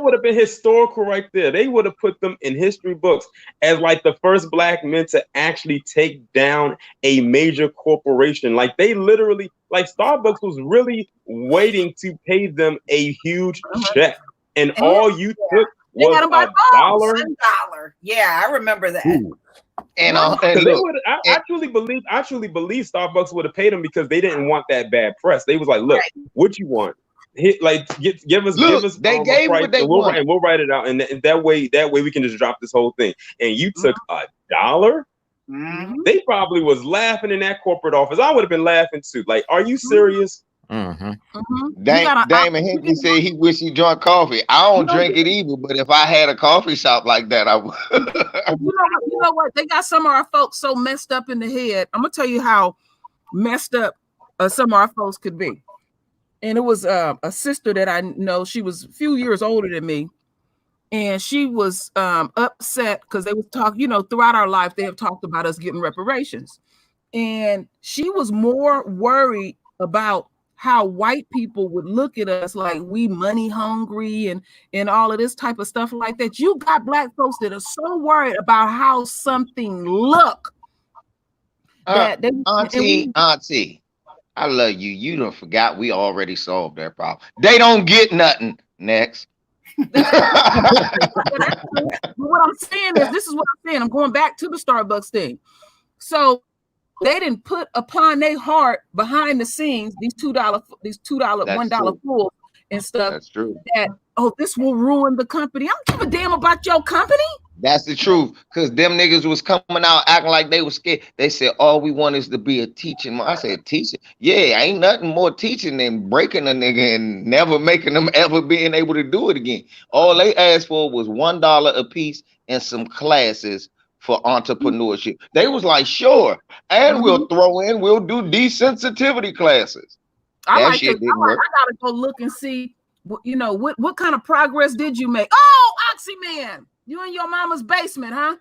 would have been historical right there. They would have put them in history books as like the first black men to actually take down a major corporation. Like they literally, like Starbucks was really waiting to pay them a huge check, and all you took was $1. Yeah, I remember that. And I truly believe Starbucks would have paid them because they didn't want that bad press. They was like, look, what you want? Give us. They gave what they want, and we'll write it out, and that way we can just drop this whole thing. And you took $1. They probably was laughing in that corporate office. I would have been laughing too. Like, are you serious? Damon Hinckley said he wish he drank coffee. I don't drink it either, but if I had a coffee shop like that, I would. You know what? They got some of our folks so messed up in the head. I'm gonna tell you how messed up some of our folks could be. And it was a sister that I know. She was a few years older than me, and she was upset because they was talking. Throughout our life, they have talked about us getting reparations, and she was more worried about how white people would look at us like we money hungry and all of this type of stuff like that. You got black folks that are so worried about how something look. Auntie, I love you. You done forgot we already solved that problem. They don't get nothing. Next. But what I'm saying is, this is what I'm saying. I'm going back to the Starbucks thing. So they didn't put upon their heart behind the scenes these $2, $1 fools and stuff. That's true. That this will ruin the company. I don't give a damn about your company. That's the truth. Because them niggas was coming out acting like they was scared. They said all we want is to be a teaching. I said teaching. Yeah, ain't nothing more teaching than breaking a nigga and never making them ever being able to do it again. All they asked for was $1 a piece and some classes for entrepreneurship. They was like, sure, and we'll do desensitivity classes. I gotta go look and see. What kind of progress did you make? Oh, Oxyman, you in your mama's basement, huh?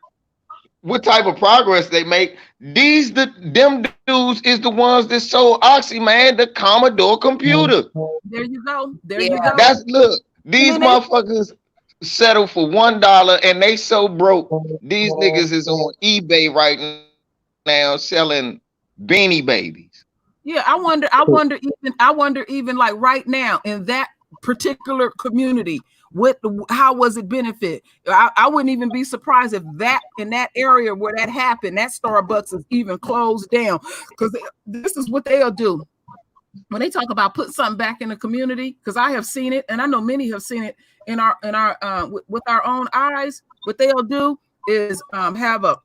What type of progress they make? Them dudes is the ones that sold Oxyman the Commodore computer. There you go. These motherfuckers settle for $1 and they so broke. These niggas is on eBay right now selling Beanie Babies. Yeah, I wonder even like right now in that particular community, how was it benefit? I wouldn't even be surprised if that in that area where that happened, that Starbucks is even closed down, because this is what they'll do when they talk about put something back in the community. Because I have seen it, and I know many have seen it with our own eyes. What they'll do is have a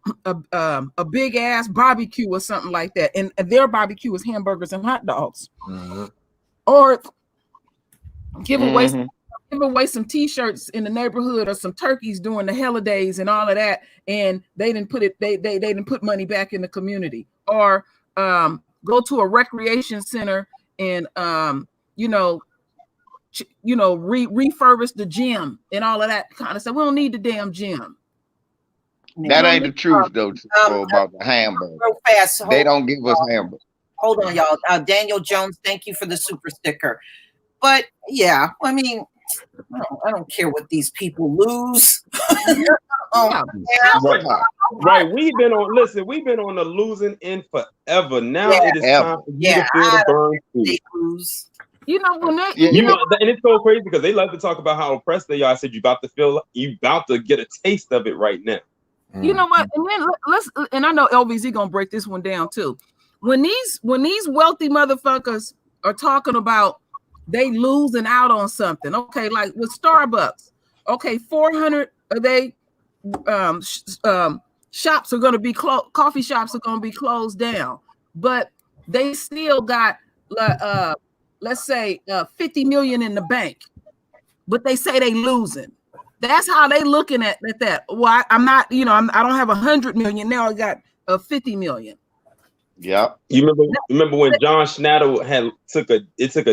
big ass barbecue or something like that, and their barbecue is hamburgers and hot dogs, or give away some t-shirts in the neighborhood or some turkeys during the holidays and all of that, and they didn't put money back in the community, or go to a recreation center and refurbish the gym and all of that kind of stuff. We don't need the damn gym. That ain't the truth, though, about the hamburger. Real fast. They don't give us hamburger. Hold on, y'all. Daniel Jones, thank you for the super sticker. But yeah, I mean, I don't care what these people lose. Right. We've been on the losing end forever. Now it is time for you to feel the burn too. You know, when they, and it's so crazy because they love to talk about how oppressed they are. I said you about to get a taste of it right now. You know what? And then and I know LVZ gonna break this one down too. When these wealthy motherfuckers are talking about they losing out on something, okay, like with Starbucks, okay, 400 of they shops are gonna be coffee shops are gonna be closed down, but they still got let's say 50 million in the bank, but they say they losing. That's how they looking at that. Well, I'm not, I don't have 100 million now. I got 50 million. Yeah. You remember when John Schnatter took a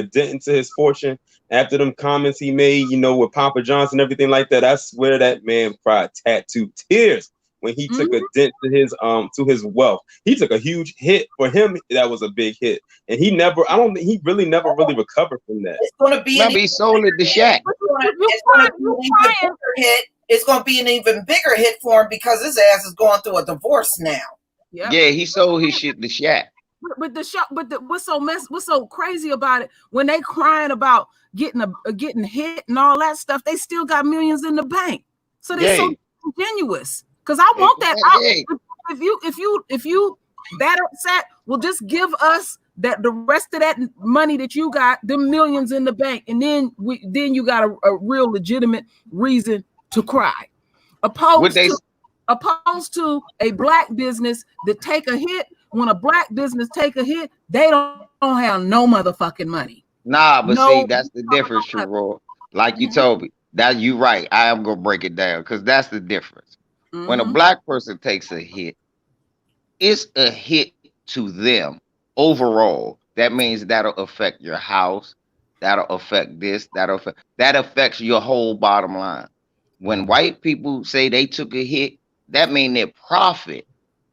dent into his fortune after them comments he made, with Papa Johnson and everything like that. I swear that man cried tattooed tears when he took a dent to his wealth. He took a huge hit. For him, that was a big hit. And he never recovered from that. It's gonna be he sold it to Shaq. It's gonna be an even bigger hit for him because his ass is going through a divorce now. Yep. Yeah, he sold his shit to Shaq. What's so crazy about it? When they crying about getting hit and all that stuff, they still got millions in the bank. So they're so disingenuous. Because I want that. If you that upset, well, just give us the rest of that money that you got, the millions in the bank, and then you got a real legitimate reason to cry. Opposed to a black business that take a hit. When a black business take a hit, they don't have no motherfucking money. Nah, but see, that's the difference, Sherrod. Like you told me, that you right. I am gonna break it down because that's the difference. When a black person takes a hit, it's a hit to them overall. That means that'll affect your house, that'll affect this, that affects your whole bottom line. When white people say they took a hit, that means their profit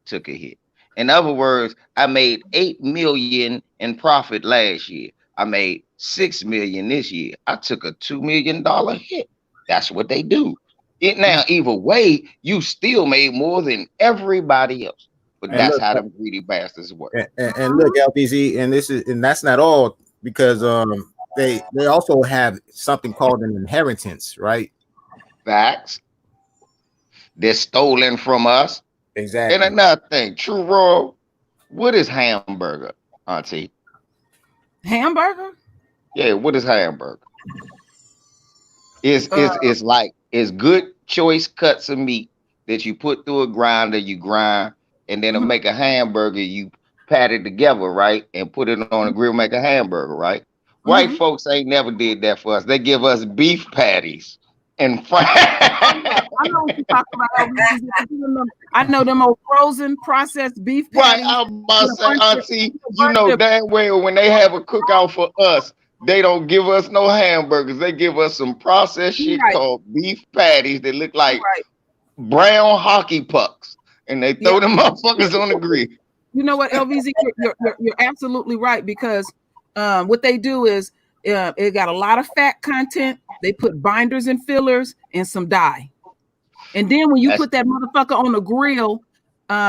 took a hit. In other words, I made 8 million in profit last year. I made 6 million this year. I took a $2 million hit. That's what they do. Now, either way, you still made more than everybody else. But that's how them greedy bastards work. And look, LPZ, and that's not all, because they also have something called an inheritance, right? Facts. They're stolen from us. Exactly. And another thing, True Raw, what is hamburger, Auntie? Hamburger? Yeah, what is hamburger? It's like good choice cuts of meat that you put through a grinder, you grind, and then it'll make a hamburger. You pat it together, right, and put it on a grill, make a hamburger, right? White folks ain't never did that for us. They give us beef patties and fries. I know what you're talking about. I know them old frozen processed beef patties. Right, I'm about to say, Auntie, you know damn well when they have a cookout for us, they don't give us no hamburgers. They give us some processed shit called beef patties that look like brown hockey pucks, and they throw them motherfuckers on the grill. You know what, LVZ, you're absolutely right, because what they do is it got a lot of fat content. They put binders and fillers and some dye, and then when you put that motherfucker on the grill,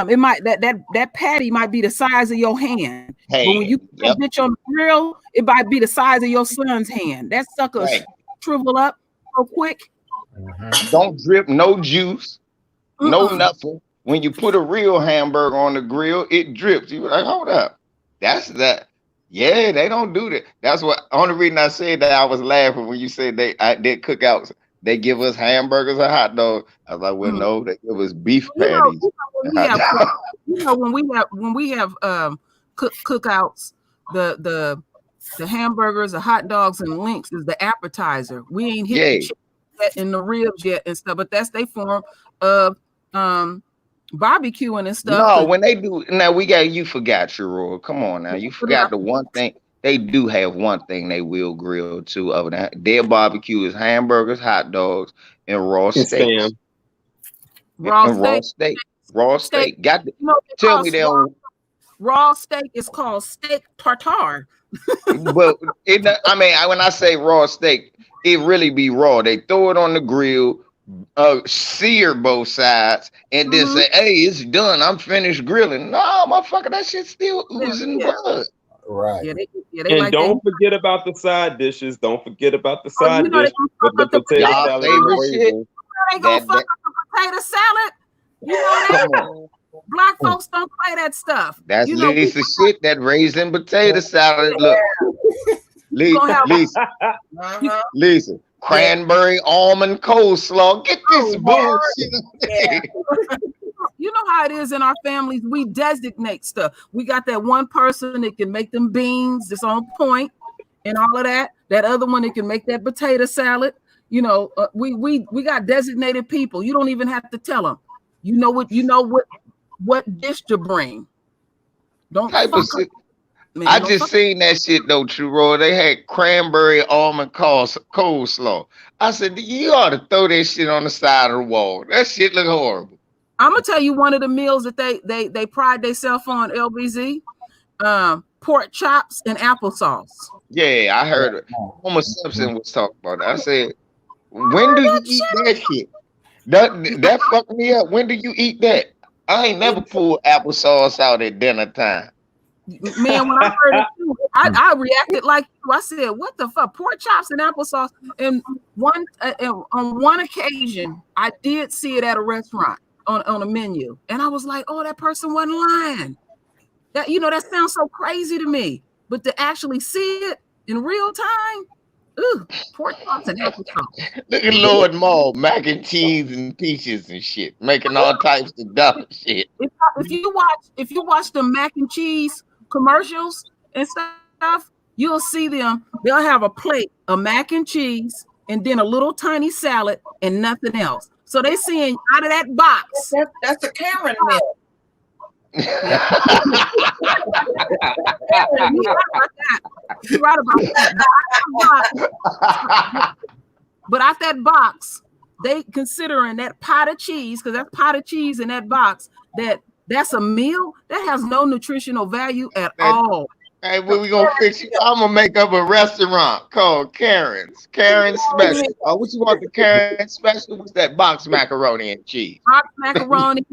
It might that patty might be the size of your hand. But when you put that bitch on the grill, it might be the size of your son's hand. That sucker shrivel up so quick. Don't drip no juice, no nothing. When you put a real hamburger on the grill, it drips. You like, hold up. That's that. Yeah, they don't do that. That's what only reason I said that. I was laughing when you said they did cookouts. They give us hamburgers or hot dogs. I was like, well, no, they give us beef patties. When we have cookouts, the hamburgers, the hot dogs, and links is the appetizer. We ain't hit the chicken in the ribs yet and stuff, but that's their form of barbecuing and stuff. No, when they do now, you forgot, Sherrod. Come on now, you forgot the one thing. They do have one thing they will grill too. Other than their barbecue is hamburgers, hot dogs, and raw steak. Raw steak. Got to tell me they don't. Raw steak is called steak tartare. But when I say raw steak, it really be raw. They throw it on the grill, sear both sides, and then say, "Hey, it's done. I'm finished grilling." No, motherfucker, that shit still oozing blood. Right. And like don't forget about the side dishes. Don't forget about the side dish with the potato salad. They gonna fuck up the potato salad. You know that? Black folks don't play that stuff. That's Lisa shit. That raisin potato salad. Look, Lisa, cranberry almond coleslaw. Get this bullshit. You know how it is in our families. We designate stuff. We got that one person that can make them beans that's on point and all of that. That other one that can make that potato salad. We got designated people. You don't even have to tell them. You know what dish to bring. Don't fuck up. Man, I just seen that shit though, True. They had cranberry almond coleslaw. I said, you ought to throw that shit on the side of the wall. That shit look horrible. I'm gonna tell you one of the meals that they pride themselves on, LBZ, pork chops and applesauce. Yeah, I heard it. Homer Simpson was talking about that. I said, when do you eat that shit? That fucked me up. When do you eat that? I ain't never pulled applesauce out at dinner time. Man, when I heard it too, I reacted like you. I said, "What the fuck? Pork chops and applesauce." And on one occasion, I did see it at a restaurant on a menu, and I was like, "Oh, that person wasn't lying." That sounds so crazy to me, but to actually see it in real time, pork chops and applesauce. Look at Lord Maul, mac and cheese and peaches and shit, making all types of dumb shit. If you watch the mac and cheese commercials and stuff, you'll see them. They'll have a plate of mac and cheese and then a little tiny salad and nothing else. So they seeing out of that box. That's a Karen meal. You're right about that. But out that box, they considering that pot of cheese, because that pot of cheese in that box, that's a meal that has no nutritional value at all. Hey, what we gonna fix you? I'm gonna make up a restaurant called Karen's. Karen's Special. What you want the Karen Special? What's that? Box macaroni and cheese. Box macaroni,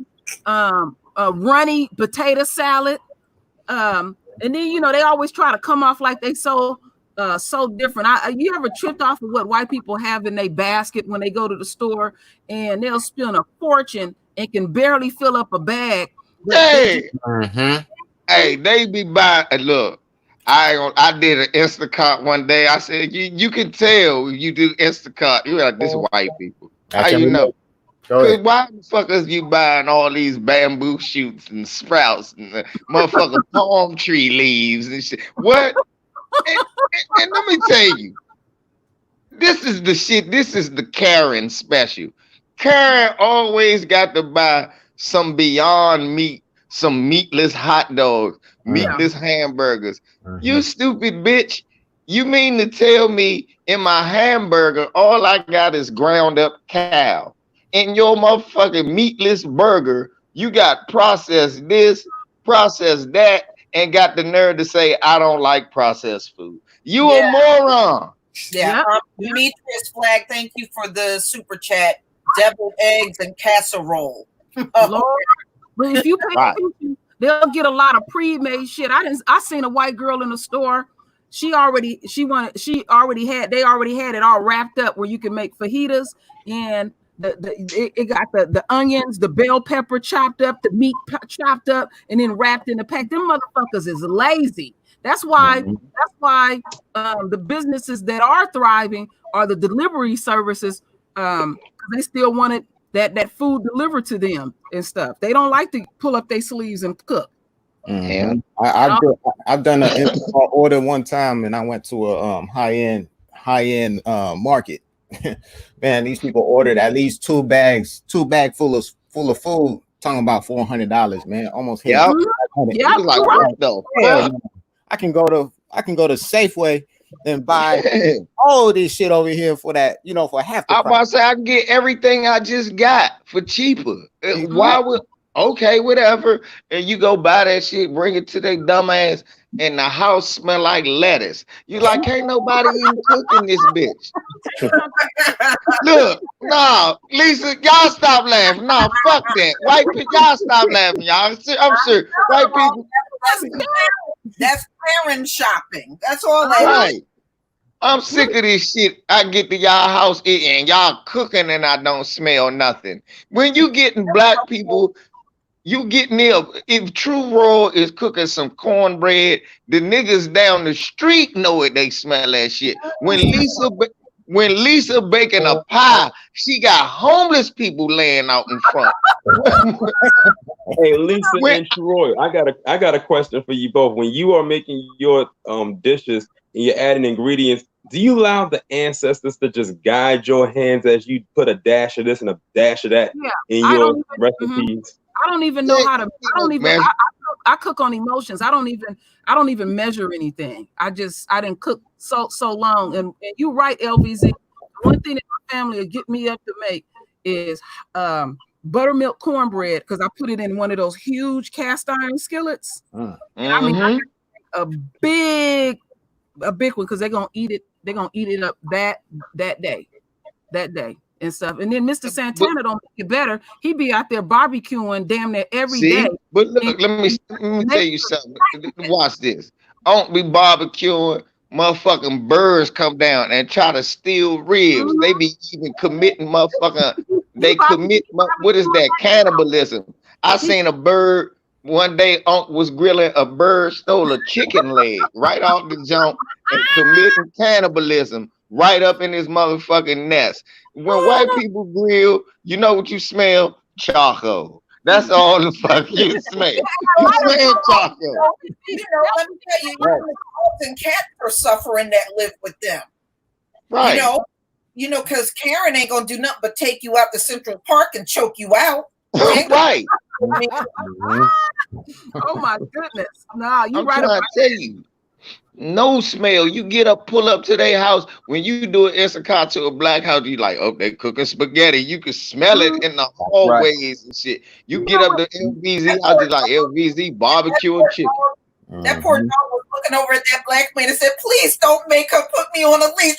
runny potato salad, and then they always try to come off like they so different. You ever tripped off of what white people have in their basket when they go to the store, and they'll spend a fortune and can barely fill up a bag. Hey, hey, they be buying. Look, I did an Instacart one day. I said, you can tell you do Instacart. You're like, this white people. How you know? Cause why the fuck is you buying all these bamboo shoots and sprouts and motherfucking palm tree leaves and shit? What? And let me tell you, this is the shit. This is the Karen Special. Karen always got to buy some Beyond Meat, some meatless hot dogs, meatless hamburgers. You stupid bitch. You mean to tell me in my hamburger, all I got is ground up cow? In your motherfucking meatless burger, you got processed this, processed that, and got the nerve to say, I don't like processed food. You a moron. Yeah. Demetrius Flag, thank you for the super chat. Deviled eggs and casserole. Lord, But if you pay attention, they'll get a lot of pre-made shit. I seen a white girl in the store. They already had it all wrapped up where you can make fajitas, and it got the onions, the bell pepper chopped up, the meat chopped up, and then wrapped in the pack. Them motherfuckers is lazy. That's why the businesses that are thriving are the delivery services. They still wanted that food delivered to them and stuff. They don't like to pull up their sleeves and cook. Mm-hmm. I've done an import order one time, and I went to a high-end market. Man, these people ordered at least two bags full of food. Talking about $400, man. Almost hit. Yep. Yeah, Like, right. no. I can go to Safeway and buy all this shit over here for that, for half the I'm price. about to say I can get everything I just got for cheaper. Why would whatever, and you go buy that shit, bring it to their dumb ass, and the house smell like lettuce. You like, ain't nobody even cooking this bitch. Look, no, Lisa, y'all stop laughing. No, fuck that. White people, y'all stop laughing, y'all. I'm sure white people. That's Karen shopping. That's all that Right. is. I'm sick of this shit. I get to y'all house and y'all cooking and I don't smell nothing. When you getting black people, you getting there. If True Raw is cooking some cornbread, the niggas down the street know it. They smell that shit. When Lisa baking a pie, she got homeless people laying out in front. Hey, Lisa and Troy, I got a question for you both. When you are making your dishes and you're adding ingredients, do you allow the ancestors to just guide your hands as you put a dash of this and a dash of that in your recipes? I don't even know how to. I cook on emotions. I don't even measure anything. I didn't cook so long. And you're right, LVZ. One thing that my family will get me up to make is buttermilk cornbread, because I put it in one of those huge cast iron skillets. And I mean, I got a big one, because they're gonna eat it. They're gonna eat it up that day and stuff. And then Mr. Santana don't make it better. He be out there barbecuing damn near every day. But look, let me tell you something. Watch this. I don't be barbecuing. Motherfucking birds come down and try to steal ribs. They be even committing motherfucking. They commit. What is that? Cannibalism. I seen a bird one day. Unc was grilling a bird, stole a chicken leg right off the jump and committing cannibalism right up in his motherfucking nest. When white people grill, you know what you smell? Charcoal. That's all the fuck you smell. You smell charcoal. Let me tell you, the dogs and cats are suffering that live with them. Right. Because Karen ain't gonna do nothing but take you out to Central Park and choke you out. Right. Oh my goodness. No, you're right. I'm trying to tell you. No smell. You get up, pull up to their house. When you do an Issachar to a black house, you like, oh, they cooking spaghetti. You can smell it in the hallways and shit. You get up to LVZ, I just like LVZ barbecue and chicken. That poor dog was looking over at that black man and said, "Please don't make her put me on a leash."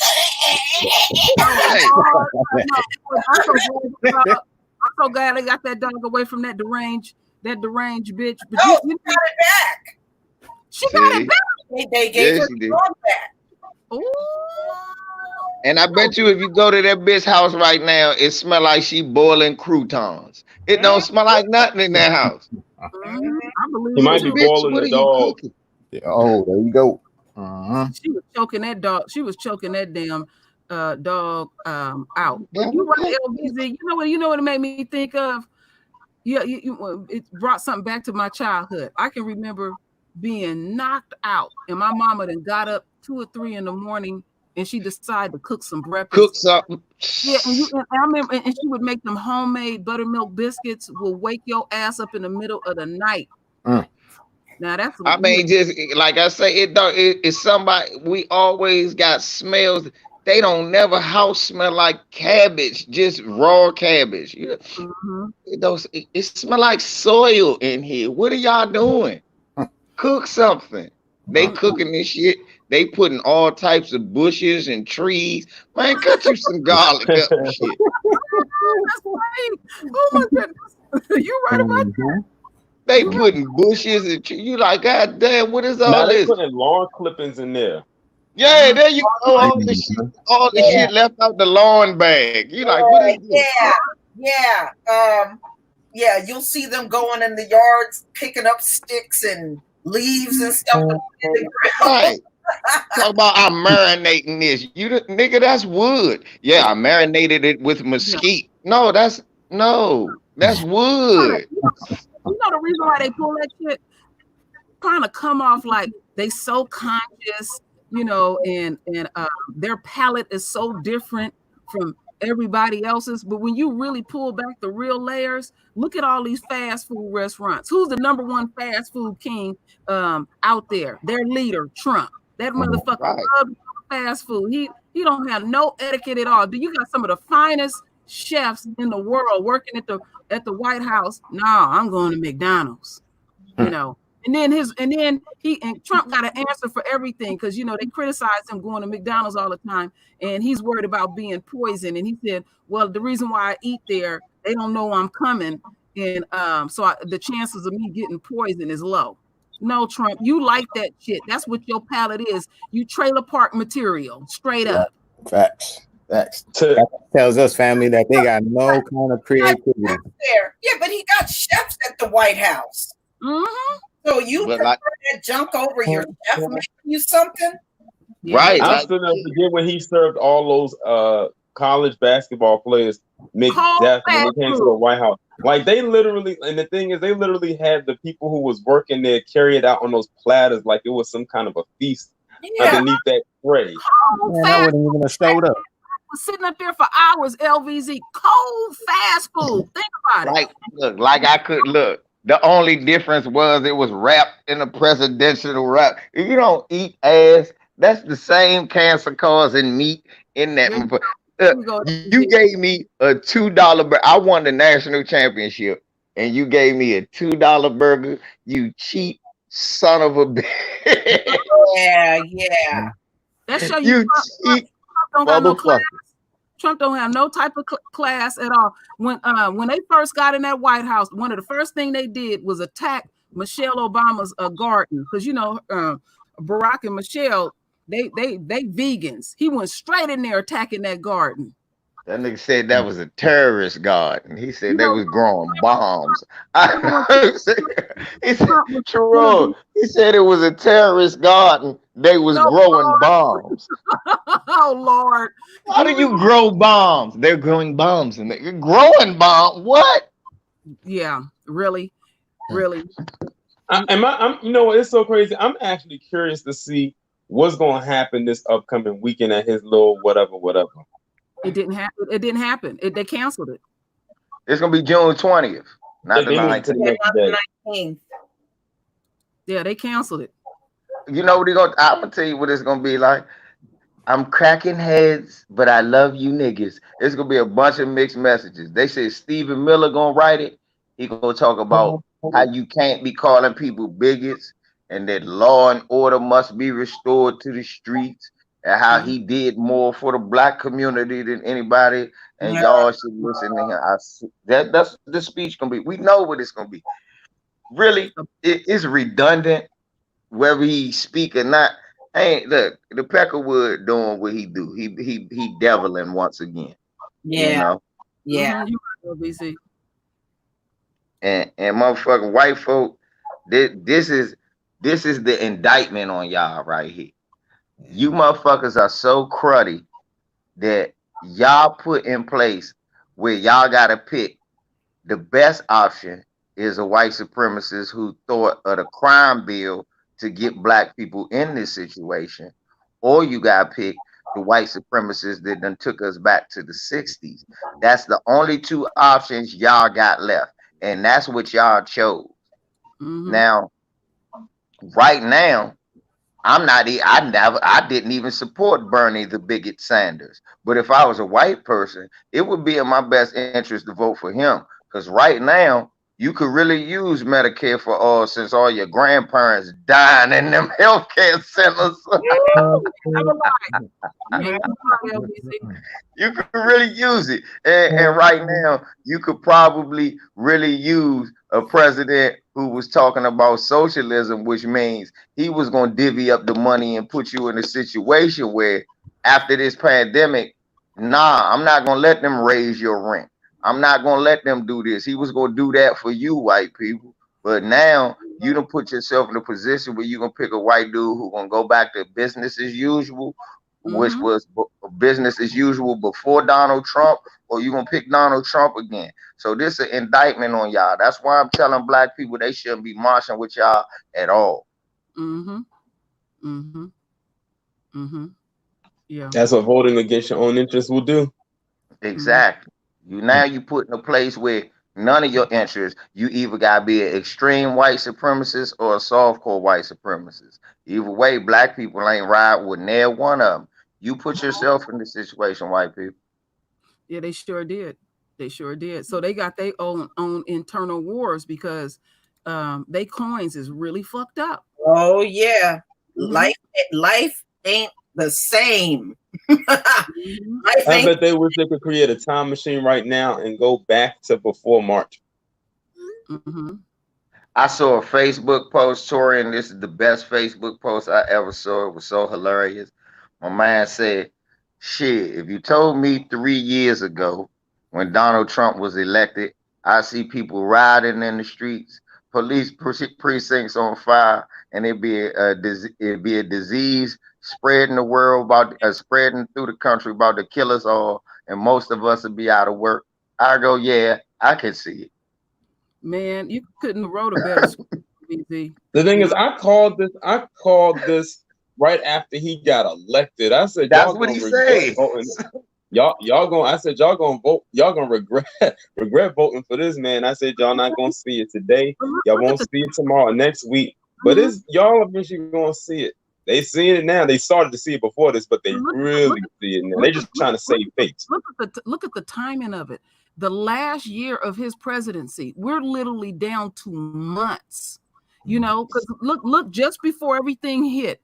I'm so glad they got that dog away from that deranged bitch. But no, she got it back. She got it back. They gave her the dog back. Ooh. And I bet you if you go to that bitch house right now, it smell like she boiling croutons. It don't smell like nothing in that house. I believe she might be boiling the dog. Oh, there you go. She was choking that dog. She was choking that damn dog out. But you right, LVZ. You know what it made me think of? Yeah, it brought something back to my childhood. I can remember being knocked out, and my mama then got up 2 or 3 in the morning, and she decided to cook some breakfast. Cook something. Yeah, and I remember, and she would make them homemade buttermilk biscuits. Will wake your ass up in the middle of the night. Now that's. I mean, just like I say, it's somebody. We always got smells. They don't never house smell like cabbage, just raw cabbage. It smell like soil in here. What are y'all doing? Cook something. They cooking this shit. They putting all types of bushes and trees. Man, cut you some garlic up and shit. That's right. Oh my goodness. You right about that. They putting bushes and you like, God damn, what is all Now they this? putting lawn clippings in there. Yeah, there you go. All the shit left out the lawn bag. You like, what is this? Yeah, you'll see them going in the yards, picking up sticks and leaves and stuff. Right. Talk about I'm marinating this. Nigga, that's wood. Yeah, I marinated it with mesquite. No, that's wood. You know the reason why they pull that shit? Kind of come off like they so conscious, you know, and their palate is so different from everybody else's. But when you really pull back the real layers, look at all these fast food restaurants. Who's the number one fast food king out there? Their leader, Trump. That motherfucker loves fast food. He don't have no etiquette at all. Do you got some of the finest chefs in the world working at the White House? No, I'm going to McDonald's. You know. And then Trump got an answer for everything, because you know they criticize him going to McDonald's all the time, and he's worried about being poisoned. And he said, "Well, the reason why I eat there, they don't know I'm coming, and the chances of me getting poisoned is low." No, Trump, you like that shit. That's what your palate is. You trailer park material, straight up. Facts. That tells us, family, that they got no kind of creativity. Yeah, but he got chefs at the White House. Mm-hmm. So you prefer that junk over your chef making you something? Right. I still never forget when he served all those college basketball players McDeath when they came to the White House. Like they literally, and the thing is, they literally had the people who was working there carry it out on those platters like it was some kind of a feast underneath that tray. I wouldn't even have showed up. Sitting up there for hours, LVZ, cold fast food. Think about it. The only difference was it was wrapped in a presidential wrap. If you don't eat ass, that's the same cancer causing meat in that. You gave me a $2 burger. I won the national championship, and you gave me a $2 burger. You cheap son of a bitch. Yeah. That show you cheap don't got no class. Trump don't have no type of class at all. When they first got in that White House, one of the first thing they did was attack Michelle Obama's garden, because you know Barack and Michelle, they vegans. He went straight in there attacking that garden. That nigga said that was a terrorist garden. He said they was growing bombs. He said it was a terrorist garden. They was growing bombs. Oh Lord! How do you grow bombs? They're growing bombs, and you're growing bombs. What? Yeah, really. I'm you know, it's so crazy. I'm actually curious to see what's going to happen this upcoming weekend at his little whatever. It didn't happen. They canceled it. It's gonna be June 20th, not the 19th. Yeah, they canceled it. You know what I'm gonna tell you what it's gonna be like. I'm cracking heads, but I love you niggas. It's gonna be a bunch of mixed messages. They said Stephen Miller gonna write it. He gonna talk about how you can't be calling people bigots, and that law and order must be restored to the streets, and how he did more for the black community than anybody, and y'all should listen to him. That's the speech gonna be. We know what it's gonna be. Really, it is redundant whether he speak or not. Hey, look, the Peckerwood doing what he do. He deviling once again. Yeah. You know? Yeah. And motherfucking white folk, this is the indictment on y'all right here. You motherfuckers are so cruddy that y'all put in place where y'all gotta pick. The best option is a white supremacist who thought of the crime bill to get black people in this situation, or you gotta pick the white supremacists that done took us back to the 60s. That's the only two options y'all got left, and that's what y'all chose. Now, right now, I didn't even support Bernie the bigot Sanders, but if I was a white person, it would be in my best interest to vote for him, because right now you could really use Medicare for all, since all your grandparents dying in them healthcare centers. You could really use it. And right now, you could probably really use a president who was talking about socialism, which means he was going to divvy up the money and put you in a situation where after this pandemic, nah, I'm not going to let them raise your rent. I'm not going to let them do this. He was going to do that for you, white people. But now you don't put yourself in a position where you're going to pick a white dude who's going to go back to business as usual, which was business as usual before Donald Trump, or you're going to pick Donald Trump again. So this is an indictment on y'all. That's why I'm telling black people they shouldn't be marching with y'all at all. Yeah. That's what voting against your own interests will do. Exactly. You put in a place where none of your interests, you either gotta be an extreme white supremacist or a softcore white supremacist. Either way, black people ain't ride with near one of them. You put yourself in this situation, white people. Yeah, they sure did. They sure did. So they got their own internal wars because they coins is really fucked up. Oh yeah. Life ain't the same. I bet they wish they could create a time machine right now and go back to before March. I saw a Facebook post, Tori, and this is the best Facebook post I ever saw. It was so hilarious. My man said, shit, if you told me 3 years ago when Donald Trump was elected, I see people riding in the streets, police precincts on fire, and it'd be a disease spreading the world, spreading through the country, about to kill us all, and most of us would be out of work. I go, yeah, I can see it. Man, you couldn't have wrote a better script, BZ. The thing is, I called this right after he got elected. I said, that's y'all what gonna he regret said. Voting. Y'all gonna. I said, y'all gonna vote. Y'all gonna regret voting for this man. I said, y'all not gonna see it today. Y'all won't see it tomorrow, next week. But it's y'all eventually gonna see it. They seeing it now. They started to see it before this, but they really see it now. They're just trying to save face. Look at the timing of it. The last year of his presidency, we're literally down to months. You know, because look, just before everything hit,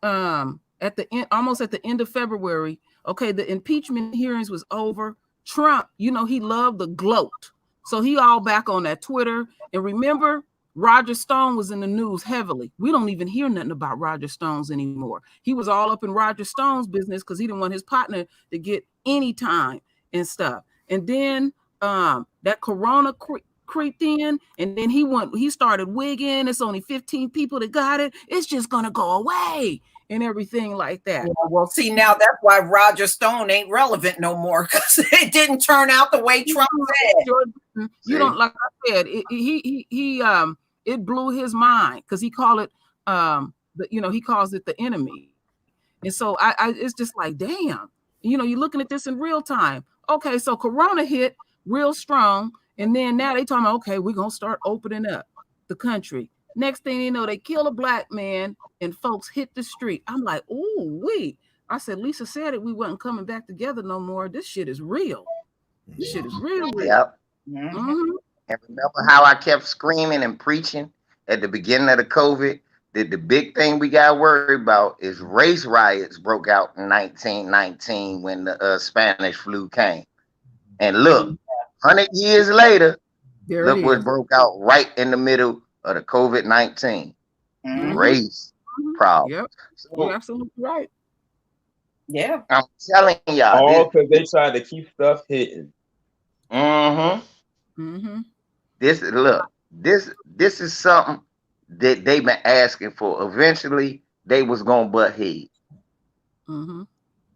at the end, almost at the end of February, okay, the impeachment hearings was over. Trump, you know, he loved the gloat, so he all back on that Twitter. And remember, Roger Stone was in the news heavily. We don't even hear nothing about Roger Stone's anymore. He was all up in Roger Stone's business because he didn't want his partner to get any time and stuff. And then that corona creeped in, and then he started wigging. It's only 15 people that got it. It's just gonna go away and everything like that. Yeah, well, see, now that's why Roger Stone ain't relevant no more, because it didn't turn out the way Trump said. You don't, like I said, it blew his mind because he called it he calls it the enemy. And so I it's just like, damn, you know, you're looking at this in real time. Okay, so corona hit real strong, and then now they talking about, okay, we're gonna start opening up the country. Next thing you know, they kill a black man and folks hit the street. I'm like, I said, Lisa said it, we wasn't coming back together no more. This shit is real. This shit is real. Yep. And remember how I kept screaming and preaching at the beginning of the COVID that the big thing we got worried about is race riots broke out in 1919 when the Spanish flu came. And look, 100 years later, look what broke out right in the middle of the COVID-19 race problem. Yep, so, you're absolutely right. Yeah, I'm telling y'all, all because they tried to keep stuff hidden. This is something that they've been asking for. Eventually, they was gonna butt heads.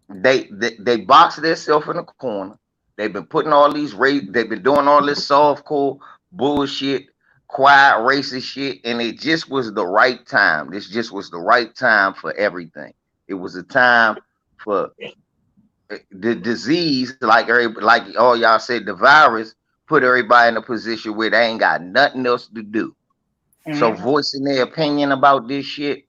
They boxed themselves in a corner. They've been putting all these they've been doing all this softcore bullshit, quiet racist shit, and it just was the right time. This just was the right time for everything. It was a time for the disease, like all y'all said, the virus put everybody in a position where they ain't got nothing else to do. So voicing their opinion about this shit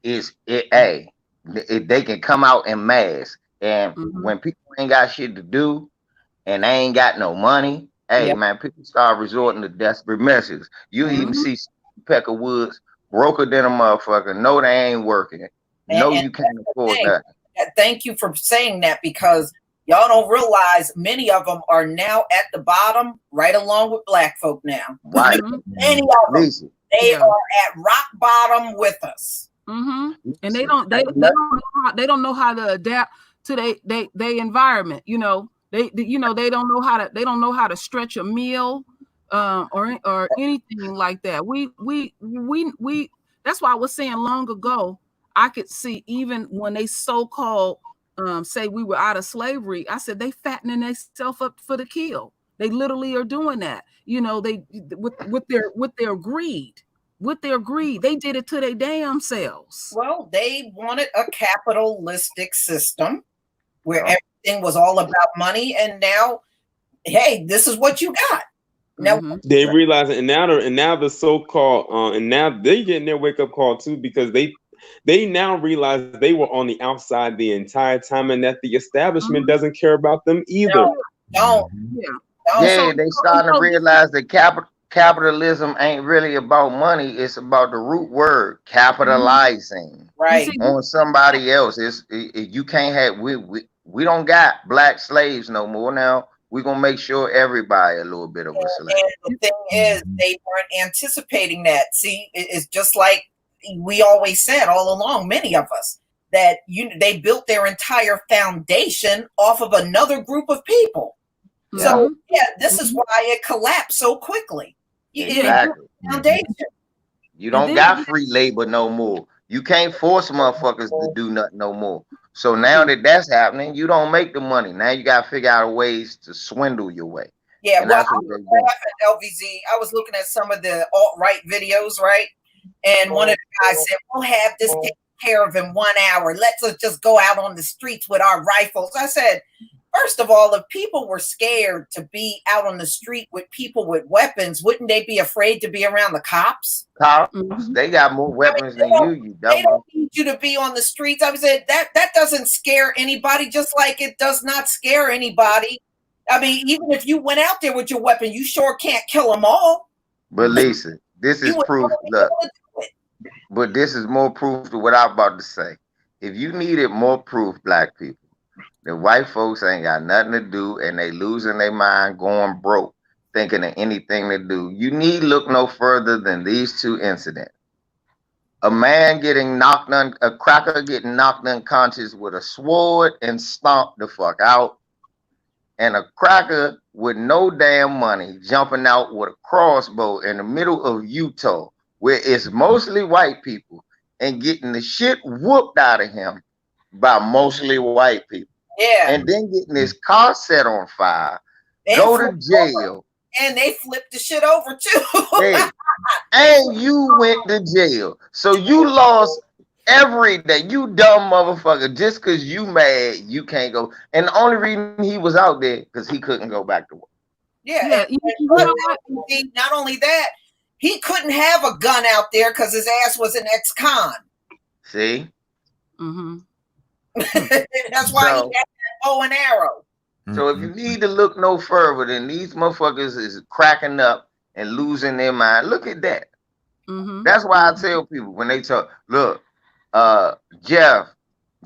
is they can come out in mass. And when people ain't got shit to do and they ain't got no money, man, people start resorting to desperate measures. You even see Pecker Woods broker than a motherfucker. No, they ain't working. No, you can't afford that. Thank you for saying that, because Y'all don't realize many of them are now at the bottom, right along with black folk now. Right. Many of them, Lisa. they are at rock bottom with us. And they don't know how to adapt to they environment. You know, they don't know how to stretch a meal or anything like that. We that's why I was saying long ago, I could see even when they so-called say we were out of slavery, I said they fattening themselves up for the kill. They literally are doing that. You know, they with their greed. With their greed, they did it to their damn selves. Well, they wanted a capitalistic system where everything was all about money, and now, hey, this is what you got. Now they realize it, and now the so-called and now they getting their wake-up call too, because they now realize they were on the outside the entire time, and that the establishment doesn't care about them either. Don't. Yeah, they starting to realize that capitalism ain't really about money. It's about the root word, capitalizing, right, on somebody else. You can't have we don't got black slaves no more. Now we're gonna make sure everybody a little bit of a slave. And the thing is, they weren't anticipating that. See, it's just like we always said all along, many of us, that they built their entire foundation off of another group of people. So this is why it collapsed so quickly. Exactly. Foundation. You don't got free labor no more. You can't force motherfuckers to do nothing no more. So now that that's happening, you don't make the money. Now you got to figure out ways to swindle your way. Yeah, and well, I was laughing, LVZ. I was looking at some of the alt-right videos, right? And one of the guys said, we'll have this taken care of in 1 hour. Let's just go out on the streets with our rifles. I said, first of all, if people were scared to be out on the street with people with weapons, wouldn't they be afraid to be around the cops? They got more weapons than you. They don't need you to be on the streets. I said that doesn't scare anybody, just like it does not scare anybody. I mean, even if you went out there with your weapon, you sure can't kill them all. But Lisa, this is proof. Look, but this is more proof to what I'm about to say. If you needed more proof, black people, the white folks ain't got nothing to do, and they losing their mind, going broke, thinking of anything to do. You need look no further than these two incidents. A man a cracker getting knocked unconscious with a sword and stomped the fuck out. And a cracker with no damn money jumping out with a crossbow in the middle of Utah, where it's mostly white people, and getting the shit whooped out of him by mostly white people. Yeah. And then getting his car set on fire, go to jail. And they flipped the shit over too. Hey, and you went to jail. So you lost every day. You dumb motherfucker. Just because you mad, you can't go. And the only reason he was out there because he couldn't go back to work. Yeah. Not only that, he couldn't have a gun out there because his ass was an ex-con. See? That's why he had that bow and arrow. So if you need to look no further than these motherfuckers is cracking up and losing their mind, look at that. That's why I tell people when they talk, look, Jeff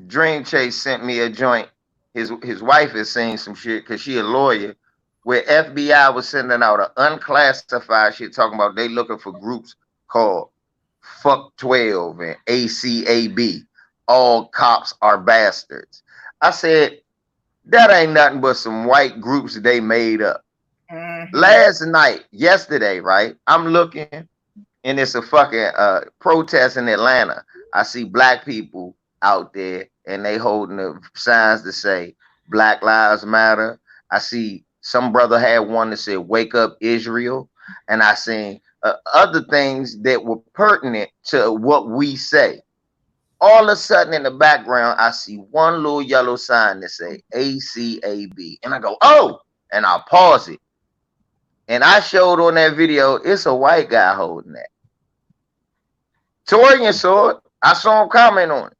Dream Chase sent me a joint. His wife is saying some shit because she a lawyer, where FBI was sending out an unclassified shit talking about they looking for groups called Fuck 12 and ACAB. All cops are bastards. I said, that ain't nothing but some white groups they made up. Yesterday, right? I'm looking, and it's a fucking protest in Atlanta. I see black people out there, and they holding the signs that say Black Lives Matter. I see some brother had one that said Wake Up Israel, and I seen other things that were pertinent to what we say. All of a sudden in the background, I see one little yellow sign that say ACAB. And I go, oh, and I pause it. And I showed on that video, it's a white guy holding that. Torian saw it. I saw him comment on it.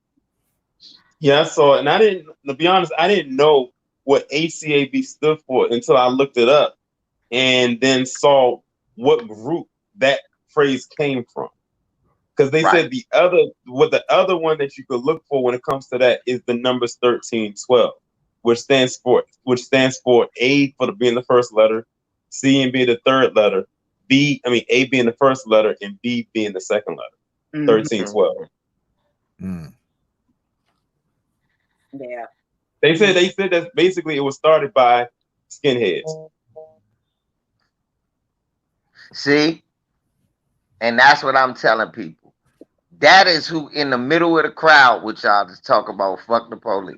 Yeah, I saw it. And I didn't, to be honest, I didn't know what ACAB stood for until I looked it up and then saw what group that phrase came from. Because they said the other one that you could look for when it comes to that is the numbers 1312. which stands for A for being the first letter, C and being the third letter, A being the first letter, and B being the second letter. 1312. Yeah. They said that basically it was started by skinheads. See? And that's what I'm telling people. That is who in the middle of the crowd, which y'all just talk about, fuck the police.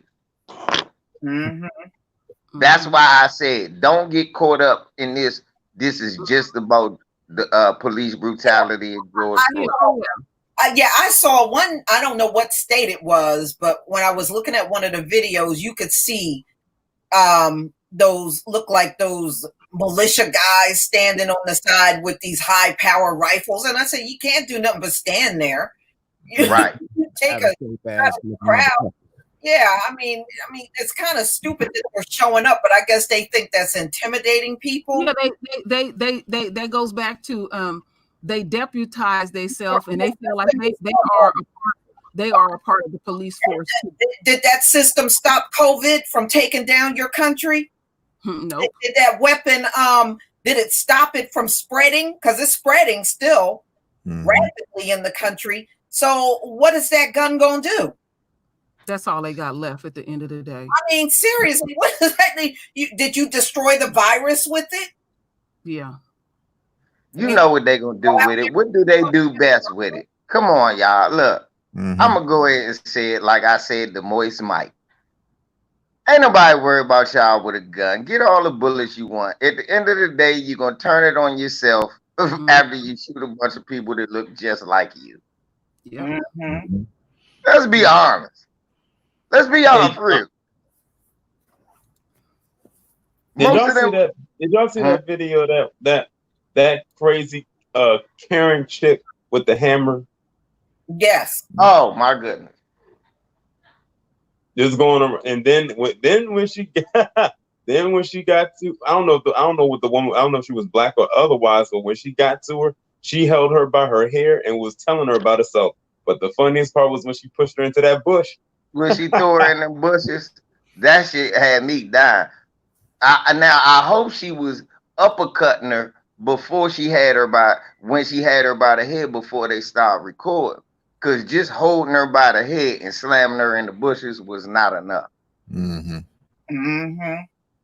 That's why I said, don't get caught up in this. This is just about the police brutality in George Floyd. Yeah, I saw one. I don't know what state it was, but when I was looking at one of the videos, you could see those look like those militia guys standing on the side with these high power rifles, and I said, you can't do nothing but stand there. Right. Take a crowd. Yeah, I mean, it's kind of stupid that they're showing up, but I guess they think that's intimidating people. Yeah, that goes back to they deputize themselves and they feel like they are a part of the police force. Did that system stop COVID from taking down your country? No. Did that weapon did it stop it from spreading? Because it's spreading still rapidly in the country. So what is that gun gonna do? That's all they got left at the end of the day. I mean, seriously, what does that mean? Did you destroy the virus with it? Yeah. You know what they're going to do with it. What do they do best with it? Come on, y'all. Look, I'm going to go ahead and say it like I said to Moist Mike. Ain't nobody worried about y'all with a gun. Get all the bullets you want. At the end of the day, you're going to turn it on yourself after you shoot a bunch of people that look just like you. Yeah. Let's be honest. Let's be honest for real. Did y'all see that video that crazy Karen chick with the hammer? Yes. Oh my goodness. Just going around, and then when she got to, I don't know what the woman, I don't know if she was black or otherwise, but when she got to her, she held her by her hair and was telling her about herself. But the funniest part was when she pushed her into that bush. When she threw her in the bushes, that shit had me dying. Now I hope she was uppercutting her before she had her by the head before they started recording. Cause just holding her by the head and slamming her in the bushes was not enough.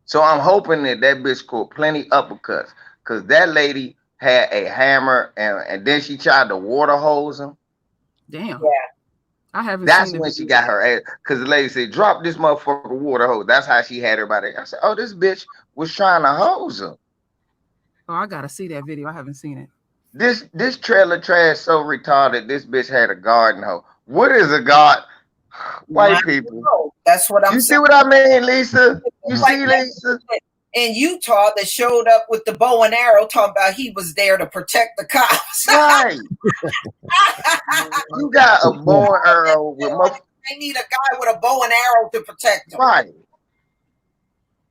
So I'm hoping that bitch caught plenty uppercuts. Cause that lady had a hammer and then she tried to water hose him. Damn. Yeah. I haven't. That's when she got her ass. Cause the lady said, "Drop this motherfucker water hose." That's how she had her by the. I said, "Oh, this bitch was trying to hose him." Oh, I gotta see that video. I haven't seen it. This trailer trash so retarded. This bitch had a garden hose. What is a garden? White people. That's what I'm saying. You see what I mean, Lisa? You see, Lisa? In Utah, that showed up with the bow and arrow, talking about he was there to protect the cops. Right. You got a bow and arrow with they need a guy with a bow and arrow to protect them. Right.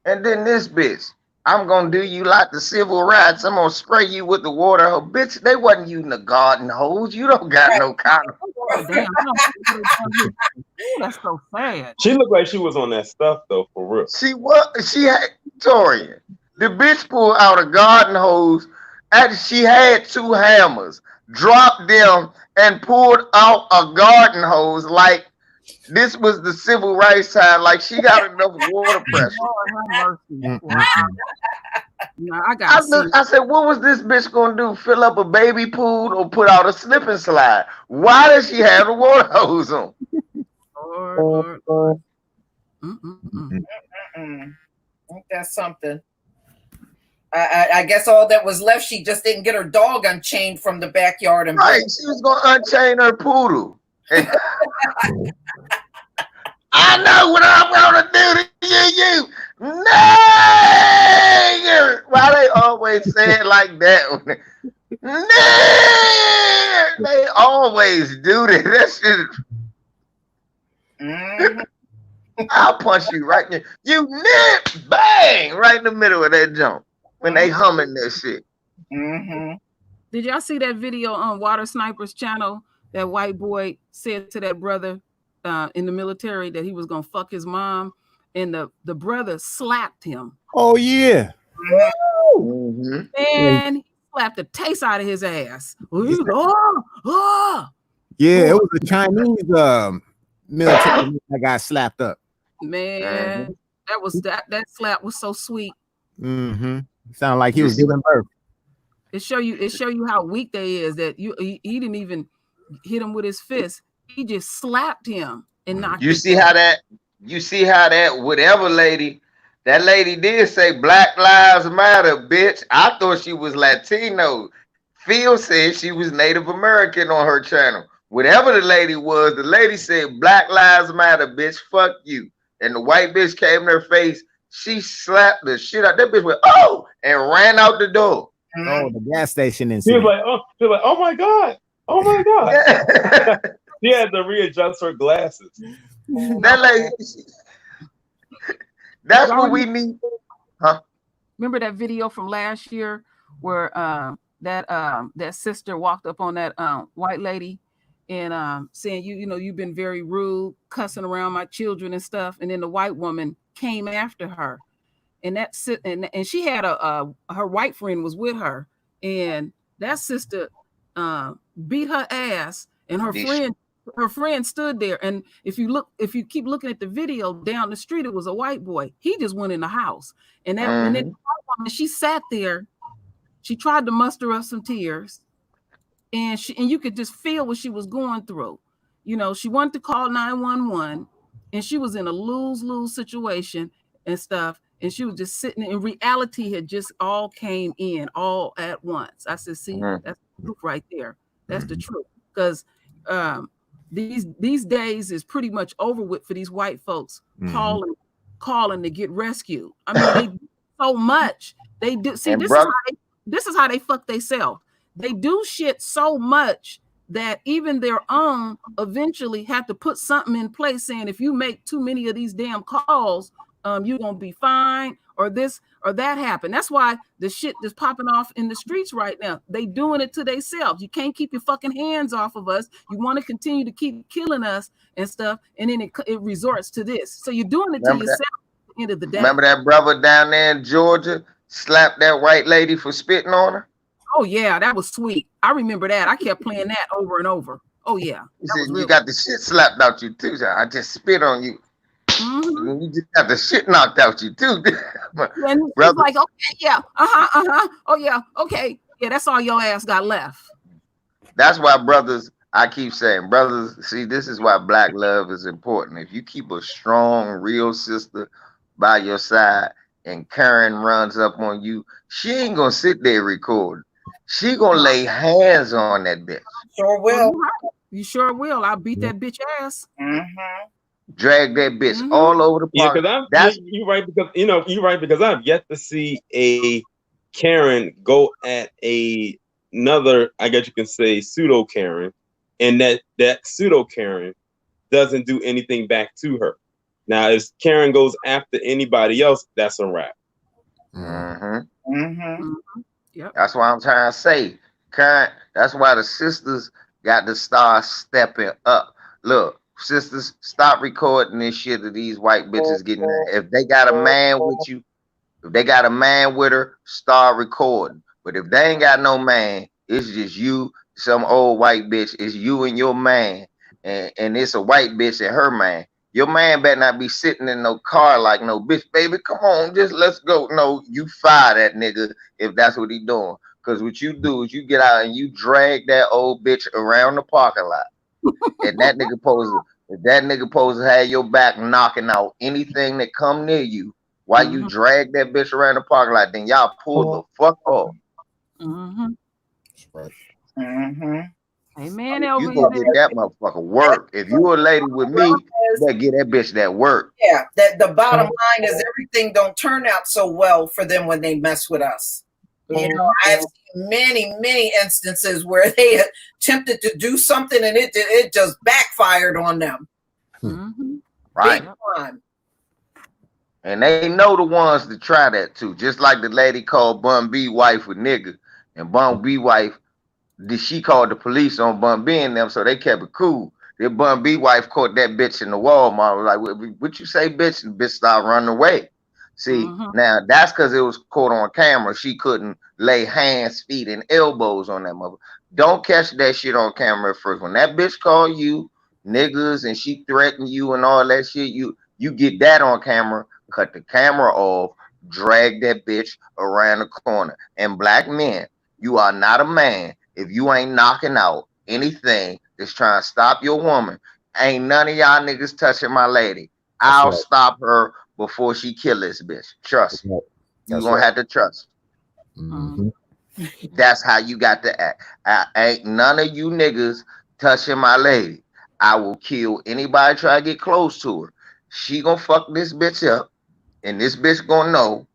And then this bitch, I'm gonna do you like the civil rights. I'm gonna spray you with the water hose. Bitch, they wasn't using a garden hose. You don't got no kind of. Oh, damn. That's so sad. She looked like she was on that stuff though, for real. She had Torian. The bitch pulled out a garden hose and she had two hammers, dropped them and pulled out a garden hose like this was the civil rights time. Like she got enough water pressure. I said, what was this bitch gonna do? Fill up a baby pool or put out a slip and slide? Why does she have a water hose on? Ain't that something? I guess all that was left, she just didn't get her dog unchained from the backyard. And right, she was gonna unchain her poodle. I know what I'm gonna do to you, nigger. Why they always say it like that? Nigger. They always do that. That shit. I'll punch you right there. You nip, bang, right in the middle of that jump when they humming that shit. Did y'all see that video on Water Sniper's channel? That white boy said to that brother in the military that he was gonna fuck his mom, and the brother slapped him. Oh yeah. Mhm. And he slapped the taste out of his ass. Oh. Yeah, it was a Chinese military that got slapped up. Man, that slap was so sweet. Mm-hmm. Sounded like he was giving birth. It show you how weak they is, that he didn't even hit him with his fist. He just slapped him and knocked You him see down. how that whatever lady, that lady did say Black Lives Matter, bitch. I thought she was Latino. Phil said she was Native American on her channel. Whatever the lady was, the lady said Black Lives Matter, bitch. Fuck you. And the white bitch came in her face. She slapped the shit out. That bitch went, oh, and ran out the door. Oh, the gas station She was incident. like, oh my God. Oh my God. She had to readjust her glasses. That lady, that's what we need. Huh? Remember that video from last year where that sister walked up on that white lady and saying you've been very rude, cussing around my children and stuff, and then the white woman came after her, and and she had her white friend was with her, and that sister beat her ass, and her friend stood there, and if you keep looking at the video down the street, it was a white boy. He just went in the house, and then the white woman, she sat there. She tried to muster up some tears, and you could just feel what she was going through. She wanted to call 911, and she was in a lose-lose situation and stuff, and she was just sitting, and reality had just all came in all at once. I said, see, that's the truth right there. That's the truth. Because these days is pretty much over with for these white folks calling to get rescued. I mean, they do so much. They do. See, this is how they fuck themselves. They do shit so much that even their own eventually have to put something in place saying, if you make too many of these damn calls, you're gonna be fine, or this or that happen. That's why the shit is popping off in the streets right now. They doing it to themselves. You can't keep your fucking hands off of us. You want to continue to keep killing us and stuff, and then it resorts to this. So you're doing it to yourself at the end of the day. Remember that brother down there in Georgia slapped that white lady for spitting on her? Oh yeah, that was sweet. I remember that. I kept playing that over and over. Oh yeah. He said, you got the shit slapped out you too. I just spit on you. You just got the shit knocked out you too. And it's like, okay, yeah, oh yeah, okay, yeah, that's all your ass got left. That's why brothers, I keep saying, brothers, see, this is why black love is important. If you keep a strong, real sister by your side and Karen runs up on you, she ain't gonna sit there recording. She gonna lay hands on that bitch. Sure will. You sure will. I'll beat that bitch ass. Drag that bitch all over the park. Yeah, because you're right, because I've yet to see a Karen go at another, I guess you can say, pseudo Karen, and that pseudo Karen doesn't do anything back to her. Now, if Karen goes after anybody else, that's a wrap. Yep. That's why I'm trying to say, Karen. That's why the sisters got to start stepping up. Look, sisters, stop recording this shit of these white bitches getting there. If they got a man with you, if they got a man with her, start recording. But if they ain't got no man, it's just you, some old white bitch. It's you and your man, and it's a white bitch and her man. Your man better not be sitting in no car like no bitch, baby. Come on, just let's go. No, you fire that nigga if that's what he doing. Cause what you do is you get out and you drag that old bitch around the parking lot, and that nigga supposed to have your back knocking out anything that come near you while you drag that bitch around the parking lot. Then y'all pull the fuck off. Hey man, you gonna get that motherfucker work. If you a lady with me, you better get that bitch that work. Yeah, that the bottom line is everything don't turn out so well for them when they mess with us. You know, I've seen many instances where they attempted to do something and it just backfired on them. Right. And they know the ones to try that too. Just like the lady called Bun B wife with nigga, and Bun B wife, she called the police on Bun B and them, so they kept it cool. The Bun B wife caught that bitch in the Walmart. Like, what you say, bitch? And bitch started running away. See, now that's because it was caught on camera. She couldn't lay hands, feet, and elbows on that mother. Don't catch that shit on camera first. When that bitch call you niggas and she threaten you and all that shit, you get that on camera, cut the camera off, drag that bitch around the corner. And black men, you are not a man if you ain't knocking out anything that's trying to stop your woman. Ain't none of y'all niggas touching my lady. I'll stop her before she kill this bitch. Trust me. You're gonna have to trust. That's how you got to act. Ain't none of you niggas touching my lady. I will kill anybody try to get close to her. She gonna fuck this bitch up, and this bitch gonna know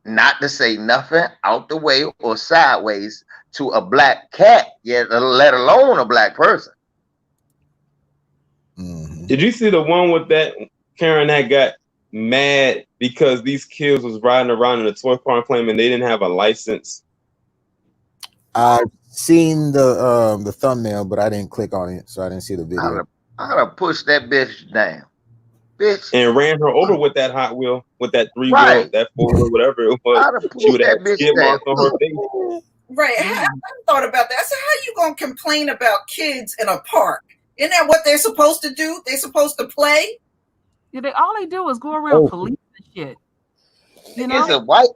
not to say nothing out the way or sideways to a black cat, yet let alone a black person. Did you see the one with that Karen that got mad because these kids was riding around in a toy car claiming they didn't have a license? I've seen the thumbnail, but I didn't click on it, so I didn't see the video. I gotta push that bitch down, bitch, and ran her over with that Hot Wheel, with that 3-wheel, that 4-wheel, whatever it was. She would have skid marks on her face. Right, I thought about that. I said, how you gonna complain about kids in a park? Isn't that what they're supposed to do? They're supposed to play. Yeah, all they do is go around police and shit. You know? It's a white.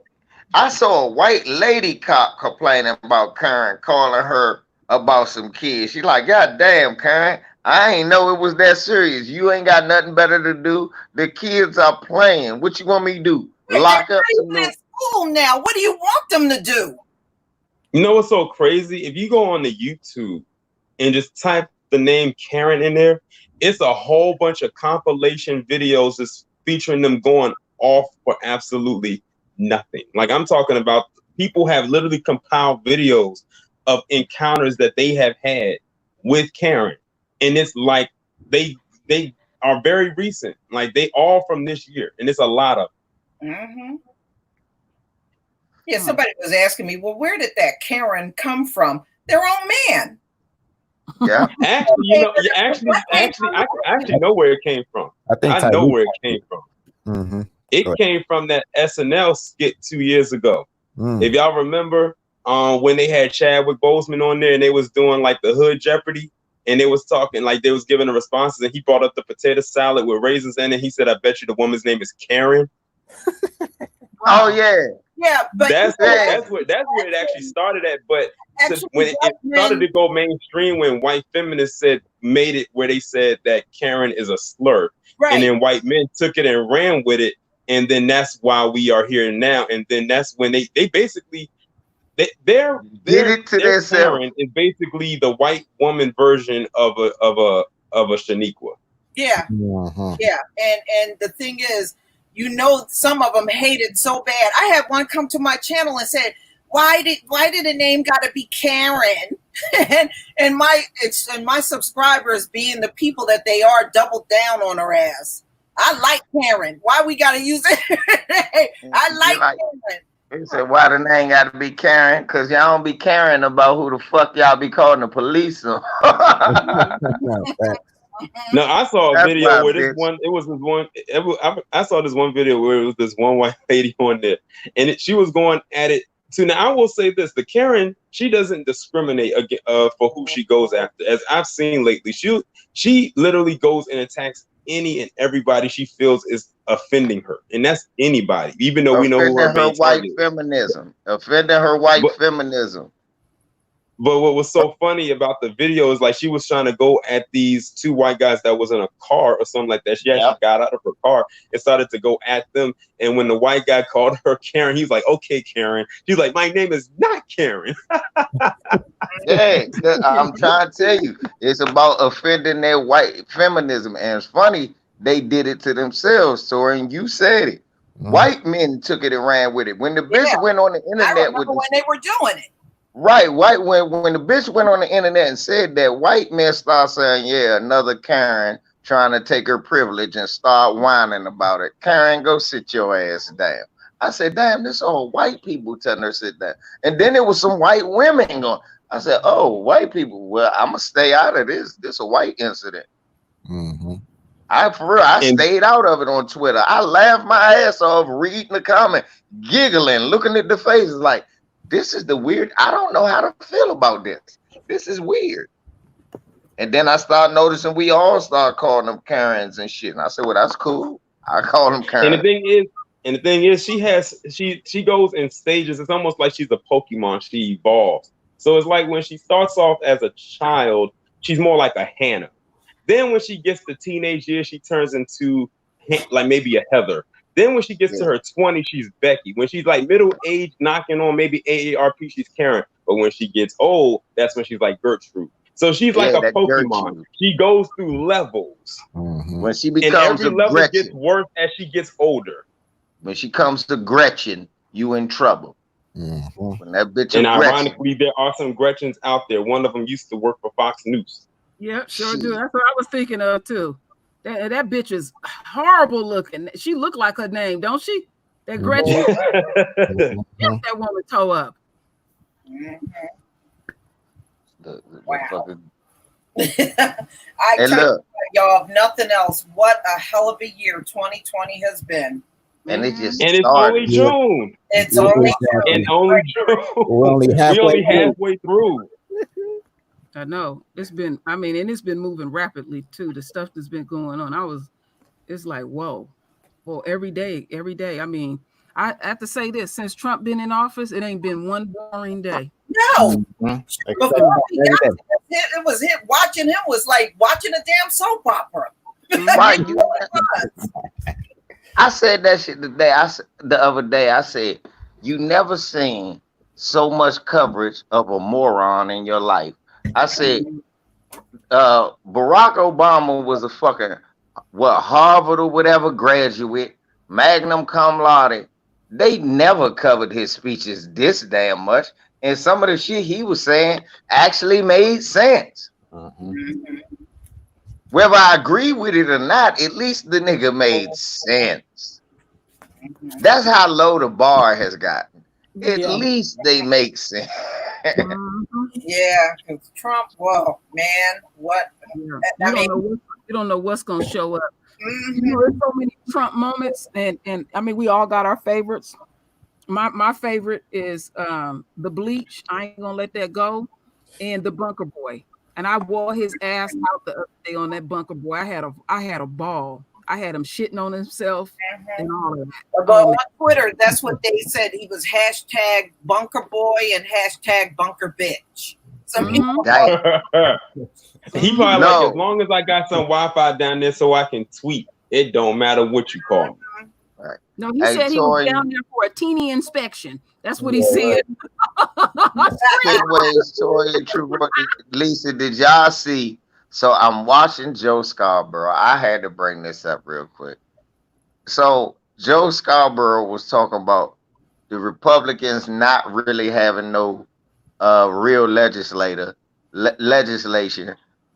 I saw a white lady cop complaining about Karen, calling her about some kids. She's like, God damn, Karen, I ain't know it was that serious. You ain't got nothing better to do. The kids are playing. What you want me to do? Lock up some in school now. What do you want them to do? You know what's so crazy? If you go on the YouTube and just type the name Karen in there, it's a whole bunch of compilation videos just featuring them going off for absolutely nothing. Like, I'm talking about, people have literally compiled videos of encounters that they have had with Karen, and it's like they are very recent. Like, they all from this year, and it's a lot of them. Yeah, somebody was asking me, well, where did that Karen come from? Their own man. Yeah. Actually, you know, I actually know where it came from. I know where it came from. It came from that SNL skit 2 years ago. If y'all remember, when they had Chadwick Boseman on there and they was doing like the Hood Jeopardy, and they was talking, like they was giving the responses, and he brought up the potato salad with raisins in it. He said, I bet you the woman's name is Karen. Oh yeah. Yeah, but that's where it actually started at. But when it started to go mainstream, when white feminists made it where they said that Karen is a slur, and then white men took it and ran with it, and then that's why we are here now. And then that's when they basically their Karen is basically the white woman version of a Shaniqua. Yeah, yeah, and the thing is, you know, some of them hated so bad. I had one come to my channel and said, "Why did the name got to be Karen?" and my subscribers, being the people that they are, doubled down on her ass. I like Karen. Why we got to use it? I like Karen. He said, "Why the name got to be Karen? Because y'all don't be caring about who the fuck y'all be calling the police on." No, I saw a video where I saw this one video where it was this one white lady on there, and she was going at it too. Now, I will say this: the Karen, she doesn't discriminate for who she goes after. As I've seen lately, she literally goes and attacks any and everybody she feels is offending her, and that's anybody, even though we know who her white feminism, offending her white feminism. But what was so funny about the video is, like, she was trying to go at these two white guys that was in a car or something like that. She actually got out of her car and started to go at them. And when the white guy called her Karen, he's like, "Okay, Karen." She's like, "My name is not Karen." Yeah, I'm trying to tell you, it's about offending their white feminism. And it's funny, they did it to themselves, Tori, and you said it. White men took it and ran with it. When the bitch went on the internet when they were doing it. Right, when the bitch went on the internet and said that, white men start saying, yeah, another Karen trying to take her privilege, and start whining about it. Karen, go sit your ass down. I said, damn, this all white people telling her to sit down. And then there was some white women going. I said, oh, white people, well, I'm going to stay out of this. This is a white incident. Mm-hmm. For real, I stayed out of it on Twitter. I laughed my ass off reading the comment, giggling, looking at the faces like, this is the weird. I don't know how to feel about this. This is weird. And then I started noticing we all start calling them Karens and shit. And I said, well, that's cool. I call them Karens. And the thing is, she goes in stages. It's almost like she's a Pokemon. She evolves. So it's like when she starts off as a child, she's more like a Hannah. Then when she gets to teenage years, she turns into like maybe a Heather. Then when she gets to her 20s, she's Becky. When she's like middle age, knocking on maybe AARP, she's Karen. But when she gets old, that's when she's like Gertrude. So she's like a Pokemon. Gertrude. She goes through levels. Mm-hmm. When she becomes every level Gretchen, gets worse as she gets older. When she comes to Gretchen, you in trouble. Mm-hmm. When that bitch and ironically, there are some Gretchens out there. One of them used to work for Fox News. Yep, sure do. That's what I was thinking of too. That bitch is horrible looking. She look like her name, don't she? That Gretchen. Get that woman toe up. Wow. I tell you, y'all, if nothing else, what a hell of a year 2020 has been. And it just it's only June. It's only June. And only June. We're only halfway through. I know it's been. I mean, and it's been moving rapidly too. The stuff that's been going on. It's like whoa. Well, every day. I mean, I have to say this: since Trump been in office, it ain't been one boring day. No. Mm-hmm. Before it was him. Watching him was like watching a damn soap opera. Right. I said that shit the other day. I said, you never seen so much coverage of a moron in your life. I said, Barack Obama was a fucking, Harvard or whatever graduate, magna cum laude. They never covered his speeches this damn much. And some of the shit he was saying actually made sense. Mm-hmm. Whether I agree with it or not, at least the nigga made sense. That's how low the bar has gotten. At least they make sense. Yeah, because Trump, whoa, man, what? You don't know what's gonna show up. Mm-hmm. You know, there's so many Trump moments, and I mean, we all got our favorites. My favorite is the bleach. I ain't gonna let that go, and the bunker boy. And I wore his ass out the other day on that bunker boy. I had a ball. I had him shitting on himself and all of that. But on Twitter, that's what they said. He was hashtag bunker boy and hashtag bunker bitch. So he probably like, as long as I got some Wi-Fi down there so I can tweet, it don't matter what you call me. Right. No, he said he was down there for a teeny inspection. That's what he said. Lisa, did y'all see? So I'm watching Joe Scarborough. I had to bring this up real quick. So Joe Scarborough was talking about the Republicans not really having no real legislation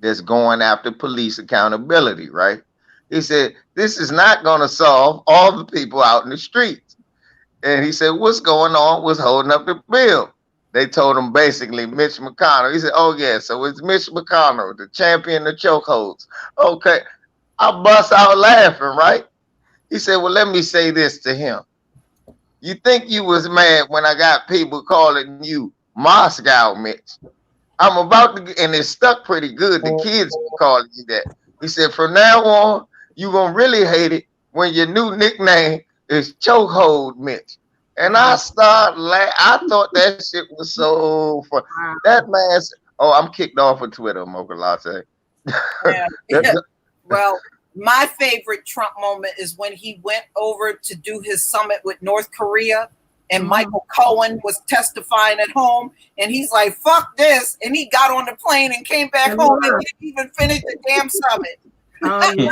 that's going after police accountability, right? He said, this is not going to solve all the people out in the streets. And he said, what's going on was holding up the bill. They told him basically Mitch McConnell. He said, oh, yeah, so it's Mitch McConnell, the champion of chokeholds. Okay. I bust out laughing, right? He said, well, let me say this to him. You think you was mad when I got people calling you Moscow Mitch? I'm about to, and it stuck pretty good. The kids were calling you that. He said, from now on, you're going to really hate it when your new nickname is Chokehold Mitch. And I started laughing. I thought that shit was so fun. That man, I'm kicked off of Twitter, Mocha Latte. Yeah. Well, my favorite Trump moment is when he went over to do his summit with North Korea and Michael Cohen was testifying at home. And he's like, fuck this. And he got on the plane and came back home and didn't even finish the damn summit. Oh, yeah.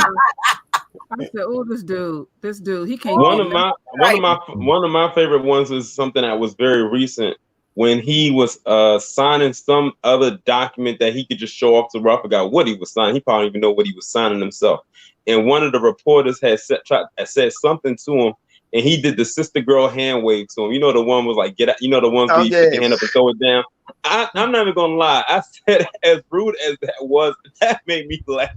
I said, oh, this dude, he can't. One of my favorite ones was something that was very recent when he was signing some other document that he could just show off to Rob. I forgot what he was signing. He probably didn't even know what he was signing himself. And one of the reporters had said something to him, and he did the sister girl hand wave to him. You know, the one was like, get out. You know, the ones where you put your hand up and throw it down. I'm not even gonna lie. I said, as rude as that was, that made me laugh.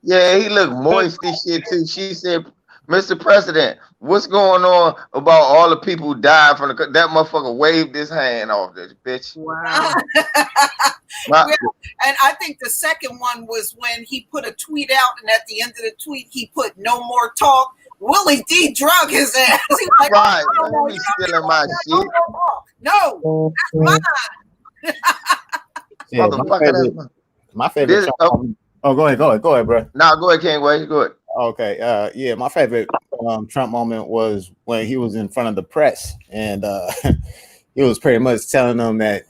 Yeah, he looked moist and shit too. She said, "Mr. President, what's going on about all the people who died from the?" That motherfucker waved his hand off this bitch. Wow. Yeah, and I think the second one was when he put a tweet out, and at the end of the tweet, he put "No more talk." Willie D drug his ass. He was like, Right, "Oh, no, man, he stealing my shit. No, that's mine." Yeah, Motherfucker, my favorite. This- Oh, go ahead, bro. Nah, go ahead, King Wade. Go ahead. Okay. Yeah, my favorite Trump moment was when he was in front of the press and he was pretty much telling them that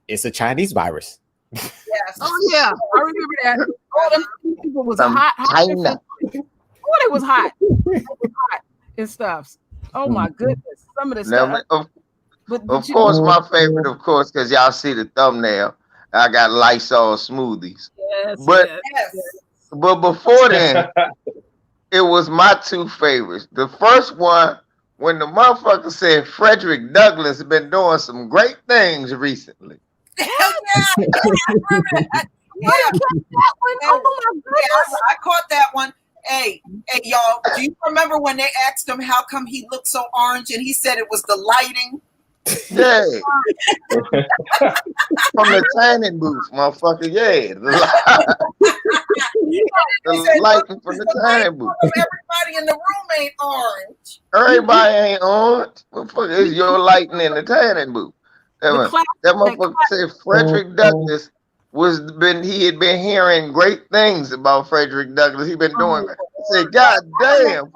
it's a Chinese virus. Yes. Oh yeah, I remember that. All them people was hot. China. Oh, they was hot. They was hot and stuff. Oh my goodness, some of the stuff. Now, But of you- course, my favorite, of course, because y'all see the thumbnail. I got Lysol smoothies. Yes, But yes. but before then, it was my two favorites. The first one, when the motherfucker said Frederick Douglass has been doing some great things recently. Hell yeah, I remember that. Yeah. Oh my goodness. Yeah, I caught that one. Hey, y'all, do you remember when they asked him how come he looked so orange, and he said it was the lighting? Yeah. From the tanning booth, motherfucker. Yeah. The lighting from the tanning booth. Everybody in the room ain't orange. Everybody ain't orange. Motherfucker, it's your lighting in the tanning booth. That motherfucker said Frederick Douglass he had been hearing great things about Frederick Douglass. He been doing that. I said, God damn.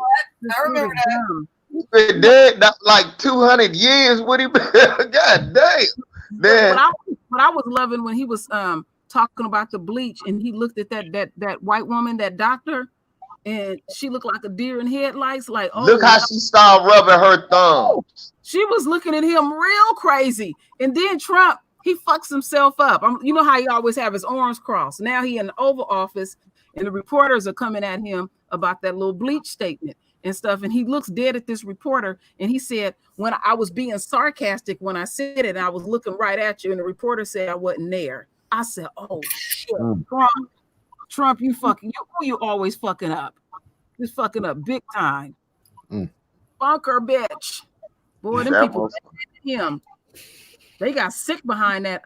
I remember that. He been dead like 200 years. What he been? God damn. Then But I was loving when he was talking about the bleach, and he looked at that white woman, that doctor, and she looked like a deer in headlights. Like, oh, look how she started rubbing her thumbs. She was looking at him real crazy. And then Trump, he fucks himself up. You know how he always have his arms crossed. Now he in the Oval Office, and the reporters are coming at him about that little bleach statement and stuff. And he looks dead at this reporter, and he said, when I was being sarcastic when I said it, and I was looking right at you, and the reporter said I wasn't there. I said, oh shit, Trump, you always fucking up. Just fucking up big time. Bunker bitch. Boy, them people him. They got sick behind that.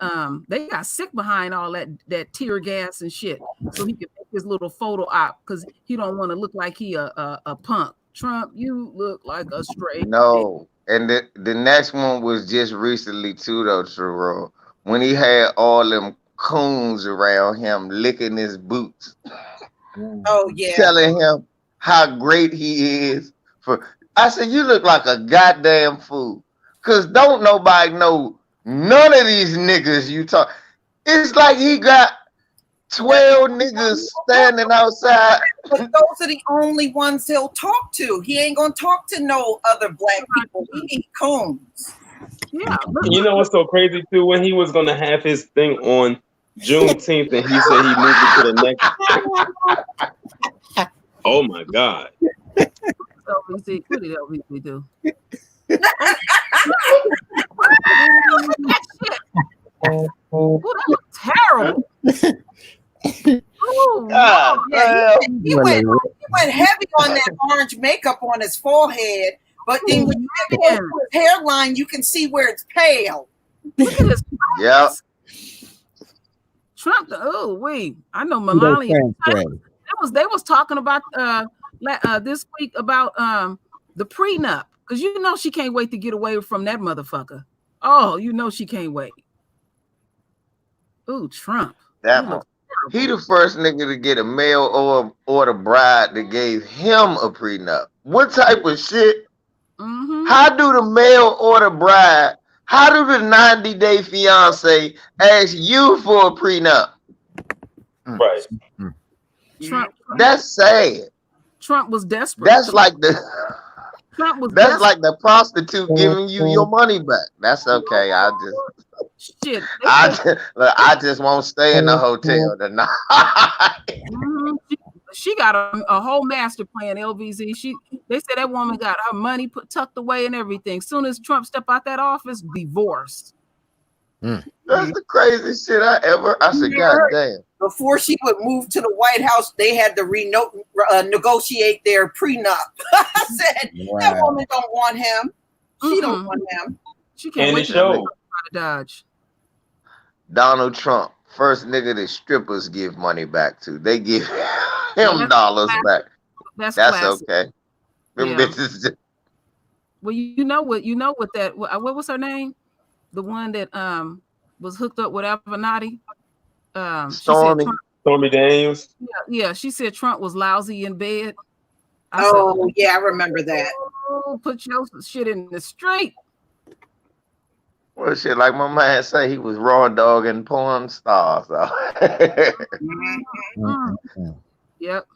They got sick behind all that tear gas and shit. So he could make his little photo op because he don't want to look like he a punk. Trump, you look like a straight. No, and the next one was just recently too, though, Terrell, when he had all them coons around him licking his boots. Oh yeah, telling him how great he is. I said, you look like a goddamn fool, cause don't nobody know none of these niggas you talk. It's like he got 12 niggas standing outside. But those are the only ones he'll talk to. He ain't gonna talk to no other black people. He need coons. Yeah. You know what's so crazy too? When he was gonna have his thing on Juneteenth, and he said he moved it to the next. Oh my God! LBC, what did LBC do? Oh, that was terrible. Oh, God, yeah, he went heavy on that orange makeup on his forehead, but then when you look at his hairline, you can see where it's pale. Look at his Yeah. Trump. I know Melania. They was talking about this week about the prenup, because you know she can't wait to get away from that motherfucker. Oh, you know she can't wait. Ooh, Trump. He the first nigga to get a mail order bride that gave him a prenup. What type of shit? Mm-hmm. How do the mail order bride? How do the 90-day fiance ask you for a prenup? Right. Trump. That's sad. Trump was desperate. That's like the. Trump was That's desperate. like the prostitute giving you your money back. That's okay. Shit. I just won't stay in the hotel tonight. Mm-hmm. She got a whole master plan, LVZ. They said that woman got her money tucked away and everything. Soon as Trump stepped out that office, divorce. That's the craziest shit I said, God damn. Before she would move to the White House, they had to negotiate their prenup. I said, that woman don't want him. She don't want him. She can't wait to Dodge. Donald Trump, first nigga that strippers give money back to. They give him dollars back. That's okay. Them bitches. Well, you know what that what was her name? The one that was hooked up with Avenatti. Stormy Daniels. Yeah, she said Trump was lousy in bed. I remember that. Oh, put your shit in the straight. Well, shit, like my man say, he was raw dog and porn star. So. Yep.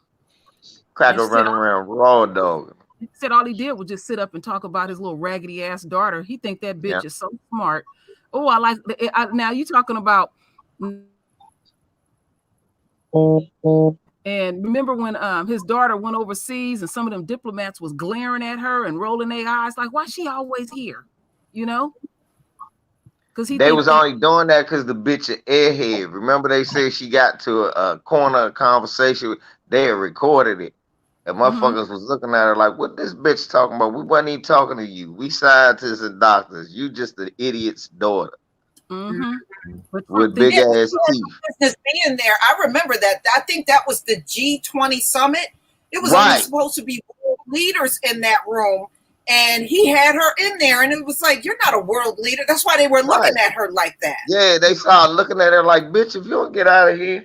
Cracker running around raw dog. He said all he did was just sit up and talk about his little raggedy ass daughter. He think that bitch is so smart. Oh, I like now you talking about. And remember when his daughter went overseas and some of them diplomats was glaring at her and rolling their eyes like, why she always here? You know? Because they was only doing that because the bitch an airhead. Remember they said she got to a corner conversation. They had recorded it. And motherfuckers was looking at her like, what this bitch talking about? We wasn't even talking to you. We scientists and doctors. You just the idiot's daughter. With big ass teeth. Business being there. I remember that. I think that was the G20 summit. It was only supposed to be world leaders in that room. And he had her in there. And it was like, you're not a world leader. That's why they were looking at her like that. Yeah, they started looking at her like, bitch, if you don't get out of here.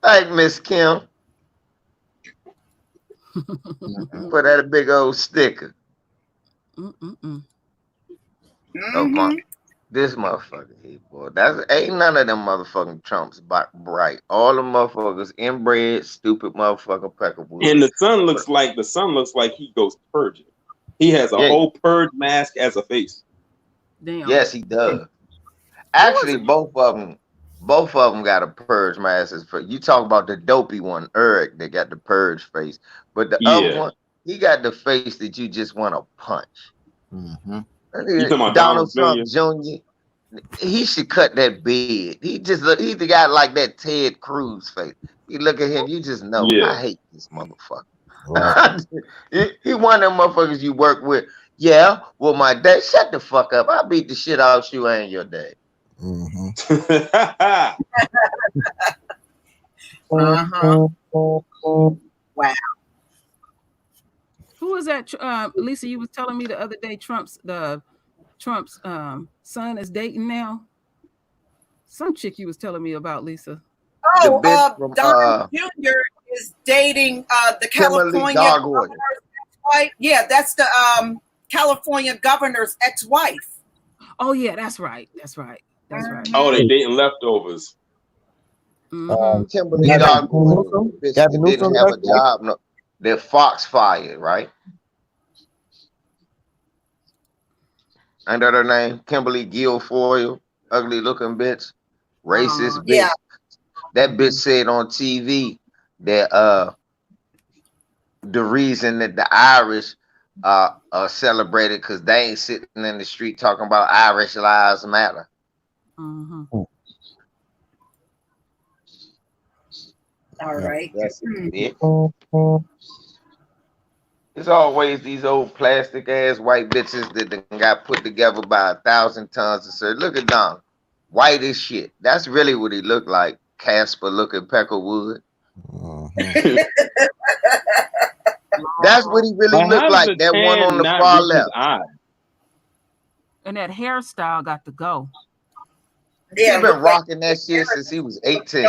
Like Miss Kim. Put that a big old sticker. This motherfucker here, boy. Ain't none of them motherfucking Trumps bright. All the motherfuckers inbred, stupid motherfucking Peckerwood. And the son looks like he goes purging. He has a whole purge mask as a face. Damn. Yes, he does. Actually, both of them got a purge mask. You talk about the dopey one, Eric, that got the purge face. But the other one, he got the face that you just want to punch. Donald Trump Jr. He should cut that beard. He the guy like that Ted Cruz face. You look at him, you just know I hate this motherfucker. Right. he one of them motherfuckers you work with. Yeah, well, my dad, shut the fuck up. I beat the shit out you and your dad. Wow. Who was that? Lisa, you was telling me the other day Trump's son is dating now. Some chick you was telling me about, Lisa. Oh, Don Jr. is dating the California governor's ex-wife. Yeah, that's the California governor's ex-wife. Oh yeah, that's right. Oh, they dating leftovers. Kimberly Doggwood didn't have a job. No, they're Fox fired, right? Ain't that her name? Kimberly Guilfoyle, ugly looking bitch, racist bitch. Yeah. That bitch said on TV that the reason that the Irish are celebrated because they ain't sitting in the street talking about Irish lives matter. All right. That's it. It's always these old plastic ass white bitches that got put together by 1,000 tons of syrup. Look at Donald, white as shit. That's really what he looked like. Casper looking Peckerwood. That's what he really looked like. That one on the far left. And that hairstyle got to go. Yeah, he's been rocking that shit since he was 18.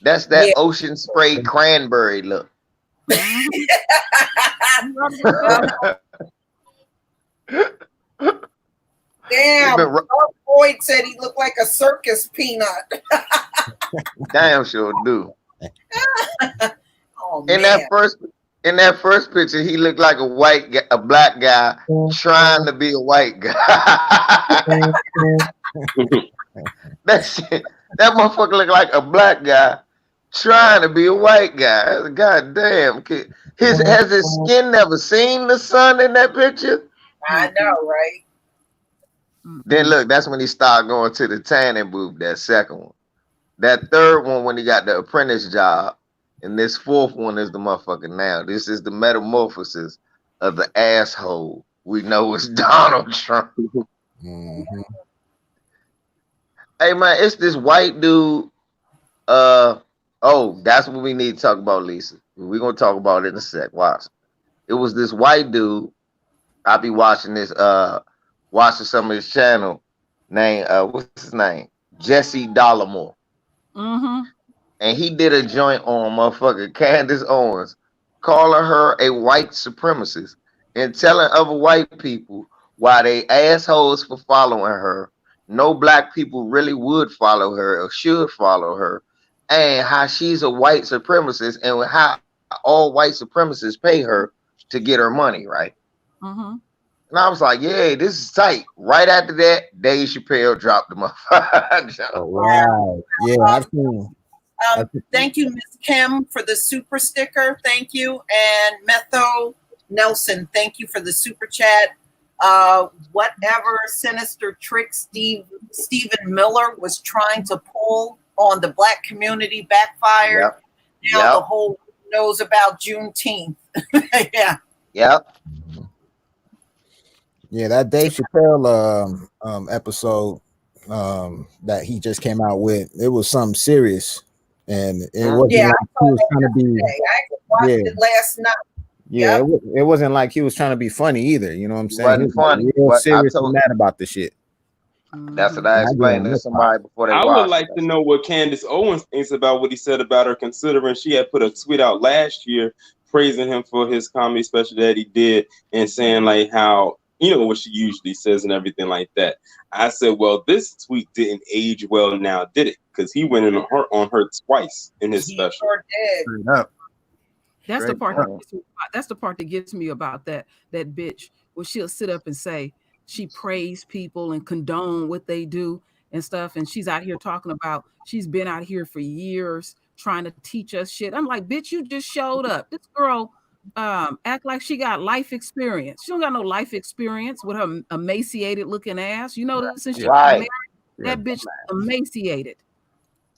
That's that ocean spray cranberry look. Damn, Boyd said he looked like a circus peanut. Damn sure do. Oh, in that first picture, he looked like a black guy trying to be a white guy. That motherfucker looked like a black guy trying to be a white guy. God damn. Has his skin never seen the sun in that picture? I know, right? Then look, that's when he started going to the tanning booth, that second one. That third one when he got the apprentice job. And this fourth one is the motherfucker now. This is the metamorphosis of the asshole we know is Donald Trump. Mhm. Hey man, it's this white dude. That's what we need to talk about, Lisa. We're gonna talk about it in a sec. Watch. It was this white dude. I be watching this, watching some of his channel. Name, what's his name? Jesse Dollamore. Mm-hmm. And he did a joint on motherfucker Candace Owens, calling her a white supremacist and telling other white people why they assholes for following her. No black people really would follow her or should follow her, and how she's a white supremacist and how all white supremacists pay her to get her money, right? Mm-hmm. And I was like, yeah, this is tight. Right after that, Dave Chappelle dropped the motherfucker. Oh, wow. Yeah, I've seen. Thank you, Miss Kim, for the super sticker. Thank you. And Metho Nelson, thank you for the super chat. Whatever sinister trick Stephen Miller was trying to pull on the black community backfired. Yep. Now the whole world knows about Juneteenth. Yeah. Yep. Yeah, that Dave Chappelle episode that he just came out with, it was something serious. And it wasn't like he was trying to be. I watched it last night. Yeah, it wasn't like he was trying to be funny either. You know what I'm saying? Wasn't He was funny, real but serious and mad about the shit. That's what I explained to somebody before they I watched. would like to know what Candace Owens thinks about what he said about her, considering she had put a tweet out last year praising him for his comedy special that he did and saying like how, you know, what she usually says and everything like that. I said, well, this tweet didn't age well now, did it? Because he went on her twice in his special. Sure did. That's the part. That's the part that gets me about that bitch. Where she'll sit up and say she praise people and condone what they do and stuff, and she's out here talking about she's been out here for years trying to teach us shit. I'm like, bitch, you just showed up. This girl act like she got life experience. She don't got no life experience with her emaciated looking ass. You know, since she got married, that bitch emaciated.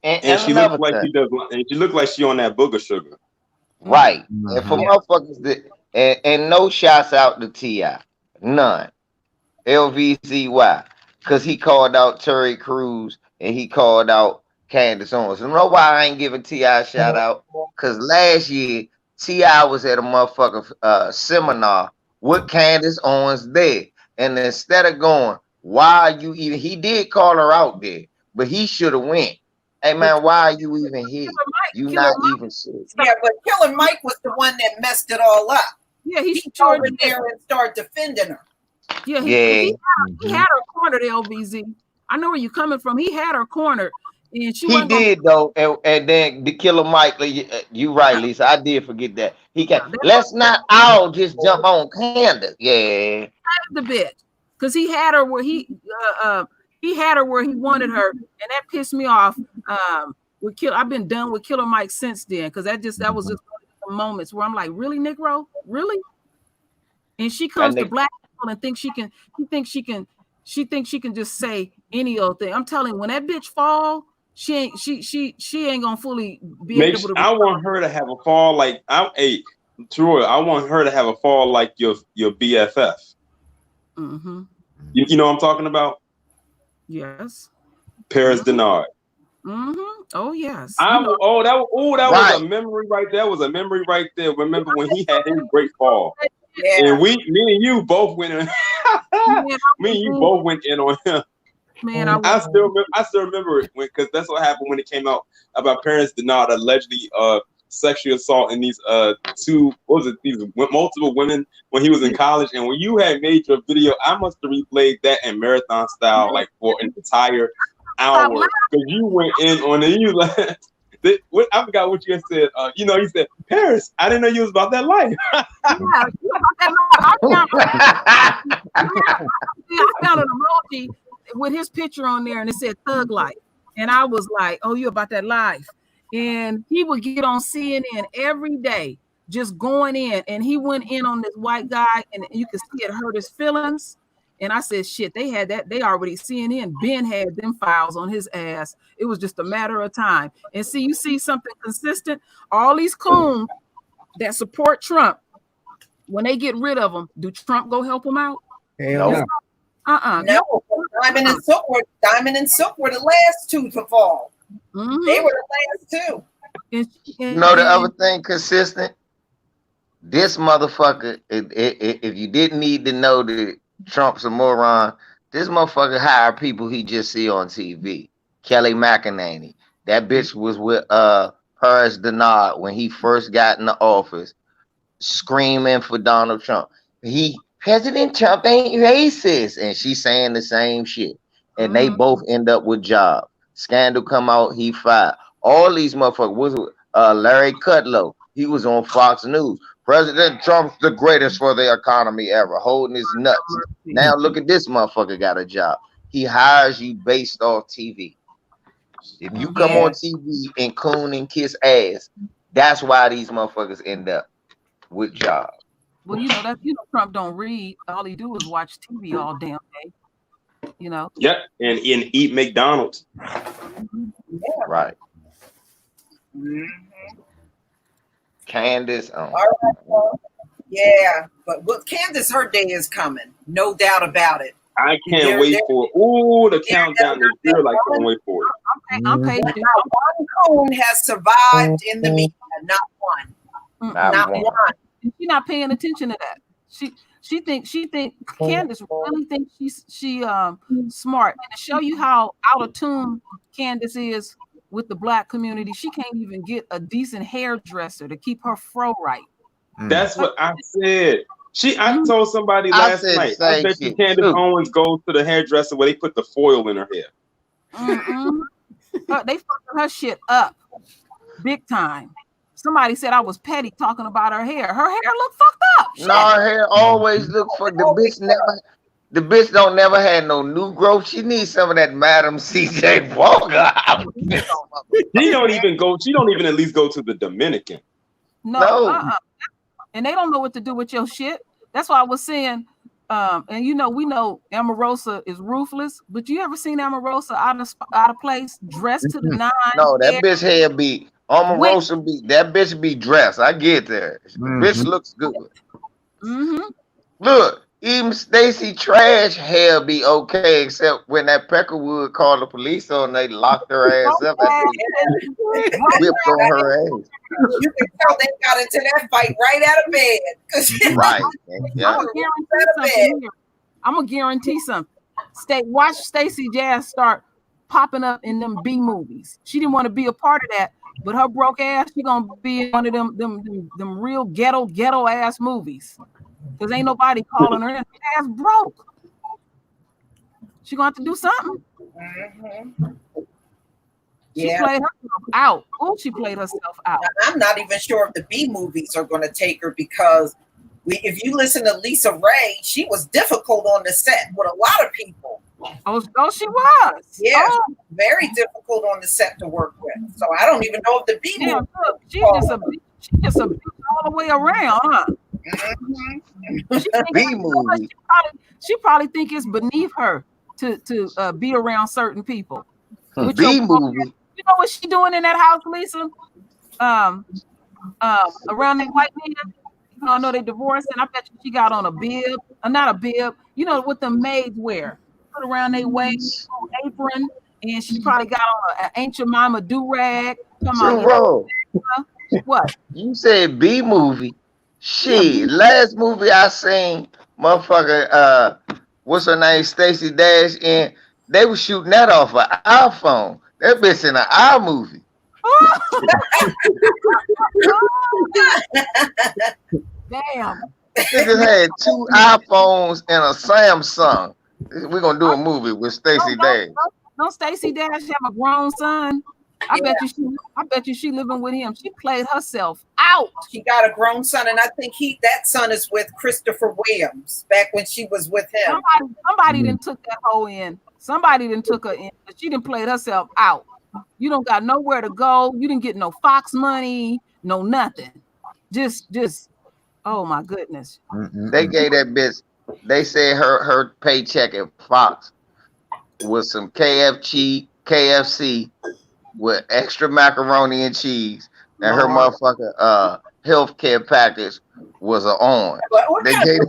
And she looked like she does. And she looked like she on that booger sugar. Right. And for motherfuckers that and no shots out to T.I. None. LVZY. Because he called out Terry Crews and he called out Candace Owens. You know why I ain't giving T.I. a shout out? Because last year T.I. was at a motherfucking seminar with Candace Owens there. And instead of going, why are you even, he did call her out there, but he should have went. Hey man, why are you even here? You not even shit. Yeah, but Killer Mike was the one that messed it all up. Yeah, he over there and started defending her. Yeah, he had her cornered, LBZ. I know where you're coming from. He had her cornered, and she. He did though, and then the Killer Mike. You right, Lisa. I did forget that. He can. Let's not all just jump on Candace. Yeah, the bit because he had her where he had her where he wanted her, and that pissed me off. I've been done with Killer Mike since then because that was just one of the moments where I'm like, really, Negro, really? And she comes to black people and thinks she thinks she can just say any old thing. I'm telling you, when that bitch fall, she ain't gonna fully be able to. I want her to have a fall like Troy. I want her to have a fall like your BFF. Mm-hmm. You know what I'm talking about? Yes. Paris Denard. Mm-hmm. Oh yes. That was a memory right there. That was a memory right there. Remember when he had his great fall? Yeah. And me and you both went in. Me and you both went in on him. Man, I still remember it because that's what happened when it came out about Paris Denard allegedly sexual assault in these these multiple women when he was in college. And when you had made your video, I must have replayed that in marathon style like for an entire hour because you went in on it. You like I forgot what you said. You said, Paris, I didn't know you was about that life. I found an emoji with his picture on there and it said Thug Life. And I was like, oh, you about that life. And he would get on CNN every day just going in, and he went in on this white guy, and you could see it hurt his feelings. And I said, shit, they had that. They already, CNN, Ben had them files on his ass. It was just a matter of time. And see, you see something consistent. All these coons that support Trump, when they get rid of them, do Trump go help them out? Hell no. No, Diamond and Silk were the last two to fall. Mm-hmm. They were the last two. You know the other thing consistent? This motherfucker, if you didn't need to know that Trump's a moron, this motherfucker hire people he just see on TV. Kelly McEnany. That bitch was with Paris Denard when he first got in the office, screaming for Donald Trump. President Trump ain't racist, and she's saying the same shit. And they both end up with jobs. Scandal come out, he fired. All these motherfuckers was Larry Kudlow. He was on Fox News. President Trump's the greatest for the economy ever, holding his nuts. Now look at this motherfucker got a job. He hires you based off TV. If you come on TV and coon and kiss ass, that's why these motherfuckers end up with jobs. Well, Trump don't read. All he do is watch TV all damn day. You know. Yep, and eat McDonald's. Right. Candace. All right, well, yeah, but with Candace, her day is coming. No doubt about it. I can't wait for it. Ooh, the countdown is good. I can't wait for it. I'm paid. Not one coon has survived in the media. Not one. Not one. She's not paying attention to that. She think Candace really thinks she's smart. And to show you how out of tune Candace is with the black community, she can't even get a decent hairdresser to keep her fro right. That's what I said. I told somebody last night. I bet you Candace Owens goes to the hairdresser where they put the foil in her hair. They fucking her shit up big time. Somebody said I was petty talking about her hair. Her hair look fucked up. Shit. No, her hair always look fucked. The bitch don't never had no new growth. She needs some of that Madam CJ Walker. She don't even at least go to the Dominican. No. And they don't know what to do with your shit. That's why I was saying, and we know Omarosa is ruthless, but you ever seen Omarosa out of place, dressed to the nine? No, that bitch hair be Omarosa that bitch be dressed. I get that. The bitch looks good. Look, even Stacey Trash hair be okay, except when that Peckerwood called the police on, they locked her ass up and whipped on her ass. You can tell they got into that fight right out of bed. Right. Yeah. I'm gonna guarantee something. Watch Stacey Jazz start popping up in them B movies. She didn't want to be a part of that, but her broke ass, she gonna be in one of them real ghetto ass movies. Cause ain't nobody calling her in. Her ass broke. She gonna have to do something. She played herself out. Oh, she played herself out. I'm not even sure if the B movies are going to take her because if you listen to Lisa Ray, she was difficult on the set with a lot of people. Oh, she was. Yeah, very difficult on the set to work with. So I don't even know if the B movie. She's just a bitch all the way around, huh? B movie. She probably think it's beneath her to be around certain people. B movie. You know what she doing in that house, Lisa? Around that white man. I know they divorced, and I bet you she got on a bib, not a bib. You know what the maids wear? Put around their waist, apron, and she probably got on an Ain't Your Mama do-rag. Come on, what? You said B movie. Shit, last movie I seen, motherfucker, what's her name, Stacey Dash, and they was shooting that off an iPhone. That bitch in an iMovie. Damn. Niggas had 2 iPhones and a Samsung. We're gonna do a movie with Stacey Dash. Don't Stacey Dash have a grown son? I bet you she living with him. She played herself out. She got a grown son, and I think that son is with Christopher Williams back when she was with him. Somebody done took that hoe in. Somebody done took her in. She done played herself out. You don't got nowhere to go. You didn't get no Fox money, no nothing. Just oh my goodness. They gave that bitch. They said her paycheck at Fox was some KFC with extra macaroni and cheese, and her motherfucking healthcare package was an orange. They gave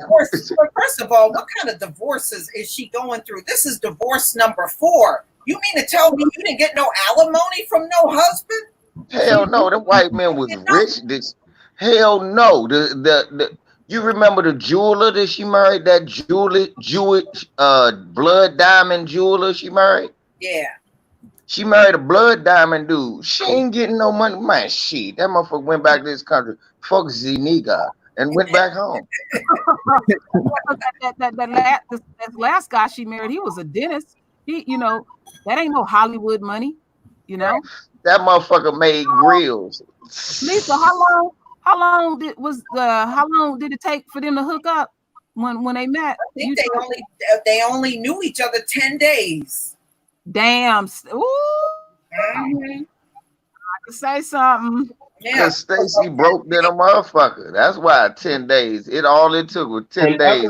first of all, what kind of divorces is she going through? This is divorce number 4. You mean to tell me you didn't get no alimony from no husband? Hell no, the white man was rich. Hell no. The you remember the jeweler that she married? That Jewish blood diamond jeweler she married? Yeah. She married a blood diamond dude. She ain't getting no money. Man, shit. That motherfucker went back to this country, fuck Zuniga, and went back home. that last guy she married, he was a dentist. He, that ain't no Hollywood money, That motherfucker made grills. Lisa, how long did it take for them to hook up when they met? I think they only knew each other 10 days. Damn. Ooh. I can say something. Because Stacy broke than a motherfucker. That's why 10 days. All it took was 10 days.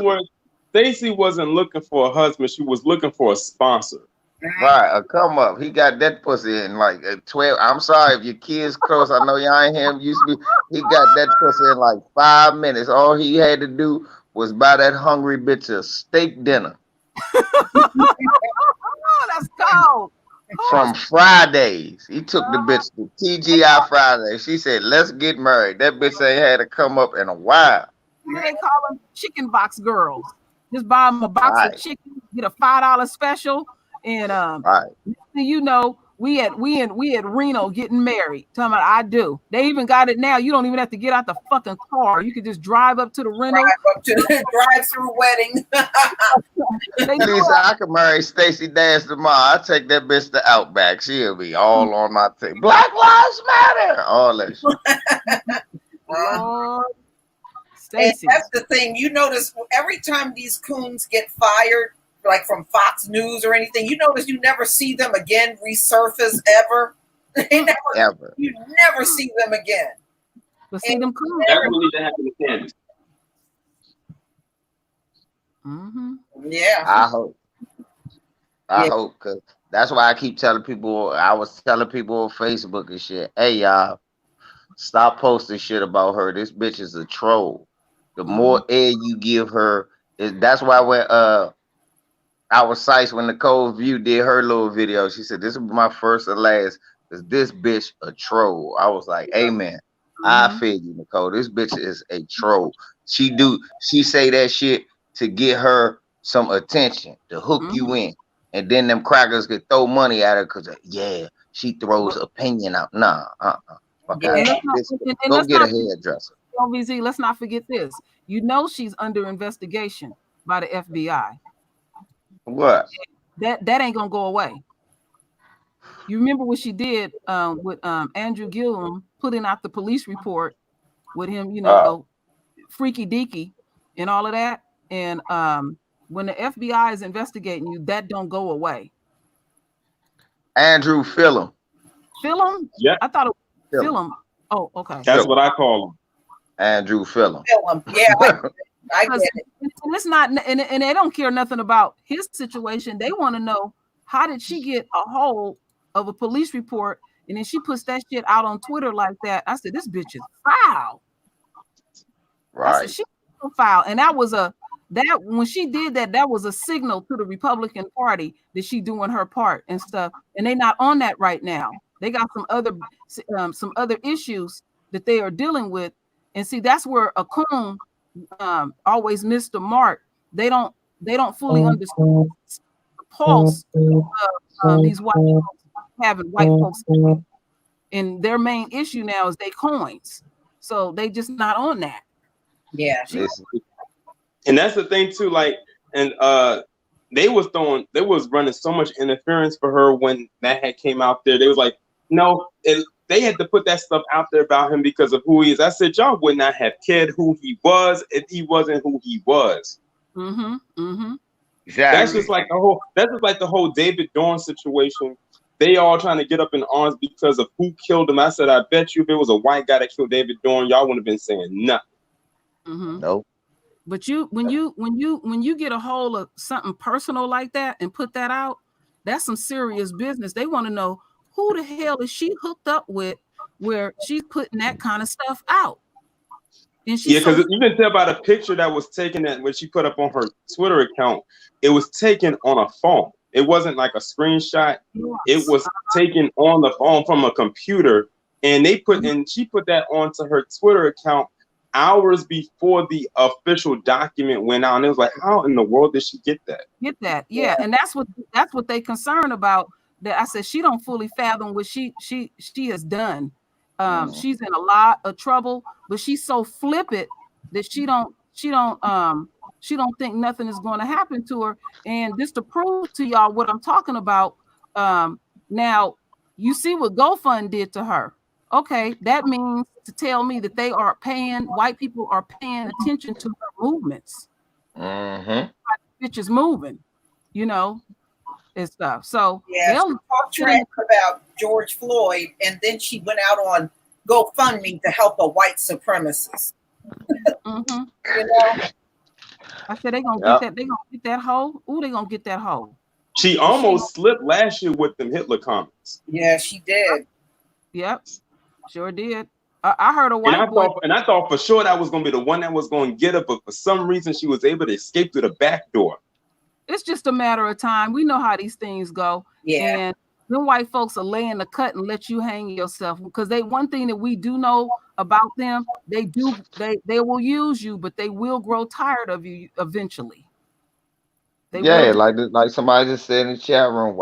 Stacy wasn't looking for a husband. She was looking for a sponsor. Right, a come up. He got that pussy in like 12. I'm sorry if your kids close. I know y'all ain't him. Used to be. He got that pussy in like 5 minutes. All he had to do was buy that hungry bitch a steak dinner. That's cold. From Fridays. He took the bitch to TGI Friday. She said, "Let's get married." That bitch ain't had to come up in a while. They call them chicken box girls. Just buy them a box of chicken, get a $5 special. And we at Reno getting married. Talking about I do. They even got it now. You don't even have to get out the fucking car. You could just drive up to the Reno. Drive-through wedding. Lisa, I could marry Stacey Dash tomorrow. I take that bitch to Outback. She'll be all on my tape. Black Lives Matter. All that shit. And that's the thing. You notice every time these coons get fired, like from Fox News or anything, you notice you never see them again resurface ever. Ever. You never see them again. But see them cool. That's what needs to happen to Candace. Yeah. I hope. I hope, because that's why I keep telling people. I was telling people on Facebook and shit, hey, y'all, stop posting shit about her. This bitch is a troll. The more air you give her, that's why when our sites, when Nicole View did her little video, she said, "This is my first and last, because this bitch a troll." I was like, amen. I feel you, Nicole. This bitch is a troll. She say that shit to get her some attention, to hook you in. And then them crackers could throw money at her because, she throws opinion out. Nah, Go get a hairdresser. VZ, let's not forget this. She's under investigation by the FBI. What? That ain't gonna go away. You remember what she did with Andrew Gillum putting out the police report with him, freaky deaky and all of that. And when the FBI is investigating you, that don't go away. Andrew Phillum. Phillum? Yeah. I thought it was Phillum. Oh, okay. That's what I call him. Andrew Phillum. Yeah, I get it. And it's not, and they don't care nothing about his situation. They want to know, how did she get a hold of a police report, and then she puts that shit out on Twitter like that? I said, this bitch is foul. Right. I said, she's foul. And when she did that was a signal to the Republican Party that she doing her part and stuff. And they not on that right now. They got some other issues that they are dealing with. And see, that's where a coon always missed the mark. They don't fully understand the pulse of these white folks having white folks. And their main issue now is they coins. So they just not on that. Yeah. And that's the thing too, they was running so much interference for her when that had came out there. They was like, no, they had to put that stuff out there about him because of who he is. I said, y'all would not have cared who he was if he wasn't who he was. Exactly. That's just like the whole David Dorn situation they all trying to get up in arms because of who killed him. I said, I bet you if it was a white guy that killed David Dorn, y'all wouldn't have been saying nothing. Mm-hmm. Nope. But when you get a hold of something personal like that and put that out, that's some serious business. They want to know who the hell is she hooked up with, where she's putting that kind of stuff out. And yeah, because you can tell by the picture that was taken that when she put up on her Twitter account, it was taken on a phone. It wasn't like a screenshot. It was taken on the phone from a computer, and she put that onto her Twitter account hours before the official document went out. And it was like, how in the world did she get that? Yeah. And that's what they concerned about. That I said she don't fully fathom what she has done. She's in a lot of trouble, but she's so flippant that she don't think nothing is going to happen to her. And just to prove to y'all what I'm talking about, now you see what GoFund did to her. Okay, that means to tell me that white people are paying attention to her movements. Mm-hmm. Bitch is moving, and stuff. So yeah, she talked trash about George Floyd, and then she went out on GoFundMe to help a white supremacist. Mm-hmm. I said they're gonna get that. They're gonna get that hoe. Ooh, they're gonna get that hoe. She almost slipped last year with them Hitler comments. Yeah, she did. Yep, sure did. I heard a white boy. I thought for sure that was gonna be the one that was gonna get her, but for some reason she was able to escape through the back door. It's just a matter of time. We know how these things go. Yeah. And them white folks are laying the cut and let you hang yourself, because one thing that we do know about them, they will use you, but they will grow tired of you eventually. Like somebody just said in the chat room,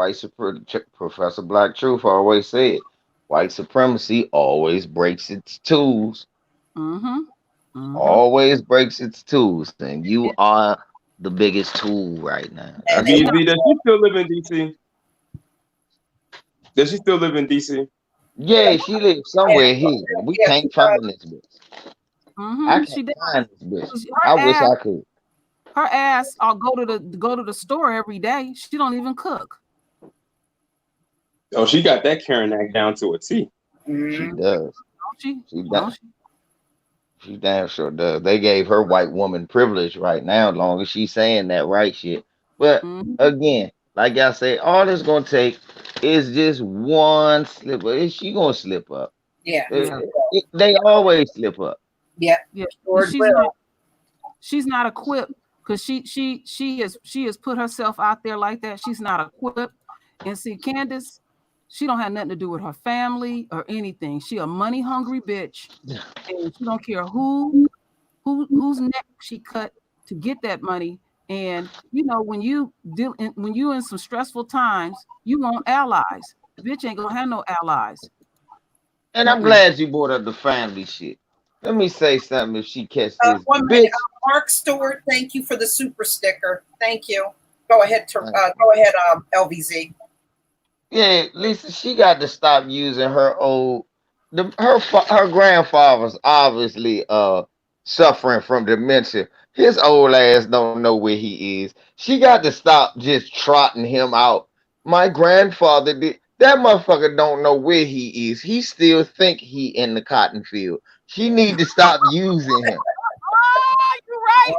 Professor Black Truth always said, white supremacy always breaks its tools. Mm-hmm. Always breaks its tools, and you are the biggest tool right now. Does she still live in DC? Does she still live in DC? Yeah, she lives somewhere here. We can't find this bitch. I can't find this bitch. I wish I could. Her ass, I'll go to the store every day. She don't even cook. Oh, she got that Karen act down to a T. She does. Don't she? She damn sure does. They gave her white woman privilege right now, as long as she's saying that right shit. But again, like I say, all it's gonna take is just one slip up. Is she gonna slip up? Yeah. They always slip up. Yeah. She's not equipped, because she has put herself out there like that. She's not equipped. And see, Candace, she don't have nothing to do with her family or anything. She a money hungry bitch, and she don't care whose neck she cut to get that money. And when you in some stressful times, you want allies. The bitch ain't gonna have no allies. And I'm glad you brought up the family shit. Let me say something. If she catch this, one minute, Mark Stewart, thank you for the super sticker. Thank you. Go ahead, LVZ. Yeah, Lisa, she got to stop using her her grandfather's obviously suffering from dementia. His old ass don't know where he is. She got to stop just trotting him out. My grandfather did. That motherfucker don't know where he is. He still think he in the cotton field. She need to stop using him. Oh, you're right.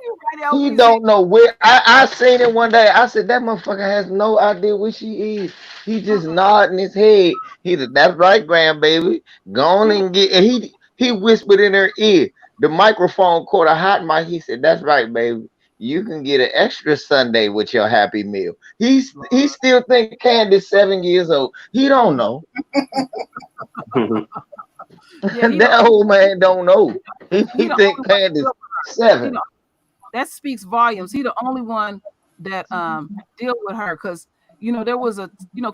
You're right, he don't know where. I seen it one day. I said, that motherfucker has no idea where she is. He just nodding his head. He said, that's right, grandbaby. Go on and get. And he whispered in her ear. The microphone caught a hot mic. He said, that's right, baby. You can get an extra Sunday with your Happy Meal. He still think Candace 7 years old. He don't know. That old man don't know. He think Candace 7. That speaks volumes. He the only one that deal with her, because there was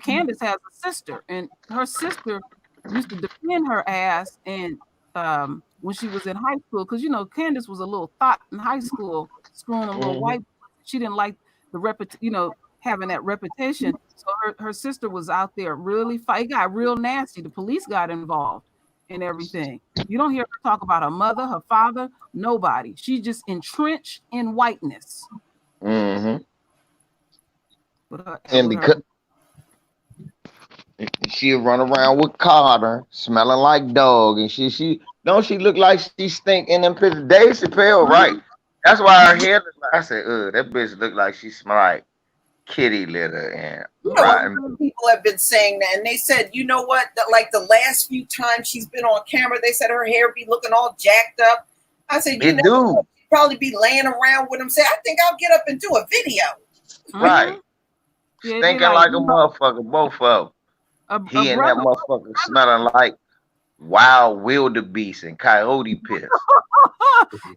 Candace has a sister, and her sister used to defend her ass, and when she was in high school, because Candace was a little thought in high school, screwing a little white. She didn't like the having that reputation. So her sister was out there really fight. It got real nasty. The police got involved and everything. You don't hear her talk about her mother, her father, nobody. She's just entrenched in whiteness. Mm-hmm. she'll run around with Carter, smelling like dog, and she don't she look like she stink in them pictures? Dave Chappelle, right? That's why her hair. I said, that bitch look like she smell like kitty litter and rotten. People have been saying that, and they said, you know what? That like the last few times she's been on camera, they said her hair be looking all jacked up. I said, you know, she'd probably be laying around with him. Say, I think I'll get up and do a video. Right. Stinking like a motherfucker, both of them. He and that motherfucker smelling like wild wildebeest and coyote piss.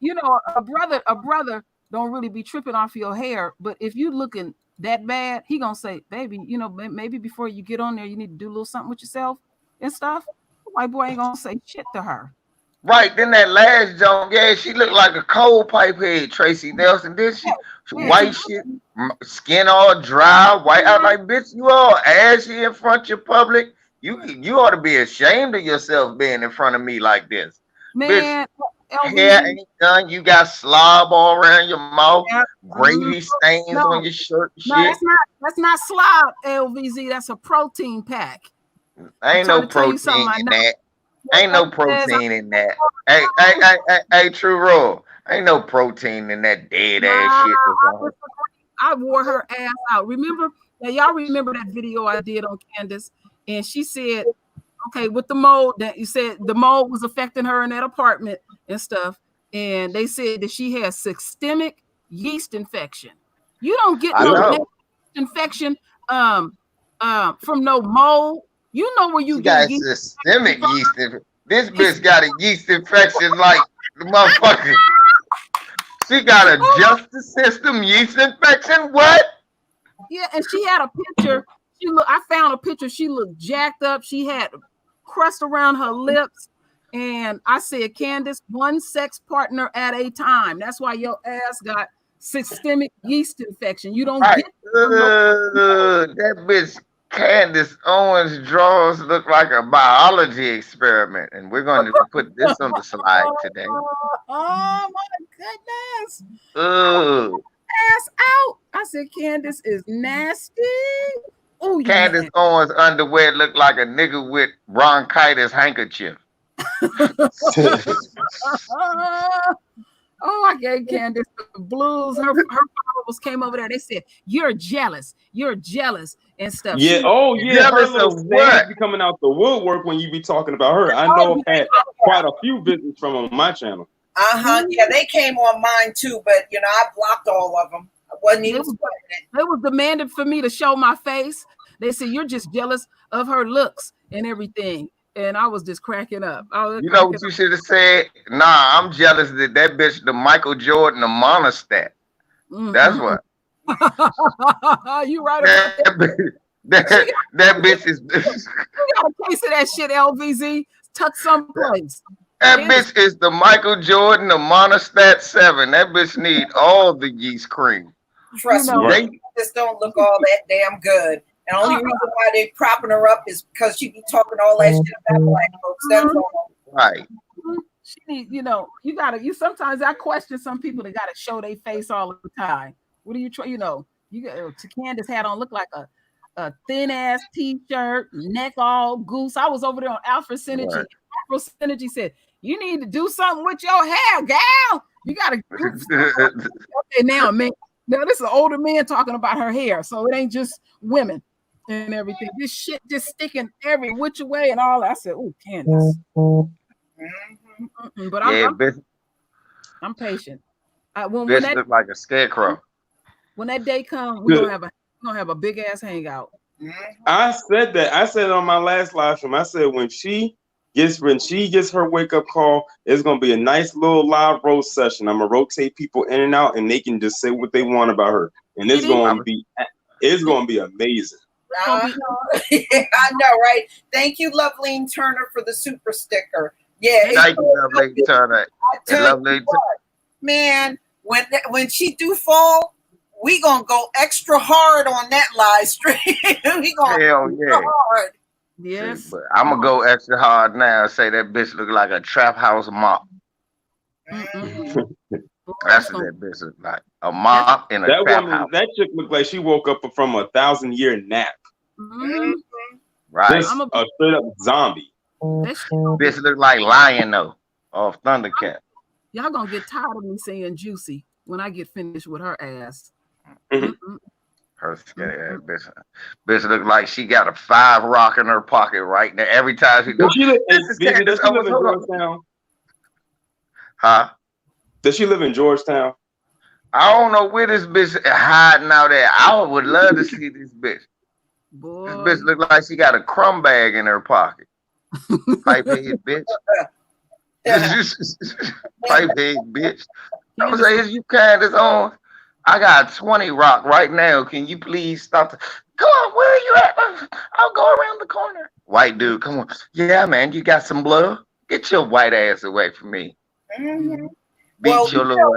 You know, a brother don't really be tripping off your hair, but if you looking that bad, he gonna say, baby, you know, maybe before you get on there, you need to do a little something with yourself and stuff. The white boy ain't gonna say shit to her. Right, then that last joke, yeah, she looked like a cold pipe head, Tracy Nelson. Then she white shit, skin all dry, white. I like, bitch, you all ashy in front of your public. You ought to be ashamed of yourself being in front of me like this. Man, bitch, hair ain't done. You got slob all around your mouth, gravy stains on your shirt. No, that's not slob, LVZ. That's a protein pack. Ain't no protein in that. Ain't no protein in that. Hey, True Raw. Ain't no protein in that dead ass shit. I wore her ass out. Remember? Now y'all remember that video I did on Candace, and she said, okay, with the mold, that you said the mold was affecting her in that apartment and stuff, and they said that she has systemic yeast infection. You don't get no yeast infection from no mold. You know where you get systemic yeast infection. This bitch got a yeast infection like the motherfucker. She got a justice system yeast infection. What? Yeah, and she had a picture. I found a picture. She looked jacked up. She had crust around her lips. And I said, Candace, one sex partner at a time. That's why your ass got systemic yeast infection. You don't get that bitch. Candace Owens' drawers look like a biology experiment, and we're going to put this on the slide today. Oh my goodness! Ass out! I said Candace is nasty. Oh, Candace Owens' underwear look like a nigga with bronchitis handkerchief. Oh, I gave Candace the blues. Her followers came over there. They said, "You're jealous. You're jealous." And stuff. Yeah. Oh, yeah. Her little stats be coming out the woodwork when you be talking about her. I know I've had quite a few visits from on my channel. Yeah, they came on mine too, but you know, I blocked all of them. I wasn't even They was demanded for me to show my face. They said, "You're just jealous of her looks and everything." And I was just cracking up. You know what you should have said? Nah, I'm jealous that bitch, the Michael Jordan, the monostat. That's what. You right about that bitch is. You got a case of that shit, LVZ. Tuck someplace. That bitch is the Michael Jordan, the monostat 7. That bitch need all the yeast cream. Trust me, they just don't look all that damn good. And the only reason why they're propping her up is because she be talking all that shit about black folks. That's all. Right. She need, you sometimes I question some people that gotta show their face all the time. What do you try? You got Candace had on look like a thin ass t-shirt, neck all goose. I was over there on Alpha Synergy. Right. Alpha Synergy said, "You need to do something with your hair, gal. You gotta." Okay, now, man. Now this is an older man talking about her hair, so it ain't just women and everything. This shit just sticking every which way and all. I said, "Oh, Candace." But I'm patient. When that look like a scarecrow. When that day comes, we're gonna have a big ass hangout. I said that. I said on my last live stream. I said when she gets her wake up call, it's gonna be a nice little live roast session. I'm gonna rotate people in and out, and they can just say what they want about her, and it's gonna be amazing. I know, right? Thank you, Loveline Turner, for the super sticker. Yeah, thank you, Loveline Turner. Man, when she do fall, we gonna go extra hard on that live stream. We gonna hell yeah. Hard. Yes, but I'm gonna go extra hard now and say that bitch look like a trap house mop. That's what that bitch look like. A mop in a trap house. That chick looked like she woke up from a 1,000-year nap. Right. Just a straight up zombie. Bitch look like Lion though, off Thundercat. Y'all gonna get tired of me saying Juicy when I get finished with her ass. Her scary ass bitch. Bitch look like she got a 5 rock in her pocket right now. Every time she does she live in Georgetown? Huh? Does she live in Georgetown? I don't know where this bitch hiding out at. I would love to see this bitch. Boy. This bitch look like she got a crumb bag in her pocket. Pipe head bitch. Pipe head bitch. I'm saying, you kind this on. I got 20 rock right now. Can you please stop? Come on, where are you at? I'll go around the corner. White dude, come on. Yeah, man, you got some blood? Get your white ass away from me. Well, you know,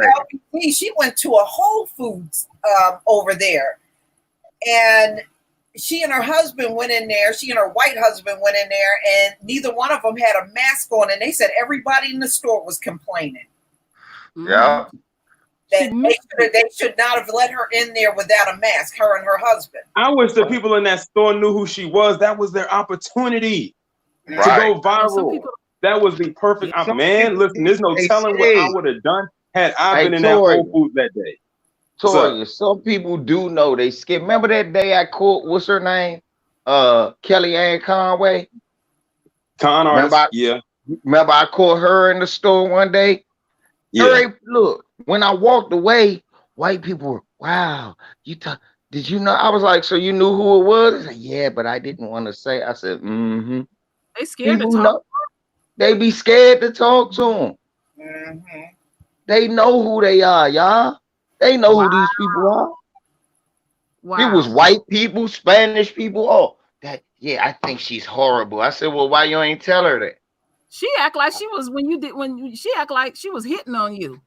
LBC, she went to a Whole Foods over there, and she and her husband went in there. She and her white husband went in there, and neither one of them had a mask on, and they said everybody in the store was complaining. Yeah. That they should not have let her in there without a mask, her and her husband. I wish the people in that store knew who she was. That was their opportunity to go viral. That was the perfect man. Listen, there's no telling what I would have done had I been in that Whole Foods that day. Toya, some people do know they skip. Remember that day I caught, what's her name? Kellyanne Conway. Con artist. Remember I caught her in the store one day? Yeah. Look, when I walked away, white people were, wow, did you know? I was like, so you knew who it was? Said, yeah, but I didn't want to say. I said, They scared to talk. They be scared to talk to them. They know who they are, y'all. They know who these people are. It was white people, Spanish people. Oh, I think she's horrible. I said, well, why you ain't tell her that? She act like she was she act like she was hitting on you.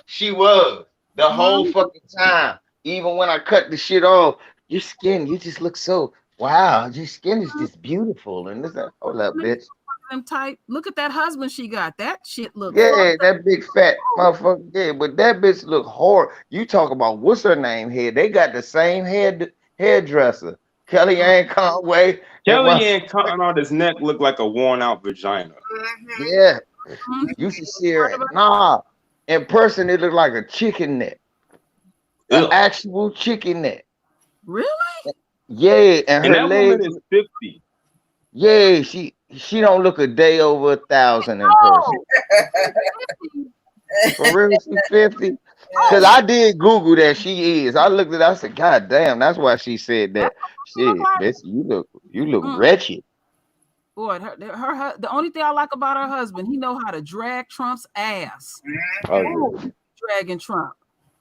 She was the whole fucking time. Even when I cut the shit off, your skin, you just look so wow. Your skin is just beautiful. And this, hold up, bitch. Them type. Look at that husband she got. That shit look. That big fat motherfucker. Yeah, but that bitch look horrible. You talk about what's her name here? They got the same hairdresser. Kellyanne Conway. Kellyanne Conway on his neck looked like a worn out vagina. Yeah. You should see her. Nah. In person, it looked like a chicken neck. An actual chicken neck. Really? Yeah. And her that legs. Woman is 50. Yeah, she don't look a day over 1,000 in person. For real, she's 50. Because I did Google that she is. I looked at it, I said, God damn, that's why she said that. Shit, bitch, you look wretched. Boy, the only thing I like about her husband, he know how to drag Trump's ass. Dragging Trump.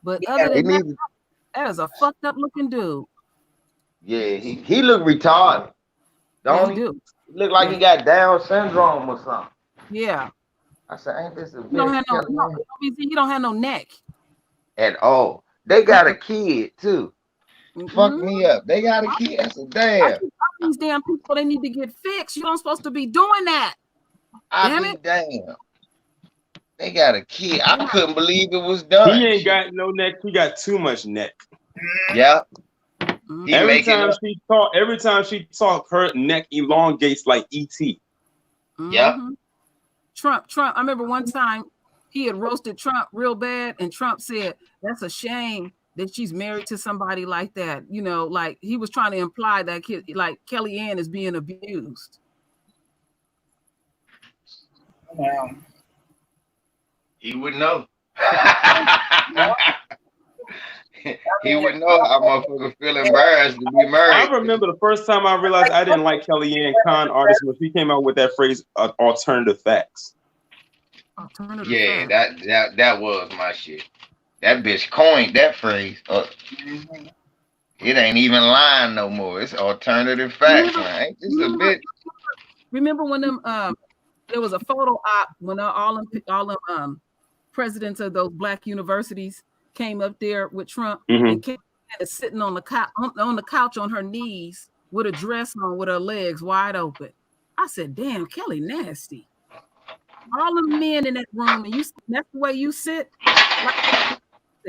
But other than that is a fucked up looking dude. Yeah, he look retarded. Don't he? Look like he got Down syndrome or something. Yeah. I said, ain't this a bitch? He don't have no neck. At all. They got a kid too. Fuck me up. They got a kid. That's a damn. These damn people, they need to get fixed. You don't supposed to be doing that. Damn. They got a kid. I couldn't believe it was done. He ain't got no neck. He got too much neck. Yeah. Every time she talk, her neck elongates like E.T. Yeah. Trump. I remember one time he had roasted Trump real bad, and Trump said, that's a shame that she's married to somebody like that. You know, like he was trying to imply that like Kellyanne is being abused. Wow. He would know. He would know how motherfuckers feel embarrassed to be married. I remember the first time I realized I didn't like Kellyanne Con artist when she came out with that phrase, alternative facts. That was my shit. That bitch coined that phrase. It ain't even lying no more. It's alternative facts, man. Ain't this a bitch? Remember when them there was a photo op when all them presidents of those black universities came up there with Trump and Kellyanne is sitting on the couch on her knees with a dress on with her legs wide open. I said, damn, Kelly nasty. All the men in that room, and that's the way you sit.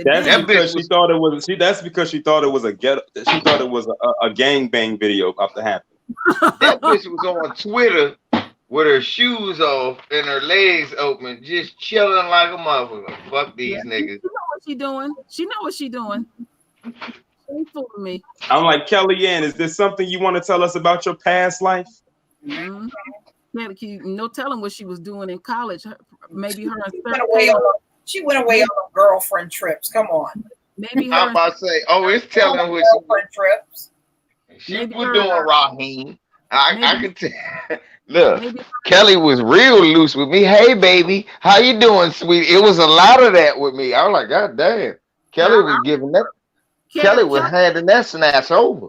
That's because she thought it was. That's because she thought it was a ghetto. She thought it was a gangbang video about to happen. That bitch was on Twitter with her shoes off and her legs open, just chilling like a motherfucker. Fuck these niggas. She know what she doing. She know what she doing. She ain't fooling me. I'm like, Kellyanne, is there something you want to tell us about your past life? Mm-hmm. No telling what she was doing in college. Maybe her and she went away on them girlfriend trips. Come on. Maybe I'm about to say, it's telling what girlfriend trips. She was doing, Raheem. I could tell. Look, Kelly was real loose with me. Hey, baby, how you doing, sweet? It was a lot of that with me. I was like, God damn. Kelly was giving that. Kelly was handing that snatch over.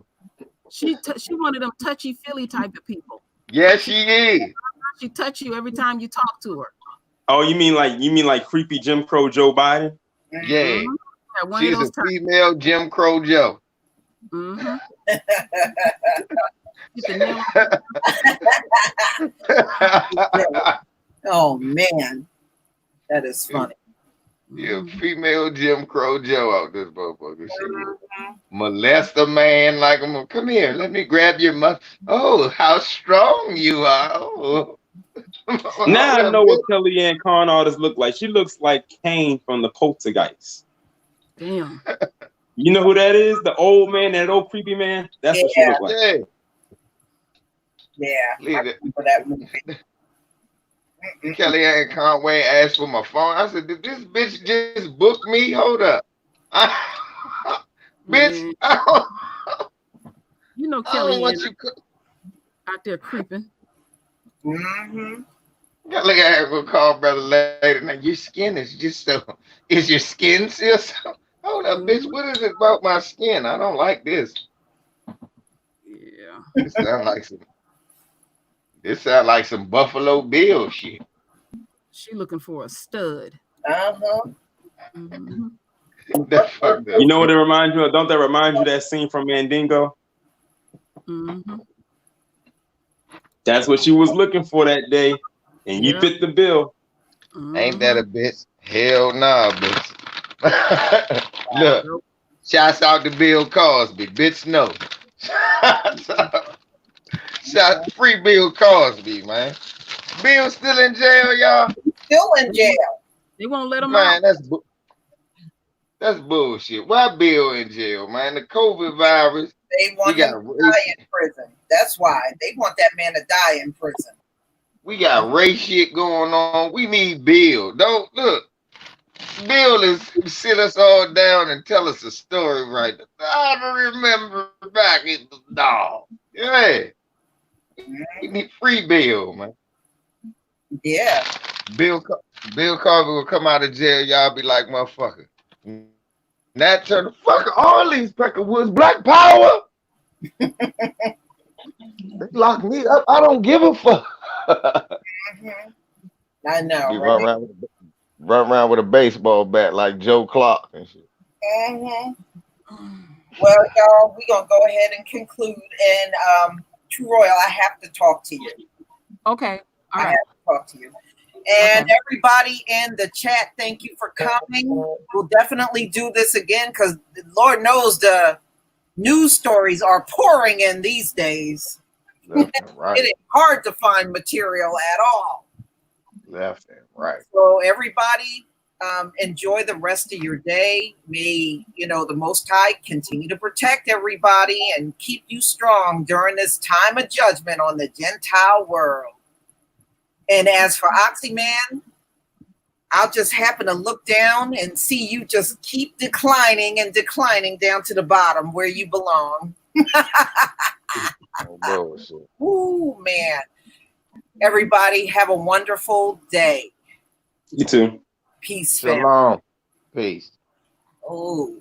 She one of them touchy-feely type of people. Yes, she is. She touch you every time you talk to her. Oh, you mean like creepy Jim Crow Joe Biden? Yeah. She's a female Jim Crow Joe. Mm-hmm. Oh man, that is funny. Yeah, female Jim Crow Joe out this motherfucker. Molest a man like him. Come here, let me grab your mouth. Oh, how strong you are. Oh. Now I know what Kellyanne con artist look like. She looks like Kane from the Poltergeist. Damn. You know who that is? The old man, that old creepy man? That's what she look like. Yeah. I remember that movie. Kellyanne Conway asked for my phone. I said, did this bitch just book me? Hold up. Bitch, you know Kellyanne out there creeping. Mm-hmm. Look at her, we'll call brother later. Now your skin is just so. Is your skin still so? Hold up, bitch. What is it about my skin? I don't like this. Yeah. This sound like some Buffalo Bill shit. She looking for a stud. Uh-huh. Mm-hmm. You know what it reminds you of? Don't that remind you of that scene from Mandingo? Mm-hmm. That's what she was looking for that day, and you fit the bill. Ain't that a bitch? Hell nah, bitch. Look, shouts out to Bill Cosby, bitch. No, shout free Bill Cosby, man. Bill still in jail, y'all. Still in jail. They won't let him out. Man, that's bullshit. Why Bill in jail, man? The COVID virus. They want him to die in prison. That's why they want that man to die in prison. We got race shit going on. We need Bill. Don't look. Bill is sit us all down and tell us a story, right? I remember back in the dog. Yeah. We need free Bill, man. Yeah. Bill Cosby will come out of jail. Y'all be like, motherfucker. Nat Turner, fuck all these Peckerwoods, Black Power. They lock me up. I don't give a fuck. I know. You run around with a baseball bat like Joe Clark and shit. Well, y'all, we're gonna go ahead and conclude. And True Royal, I have to talk to you. Okay. All right. I have to talk to you. And everybody in the chat, thank you for coming. We'll definitely do this again because Lord knows the news stories are pouring in these days. Right. It is hard to find material at all. Left and right. So everybody, enjoy the rest of your day. May the Most High continue to protect everybody and keep you strong during this time of judgment on the Gentile world. And as for Oxyman, I'll just happen to look down and see you just keep declining and declining down to the bottom where you belong. Ooh, man. Everybody have a wonderful day. You too. Peace. Shalom. Peace. Oh,